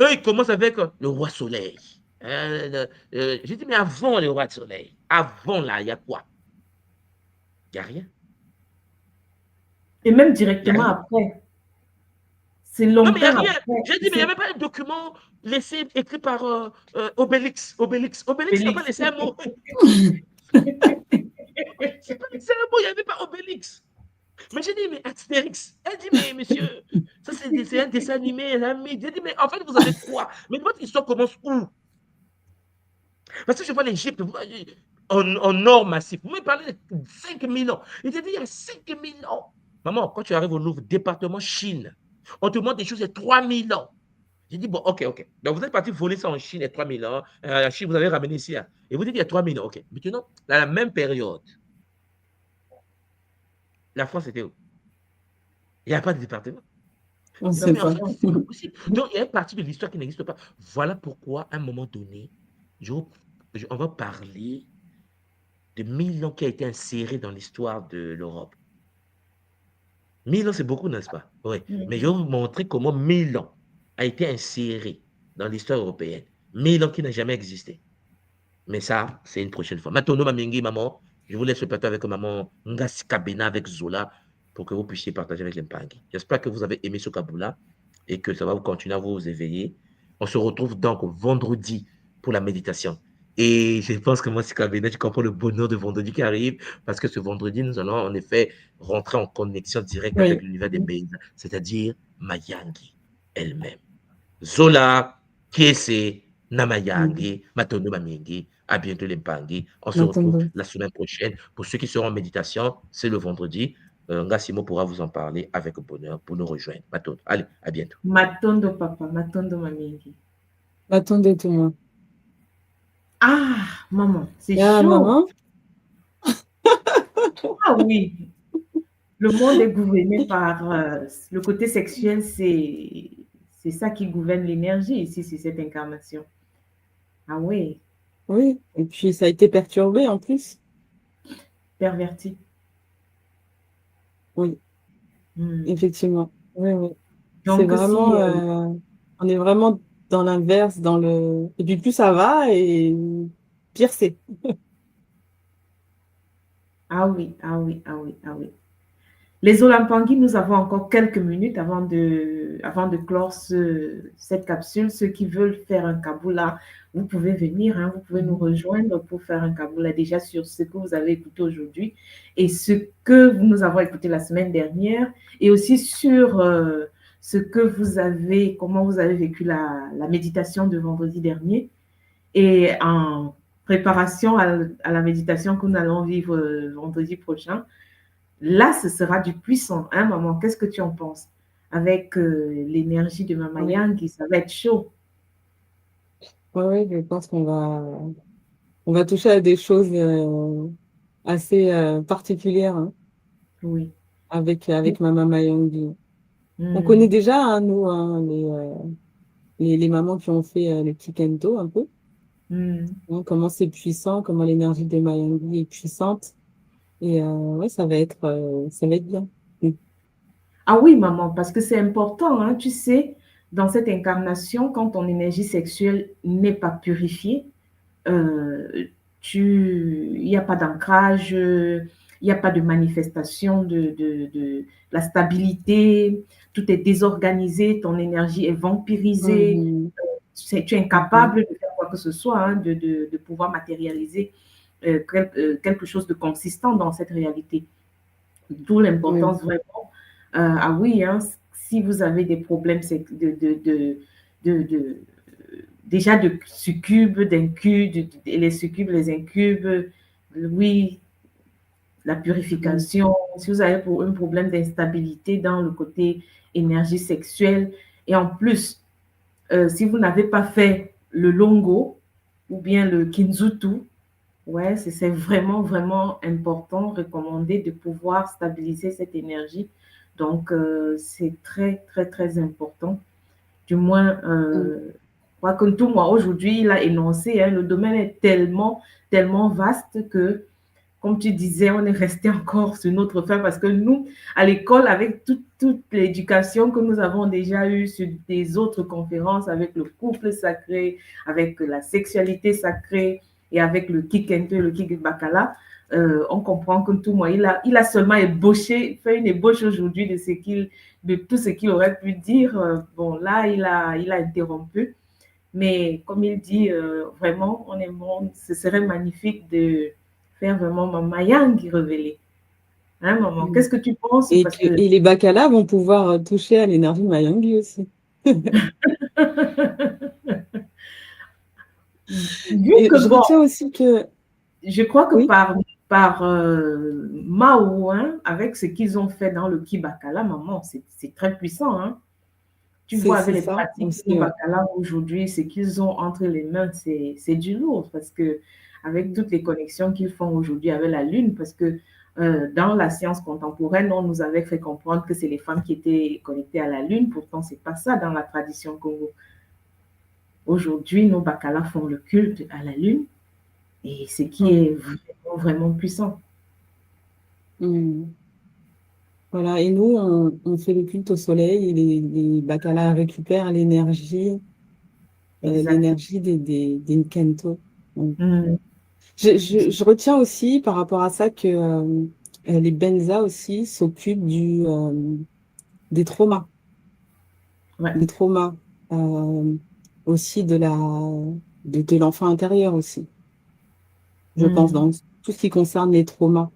Eux, ils commencent avec le roi soleil. J'ai dit, mais avant le roi soleil, avant là, il y a quoi? Il n'y a rien. Et même Il n'y a directement rien. après. C'est Non, mais il n'y a longtemps rien. après. J'ai dit, mais il n'y a même pas un document laissé, écrit par Obélix. Obélix. Obélix n'a pas Félix. laissé un mot. Obélix n'a pas laissé un mot, il n'y avait pas Obélix. Mais j'ai dit, mais Astérix. Elle dit, mais monsieur, ça c'est un dessin animé, un mythe. J'ai dit, mais en fait, vous avez quoi? Mais votre histoire commence où? Parce que je vois l'Égypte en or massif. Vous me parlez de 5000 ans. Il te dit, il y a 5000 ans. Maman, quand tu arrives au Louvre, département Chine, on te montre des choses de 3000 ans. J'ai dit, bon, ok, ok. Donc, vous êtes parti voler ça en Chine il y a 3000 ans. En Chine, vous avez ramené ici. Hein. Et vous dites, il y a 3000 ans. Ok. Maintenant, dans la même période, la France était où? Il n'y a pas de département. On Non, sait mais en pas. fait, c'est pas possible. Donc, il y a une partie de l'histoire qui n'existe pas. Voilà pourquoi, à un moment donné, on va parler de 1000 ans qui a été inséré dans l'histoire de l'Europe. 1000 ans, c'est beaucoup, n'est-ce pas? Oui. Mais je vais vous montrer comment 1000 ans a été inséré dans l'histoire européenne. 1000 ans qui n'a jamais existé. Mais ça, c'est une prochaine fois. Matono Mamingi, maman, je vous laisse le plateau avec maman Ngassi Kabena avec Zola pour que vous puissiez partager avec les Mpangi. J'espère que vous avez aimé ce Kaboula et que ça va vous continuer à vous éveiller. On se retrouve donc vendredi pour la méditation. Et je pense que moi, si Kabena, tu comprends le bonheur de vendredi qui arrive parce que ce vendredi, nous allons en effet rentrer en connexion directe avec Oui. l'univers des Bays, c'est-à-dire Mayangi elle-même. Zola, Kiese, Namayangi, Matono Mamingi, à bientôt les Mpangi. On se retrouve Matombo. la semaine prochaine. Pour ceux qui seront en méditation, c'est le vendredi. Ngassimo pourra vous en parler avec bonheur pour nous rejoindre. Matono, allez, à bientôt. Matondo papa, matondo mamingi. Attendez tout le monde. Ah, maman, c'est Ah, chaud. maman. Ah oui, le monde est gouverné par le côté sexuel, c'est ça qui gouverne l'énergie ici, c'est cette incarnation. Ah oui, Oui. Et puis, ça a été perturbé en plus. perverti. Oui, Hmm. effectivement. Oui, oui. C'est Donc, vraiment, si, on est vraiment dans l'inverse, dans le. Et puis plus ça va, et pire c'est. ah oui, ah oui, ah oui, ah oui. Les Olampangui, nous avons encore quelques minutes avant de clore cette capsule. Ceux qui veulent faire un Kaboula, vous pouvez venir, hein, vous pouvez nous rejoindre pour faire un Kaboula déjà sur ce que vous avez écouté aujourd'hui et ce que nous avons écouté la semaine dernière et aussi sur ce que vous avez, comment vous avez vécu la méditation de vendredi dernier et en préparation à la méditation que nous allons vivre vendredi prochain. Là, ce sera du puissant, hein, maman? Qu'est-ce que tu en penses? Avec l'énergie de Mama Oui, Yang, ça va être chaud. oui, oui, je pense on va toucher à des choses assez particulières hein, Oui. avec Mama Mayongi. On connaît Mm. déjà, hein, nous, hein, les mamans qui ont fait les petits kento un peu, Mm. hein, comment c'est puissant, comment l'énergie de Mayongi est puissante. Et ouais, ça va être bien. Mm. Ah oui, maman, parce que c'est important, hein, tu sais, dans cette incarnation, quand ton énergie sexuelle n'est pas purifiée, euh, il n'y a pas d'ancrage, il n'y a pas de manifestation de la stabilité, tout est désorganisé, ton énergie est vampirisée, Mhm. tu es incapable de faire quoi que ce soit, hein, de pouvoir matérialiser quelque chose de consistant dans cette réalité. D'où Oui. l'importance vraiment. Ah oui, hein, si vous avez des problèmes de déjà de succubes, d'incubes, les succubes, les incubes, oui, la Mhm. purification, si vous avez un problème d'instabilité dans le côté énergie sexuelle, et en plus, si vous n'avez pas fait le longo, ou bien le Kinzutu. Ouais, c'est vraiment, vraiment important, recommandé de pouvoir stabiliser cette énergie. Donc, c'est très, très, très important. Du moins, Mm. je crois que tout moi, aujourd'hui, il a énoncé, hein, le domaine est tellement, tellement vaste que comme tu disais, on est resté encore sur notre fin parce que nous, à l'école, avec toute l'éducation que nous avons déjà eue sur des autres conférences, avec le couple sacré, avec la sexualité sacrée et avec le kikente, le kikbakala, on comprend que tout moi, il a seulement ébauché, fait une ébauche aujourd'hui de tout ce qu'il aurait pu dire. Bon, là, il a interrompu. Mais comme il dit, vraiment, honnêtement, ce serait magnifique de faire vraiment Mama Yang révélé. Hein, maman? Mm. Qu'est-ce que tu penses? Parce que Et les bacala vont pouvoir toucher à l'énergie Mayangi aussi. vu Et que je bon, retiens aussi que, je crois que oui, par Mao, hein, avec ce qu'ils ont fait dans le Kibakala, maman, c'est très puissant. Hein. Tu vois, avec c'est les ça pratiques aussi, ouais. Kibakala aujourd'hui, ce qu'ils ont entre les mains, c'est du lourd parce que avec Mm. toutes les connexions qu'ils font aujourd'hui avec la Lune, parce que dans la science contemporaine, on nous avait fait comprendre que c'est les femmes qui étaient connectées à la Lune. Pourtant, c'est pas ça dans la tradition Congo. Aujourd'hui, nos Bakala font le culte à la Lune et ce qui Ouais. est vraiment, vraiment puissant. Mm. Voilà, et nous, on fait le culte au soleil et les bacala récupèrent Exact. l'énergie des Nkento. Donc, Mm. je retiens aussi par rapport à ça que les Benza aussi s'occupent des traumas, Ouais. des traumas aussi de l'enfant intérieur aussi, je pense, Mm. dans tout ce qui concerne les traumas.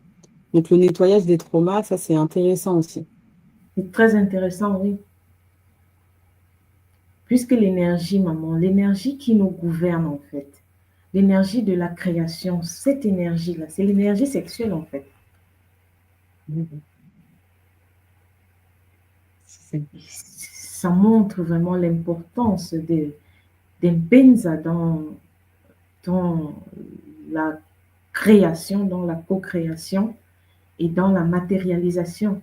Donc le nettoyage des traumas, ça c'est intéressant aussi. C'est très intéressant, oui. Puisque l'énergie, maman, l'énergie qui nous gouverne en fait, l'énergie de la création, cette énergie-là, c'est l'énergie sexuelle en fait. Mhm. C'est Ça montre vraiment l'importance des Benza dans la création, dans la co-création et dans la matérialisation.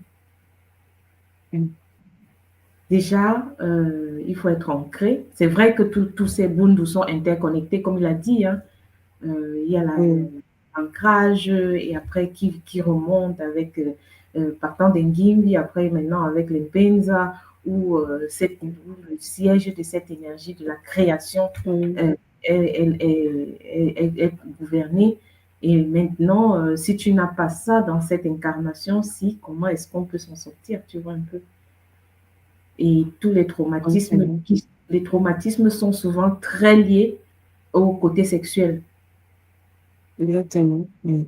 Déjà, il faut être ancré. C'est vrai que tous ces bundu sont interconnectés, comme il a dit. Hein. Il y a oui, l'ancrage et après qui remonte avec, partant d'Engimbi, après maintenant avec les Benza, où, où le siège de cette énergie de la création oui, euh, est gouverné. Et maintenant, si tu n'as pas ça dans cette incarnation, si, comment est-ce qu'on peut s'en sortir, tu vois un peu? Et tous oui, c'est vrai. les traumatismes sont souvent très liés au côté sexuel. Exactement. Oui.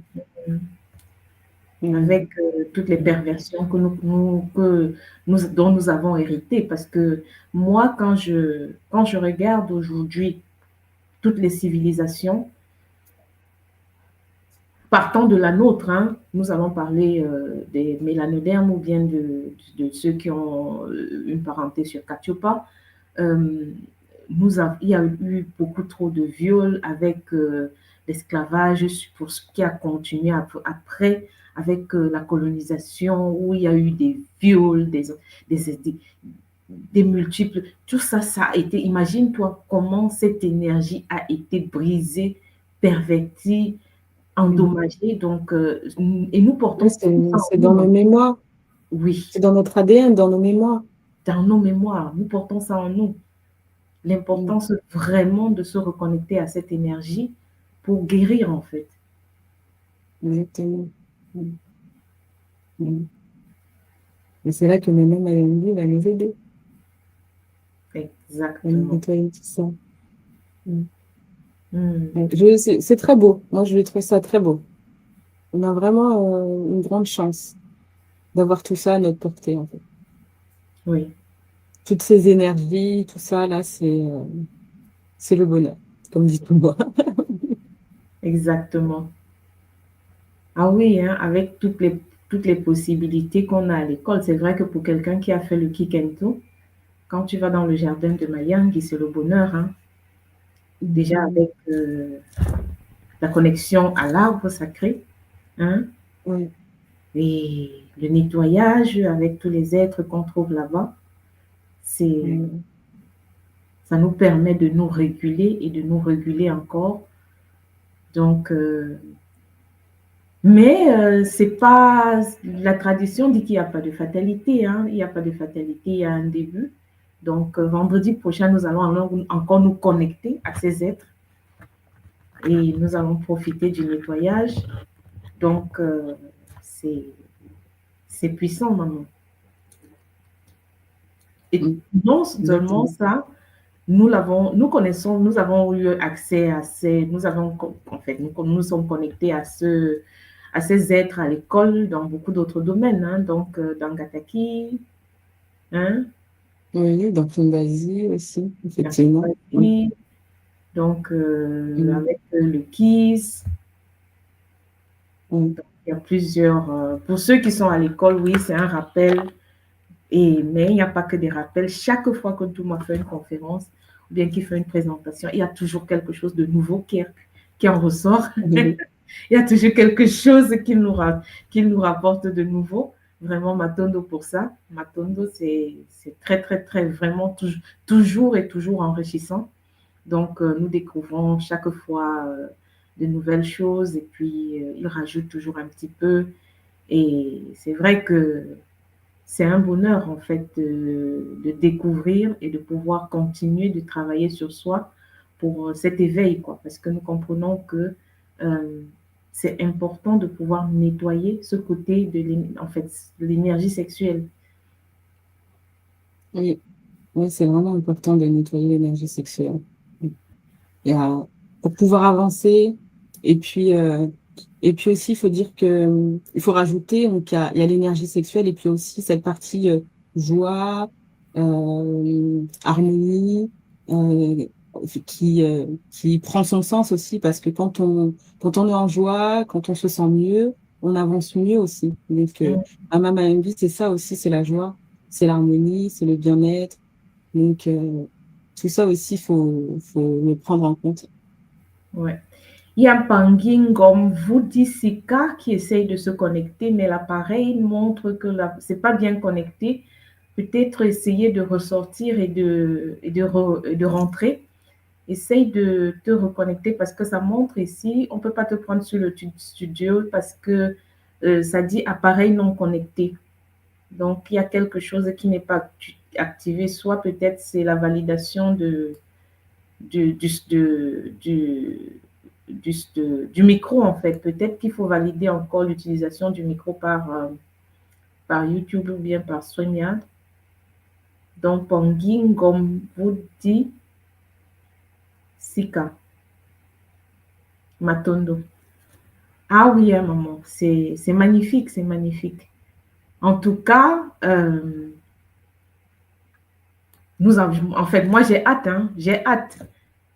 Oui. Avec toutes les perversions dont nous avons hérité. Parce que moi, quand je regarde aujourd'hui toutes les civilisations, partant de la nôtre, hein, nous allons parler des mélanodermes ou bien de ceux qui ont une parenté sur Cathiopa. Euh, il y a eu beaucoup trop de viols avec l'esclavage, pour ce qui a continué après avec la colonisation, où il y a eu des viols, des, des multiples. Tout ça, ça a été, imagine-toi comment cette énergie a été brisée, pervertie, Oui. endommagée. Donc, et nous Oui, portons tout ça en c'est nous, dans nos maman. mémoires, Oui, c'est dans notre ADN, dans nos mémoires. dans nos mémoires, nous portons ça en nous. Oui, L'importance vraiment de se reconnecter à cette énergie pour guérir en fait. exactement. Oui. Oui. Et c'est là que maintenant, Maëlie va nous aider à nous Exactement. nettoyer tout ça. Oui. Hmm. Ouais, c'est très beau. Moi, je trouve ça très beau. On a vraiment une grande chance d'avoir tout ça à notre portée, en fait. Oui, Toutes ces énergies, tout ça, là, c'est le bonheur, comme dit tout le monde. exactement. Ah oui, hein, avec toutes les possibilités qu'on a à l'école, c'est vrai que pour quelqu'un qui a fait le Kikento, quand tu vas dans le jardin de Mayangi, c'est le bonheur. Hein. déjà avec la connexion à l'arbre sacré, hein, Oui, et le nettoyage avec tous les êtres qu'on trouve là-bas. C'est, oui, ça nous permet de nous réguler et de nous réguler encore. Donc, mais c'est pas la tradition dit qu'il n'y a pas de fatalité, hein. Il n'y a pas de fatalité, il y a un début. Donc, vendredi prochain, nous allons encore nous connecter à ces êtres et nous allons profiter du nettoyage. Donc, c'est c'est puissant, maman. Et non seulement exactement. ça, nous connaissons, nous avons eu accès à ces, nous avons, en fait, nous sommes connectés à ces êtres à l'école dans beaucoup d'autres domaines, hein, donc dans Gataki, hein, Oui, dans Kumbazi aussi, effectivement. Oui. donc Mm. avec le KISS, Oui. il y a plusieurs, pour ceux qui sont à l'école, oui, c'est un rappel. Mais il n'y a pas que des rappels. Chaque fois que Touma fait une conférence ou bien qu'il fait une présentation, il y a toujours quelque chose de nouveau qui en ressort. Il y a toujours quelque chose qui nous rapporte de nouveau. Vraiment, Matondo pour ça. Matondo, c'est très, très, très, vraiment toujours et toujours enrichissant. Donc, nous découvrons chaque fois de nouvelles choses et puis il rajoute toujours un petit peu. Et c'est vrai que c'est un bonheur en fait de découvrir et de pouvoir continuer de travailler sur soi pour cet éveil, quoi, parce que nous comprenons que euh, c'est important de pouvoir nettoyer ce côté en fait, de l'énergie sexuelle. Oui, oui, c'est vraiment important de nettoyer l'énergie sexuelle. Oui. Et, pour pouvoir avancer. Et puis, euh, et puis aussi, il faut dire que il faut rajouter, donc il y a l'énergie sexuelle et puis aussi cette partie joie, harmonie, euh, qui prend son sens aussi parce que quand on est en joie, quand on se sent mieux, on avance mieux aussi. Donc, Mm. à ma vie, c'est ça aussi, c'est la joie, c'est l'harmonie, c'est le bien-être. Donc, tout ça aussi, faut le prendre en compte. Ouais. Il y a Pangin comme Sika qui essaye de se connecter, mais l'appareil montre que c'est pas bien connecté. Peut-être essayer de ressortir et de rentrer. Essaye de te reconnecter parce que ça montre ici, on ne peut pas te prendre sur le studio parce que ça dit appareil non connecté. Donc, il y a quelque chose qui n'est pas activé, soit peut-être c'est la validation du, du, de- du micro, en fait. Peut-être qu'il faut valider encore l'utilisation du micro par YouTube ou bien par StreamYard. Donc, Ponging, comme vous dit, Sika, Matondo. Ah oui, hein, maman, c'est magnifique, c'est magnifique. En tout cas, en fait, moi j'ai hâte, hein, j'ai hâte.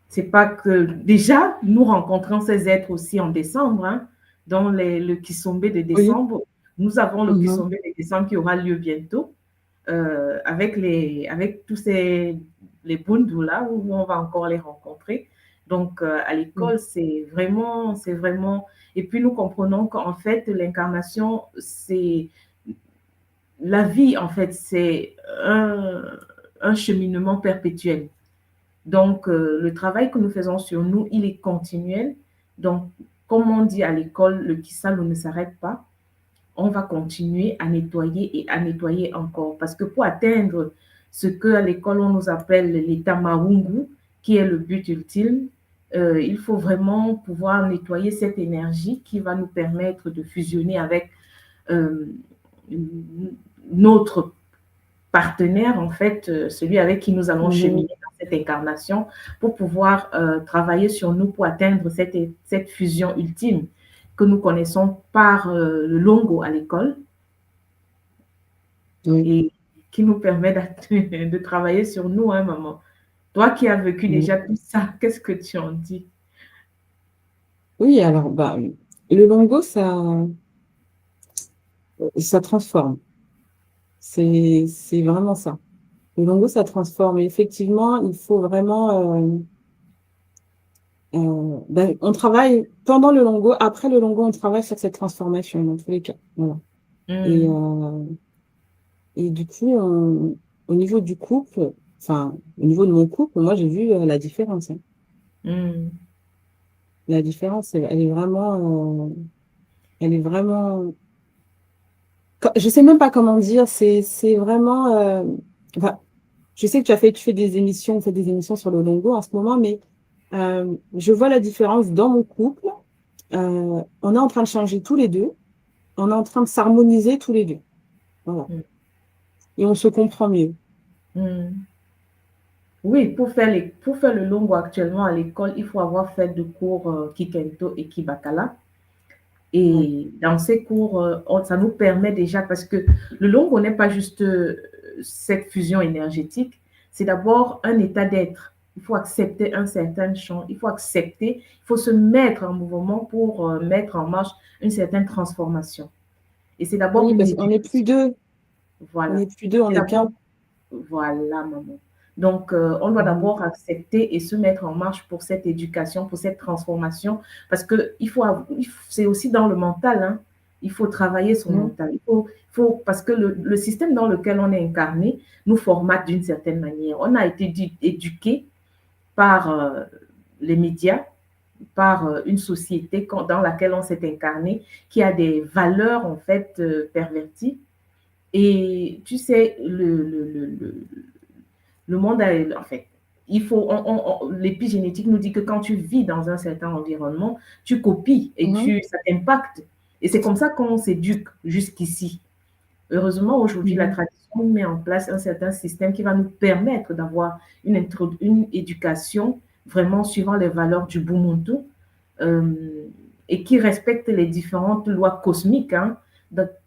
C'est pas que déjà, nous rencontrons ces êtres aussi en décembre, hein, dans le Kisombe de Oui. décembre. Nous avons le Mhm. Kisombe de décembre qui aura lieu bientôt, avec tous les Bundu là, où on va encore les rencontrer. Donc, à l'école, c'est vraiment, et puis nous comprenons qu'en fait, l'incarnation, c'est la vie, en fait, c'est un cheminement perpétuel. Donc, le travail que nous faisons sur nous, il est continuel. Donc, comme on dit à l'école, le kisalo ne s'arrête pas. On va continuer à nettoyer et à nettoyer encore. Parce que pour atteindre ce que à l'école on nous appelle l'état marungu, qui est le but ultime, il faut vraiment pouvoir nettoyer cette énergie qui va nous permettre de fusionner avec euh, notre partenaire, en fait, celui avec qui nous allons Mhm. cheminer dans cette incarnation pour pouvoir travailler sur nous pour atteindre cette fusion ultime que nous connaissons par le longo à l'école Oui. et qui nous permet de travailler sur nous, hein, maman. Toi qui as vécu Mhm. déjà tout ça, qu'est-ce que tu en dis? Oui, alors, bah, le longo, ça transforme. C'est vraiment ça. Le longo, ça transforme. Et effectivement, il faut vraiment On travaille pendant le longo, après le longo, on travaille sur cette transformation dans tous les cas. Voilà. Et, Mm. et du coup, au niveau du couple, enfin, au niveau de mon couple, moi, j'ai vu la différence. Hein. Mm. La différence, elle est vraiment, je sais même pas comment dire, c'est vraiment, enfin, je sais que tu fais des émissions, vous faites des émissions sur le longo en ce moment, mais je vois la différence dans mon couple. On est en train de changer tous les deux. On est en train de s'harmoniser tous les deux. Voilà. Mm. Et on se comprend mieux. Mm. Oui, pour faire le longo actuellement à l'école, il faut avoir fait de cours Kikento et Kibakala. Ouais. Et dans ces cours, ça nous permet déjà, parce que le longo n'est pas juste cette fusion énergétique, c'est d'abord un état d'être. Il faut accepter un certain champ, il faut accepter, il faut se mettre en mouvement pour mettre en marche une certaine transformation. Et c'est d'abord Oui, une parce qu'on n'est plus éducation. deux. On Voilà. n'est plus deux, on C'est est d'abord qu'un. voilà, maman. Donc, on doit Mhm. d'abord accepter et se mettre en marche pour cette éducation, pour cette transformation, parce que c'est aussi dans le mental, hein. Il faut travailler son Mhm. mental. Parce que le système dans lequel on est incarné nous formate d'une certaine manière. On a été éduqué par les médias, par une société dans laquelle on s'est incarné, qui a des valeurs en fait perverties. Et tu sais, le monde a, en fait, l'épigénétique nous dit que quand tu vis dans un certain environnement, tu copies et Mhm. ça t'impacte. Et c'est comme ça qu'on s'éduque jusqu'ici. Heureusement, aujourd'hui, la Mhm. tradition met en place un certain système qui va nous permettre d'avoir une éducation vraiment suivant les valeurs du Ubuntu euh, et qui respecte les différentes lois cosmiques hein,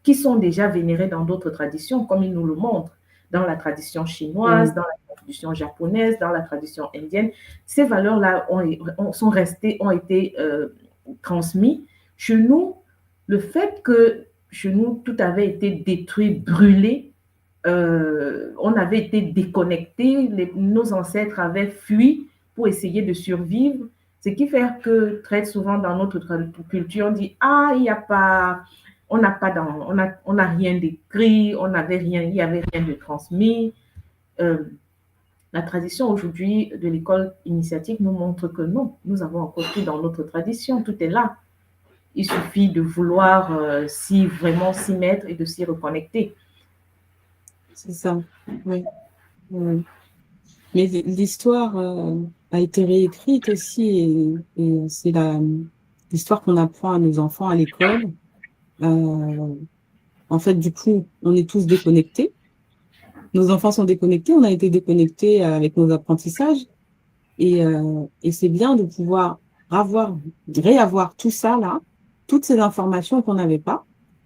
qui sont déjà vénérées dans d'autres traditions, comme il nous le montre, dans la tradition chinoise, Mhm. dans la tradition japonaise, dans la tradition indienne. Ces valeurs-là sont restées, ont été transmises. Chez nous, le fait que chez nous, tout avait été détruit, brûlé, on avait été déconnectés, nos ancêtres avaient fui pour essayer de survivre. Ce qui fait que très souvent dans notre culture, on dit ah, il n'y a pas, on n'a pas on n'a rien d'écrit, on n'avait rien, il n'y avait rien de transmis. Euh, la tradition aujourd'hui de l'école initiatique nous montre que non, nous avons encore tout dans notre tradition, tout est là. Il suffit de vouloir vraiment s'y mettre et de s'y reconnecter. C'est ça. Oui. Oui. Mais l'histoire a été réécrite aussi et c'est l'histoire qu'on apprend à nos enfants à l'école. Euh, En fait, du coup, on est tous déconnectés. Nos enfants sont déconnectés. On a été déconnectés avec nos apprentissages. Et c'est bien de pouvoir réavoir tout ça là, toutes ces informations qu'on n'avait pas,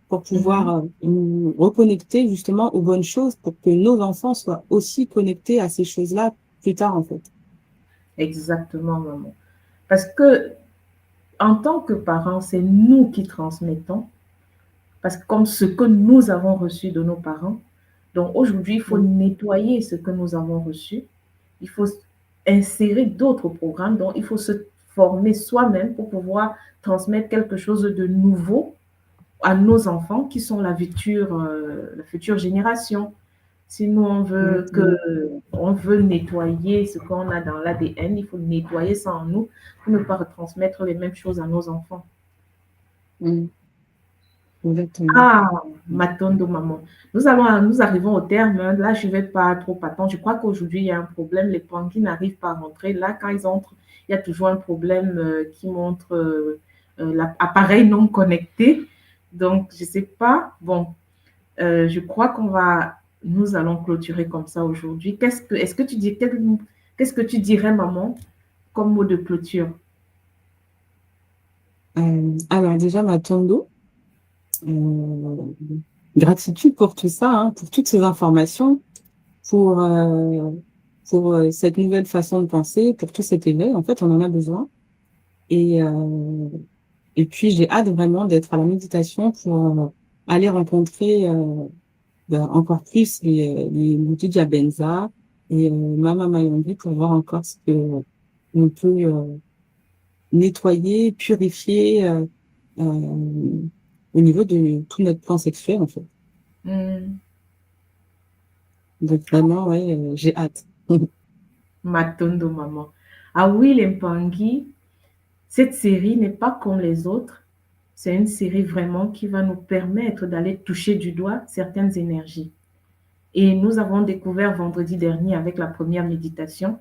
pour pouvoir Mhm. nous reconnecter justement aux bonnes choses, pour que nos enfants soient aussi connectés à ces choses-là plus tard, en fait. Exactement, maman. Parce que en tant que parents, c'est nous qui transmettons, parce que comme ce que nous avons reçu de nos parents. Donc aujourd'hui, il faut Mm. nettoyer ce que nous avons reçu. Il faut insérer d'autres programmes. Donc il faut se former soi-même pour pouvoir transmettre quelque chose de nouveau à nos enfants qui sont la future génération. Si nous, Exactement. on veut nettoyer ce qu'on a dans l'ADN, il faut nettoyer ça en nous pour ne pas retransmettre les mêmes choses à nos enfants. Mm. Exactement. Ah, Matondo, maman. Nous arrivons au terme. Hein. Là, je ne vais pas trop attendre. Je crois qu'aujourd'hui, il y a un problème. Les panquis n'arrivent pas à rentrer. Là, quand ils entrent, il y a toujours un problème qui montre l'appareil non connecté. Donc, je ne sais pas. Bon, je crois nous allons clôturer comme ça aujourd'hui. Qu'est-ce que tu dirais, maman, comme mot de clôture? Alors déjà, Matondo, euh, gratitude pour tout ça, hein, pour toutes ces informations, pour, euh, pour cette nouvelle façon de penser, pour tout cet éveil. En fait, on en a besoin. Et, euh, et puis, j'ai hâte vraiment d'être à la méditation pour aller rencontrer encore plus les Mutija Benza et Mama Mayombe pour voir encore ce que on peut nettoyer, purifier au niveau de tout notre plan sexuel, en fait. Hmm. Donc vraiment, ouais, j'ai hâte. Matondo maman. Ah oui, Lempangi, cette série n'est pas comme les autres. C'est une série vraiment qui va nous permettre d'aller toucher du doigt certaines énergies. Et nous avons découvert vendredi dernier avec la première méditation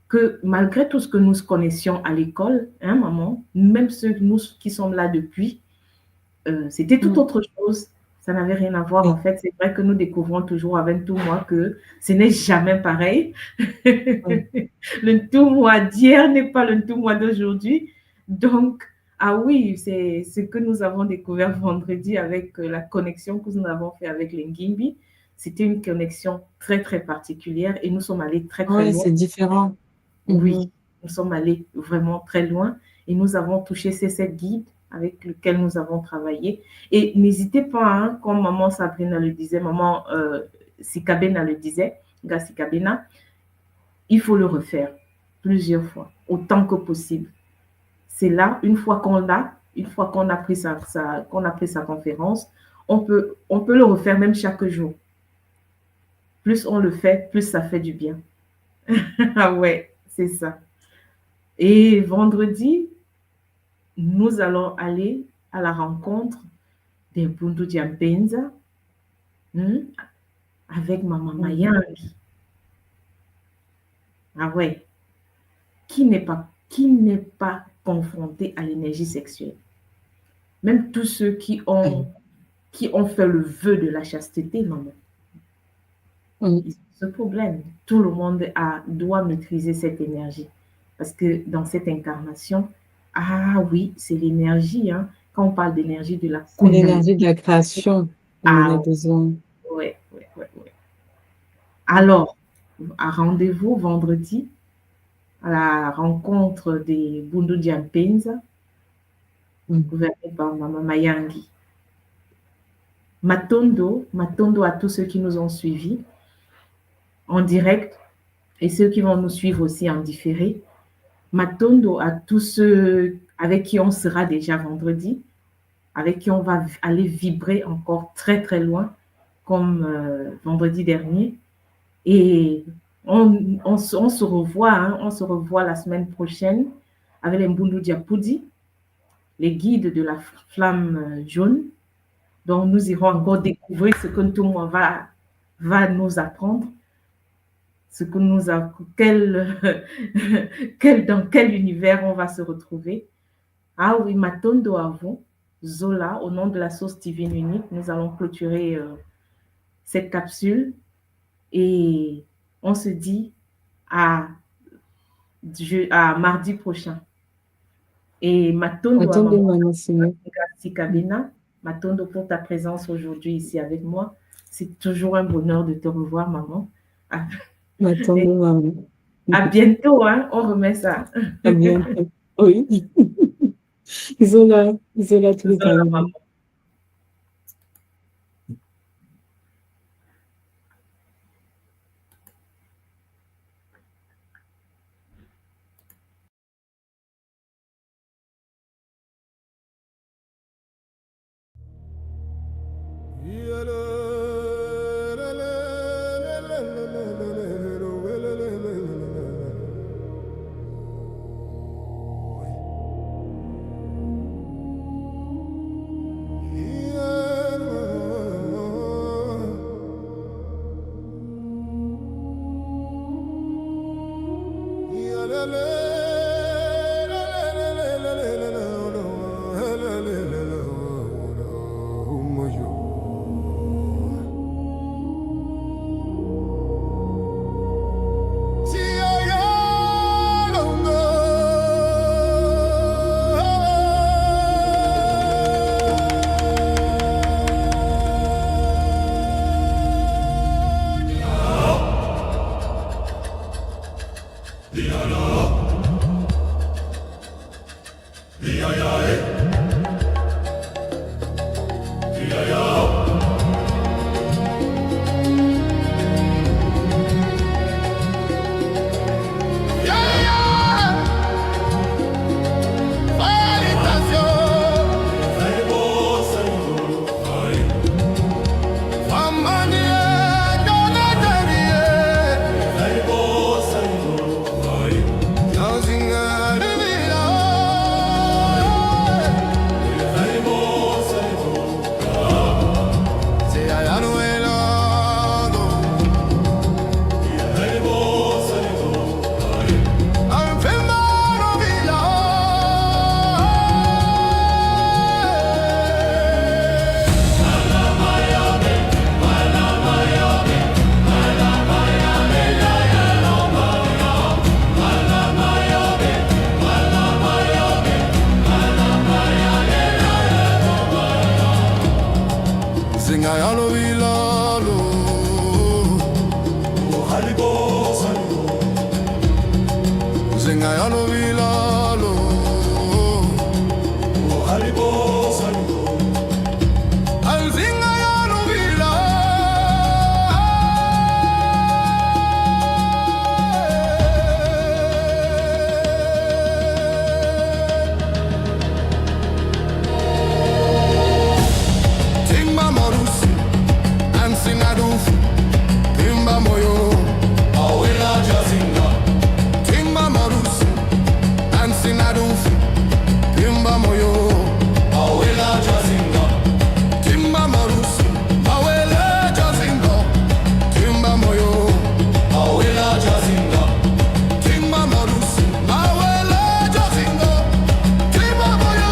que malgré tout ce que nous connaissions à l'école, hein, maman, même ceux nous qui sommes là depuis, c'était tout Mm. autre chose. Ça n'avait rien à voir. En Oui, fait, c'est vrai que nous découvrons toujours avec tout moi que ce n'est jamais pareil. oui. Le tout moi d'hier n'est pas le tout moi d'aujourd'hui. Donc, ah oui, c'est ce que nous avons découvert vendredi avec la connexion que nous avons fait avec les Ngimbi. C'était une connexion très, très particulière et nous sommes allés très, très Ouais, loin. c'est différent. Oui, Mhm. nous sommes allés vraiment très loin et nous avons touché ces sept guides avec lesquels nous avons travaillé. Et n'hésitez pas, hein, comme maman Sabrina le disait, maman Sikabena le disait, Sikabena, il faut le refaire plusieurs fois, autant que possible. C'est là, une fois qu'on a pris qu'on a pris sa conférence, on peut le refaire même chaque jour. Plus on le fait, plus ça fait du bien. Ah ouais, c'est ça. Et vendredi, nous allons aller à la rencontre des Bundu Diampenza avec Maman Mm. Mayangi. Ah ouais, qui n'est pas confronté à l'énergie sexuelle. Même tous ceux Ouais. qui ont fait le vœu de la chasteté, maman, Mm. ils ont ce problème. Tout le monde doit maîtriser cette énergie. Parce que dans cette incarnation, ah oui, c'est l'énergie. Hein. Quand on parle d'énergie de la C'est Kundalini, l'énergie de la création. On en a ah besoin. ouais, ouais, ouais, ouais. Mm. Alors, à rendez-vous vendredi à la rencontre des Bundu Diampenza, Mm. gouvernée par Maman Mayangi. Matondo à tous ceux qui nous ont suivis en direct et ceux qui vont nous suivre aussi en différé. Matondo à tous ceux avec qui on sera déjà vendredi, avec qui on va aller vibrer encore très très loin, comme vendredi dernier. Et on se revoit, hein, on se revoit la semaine prochaine avec les Mbundu Diapoudi, les guides de la flamme jaune. Donc nous irons Mm. encore découvrir ce que tout le monde va nous apprendre, ce que nous a, dans quel univers on va se retrouver. Ah oui, Matondo avant, Zola, au nom de la sauce divine unique, nous allons clôturer cette capsule et on se dit à, à mardi prochain. Et Matondo à Attendez, Maman Maman Simon. Mm. Kabina, Matondo pour ta présence aujourd'hui ici avec moi. C'est toujours un bonheur de te revoir, maman. À, Attendez, Maman. à bientôt, hein, on remet ça. À bientôt. Oui. Isola, Isola tous les Zola, talents. maman. Zinga yalo vilalo Zinga yalo vilalo Alzinga yalo vilalo Timba morusi Ansinadufu Timba moyo Awela jazinga Timba morusi Ansinadufu Timba moyo Awela jazinga Timba morusi Awela jazinga Timba moyo Awela jazinga Timba morusi Awela jazinga Timba moyo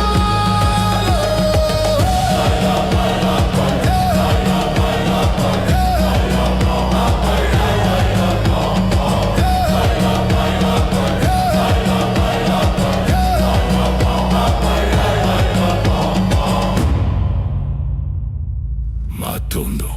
Matondo.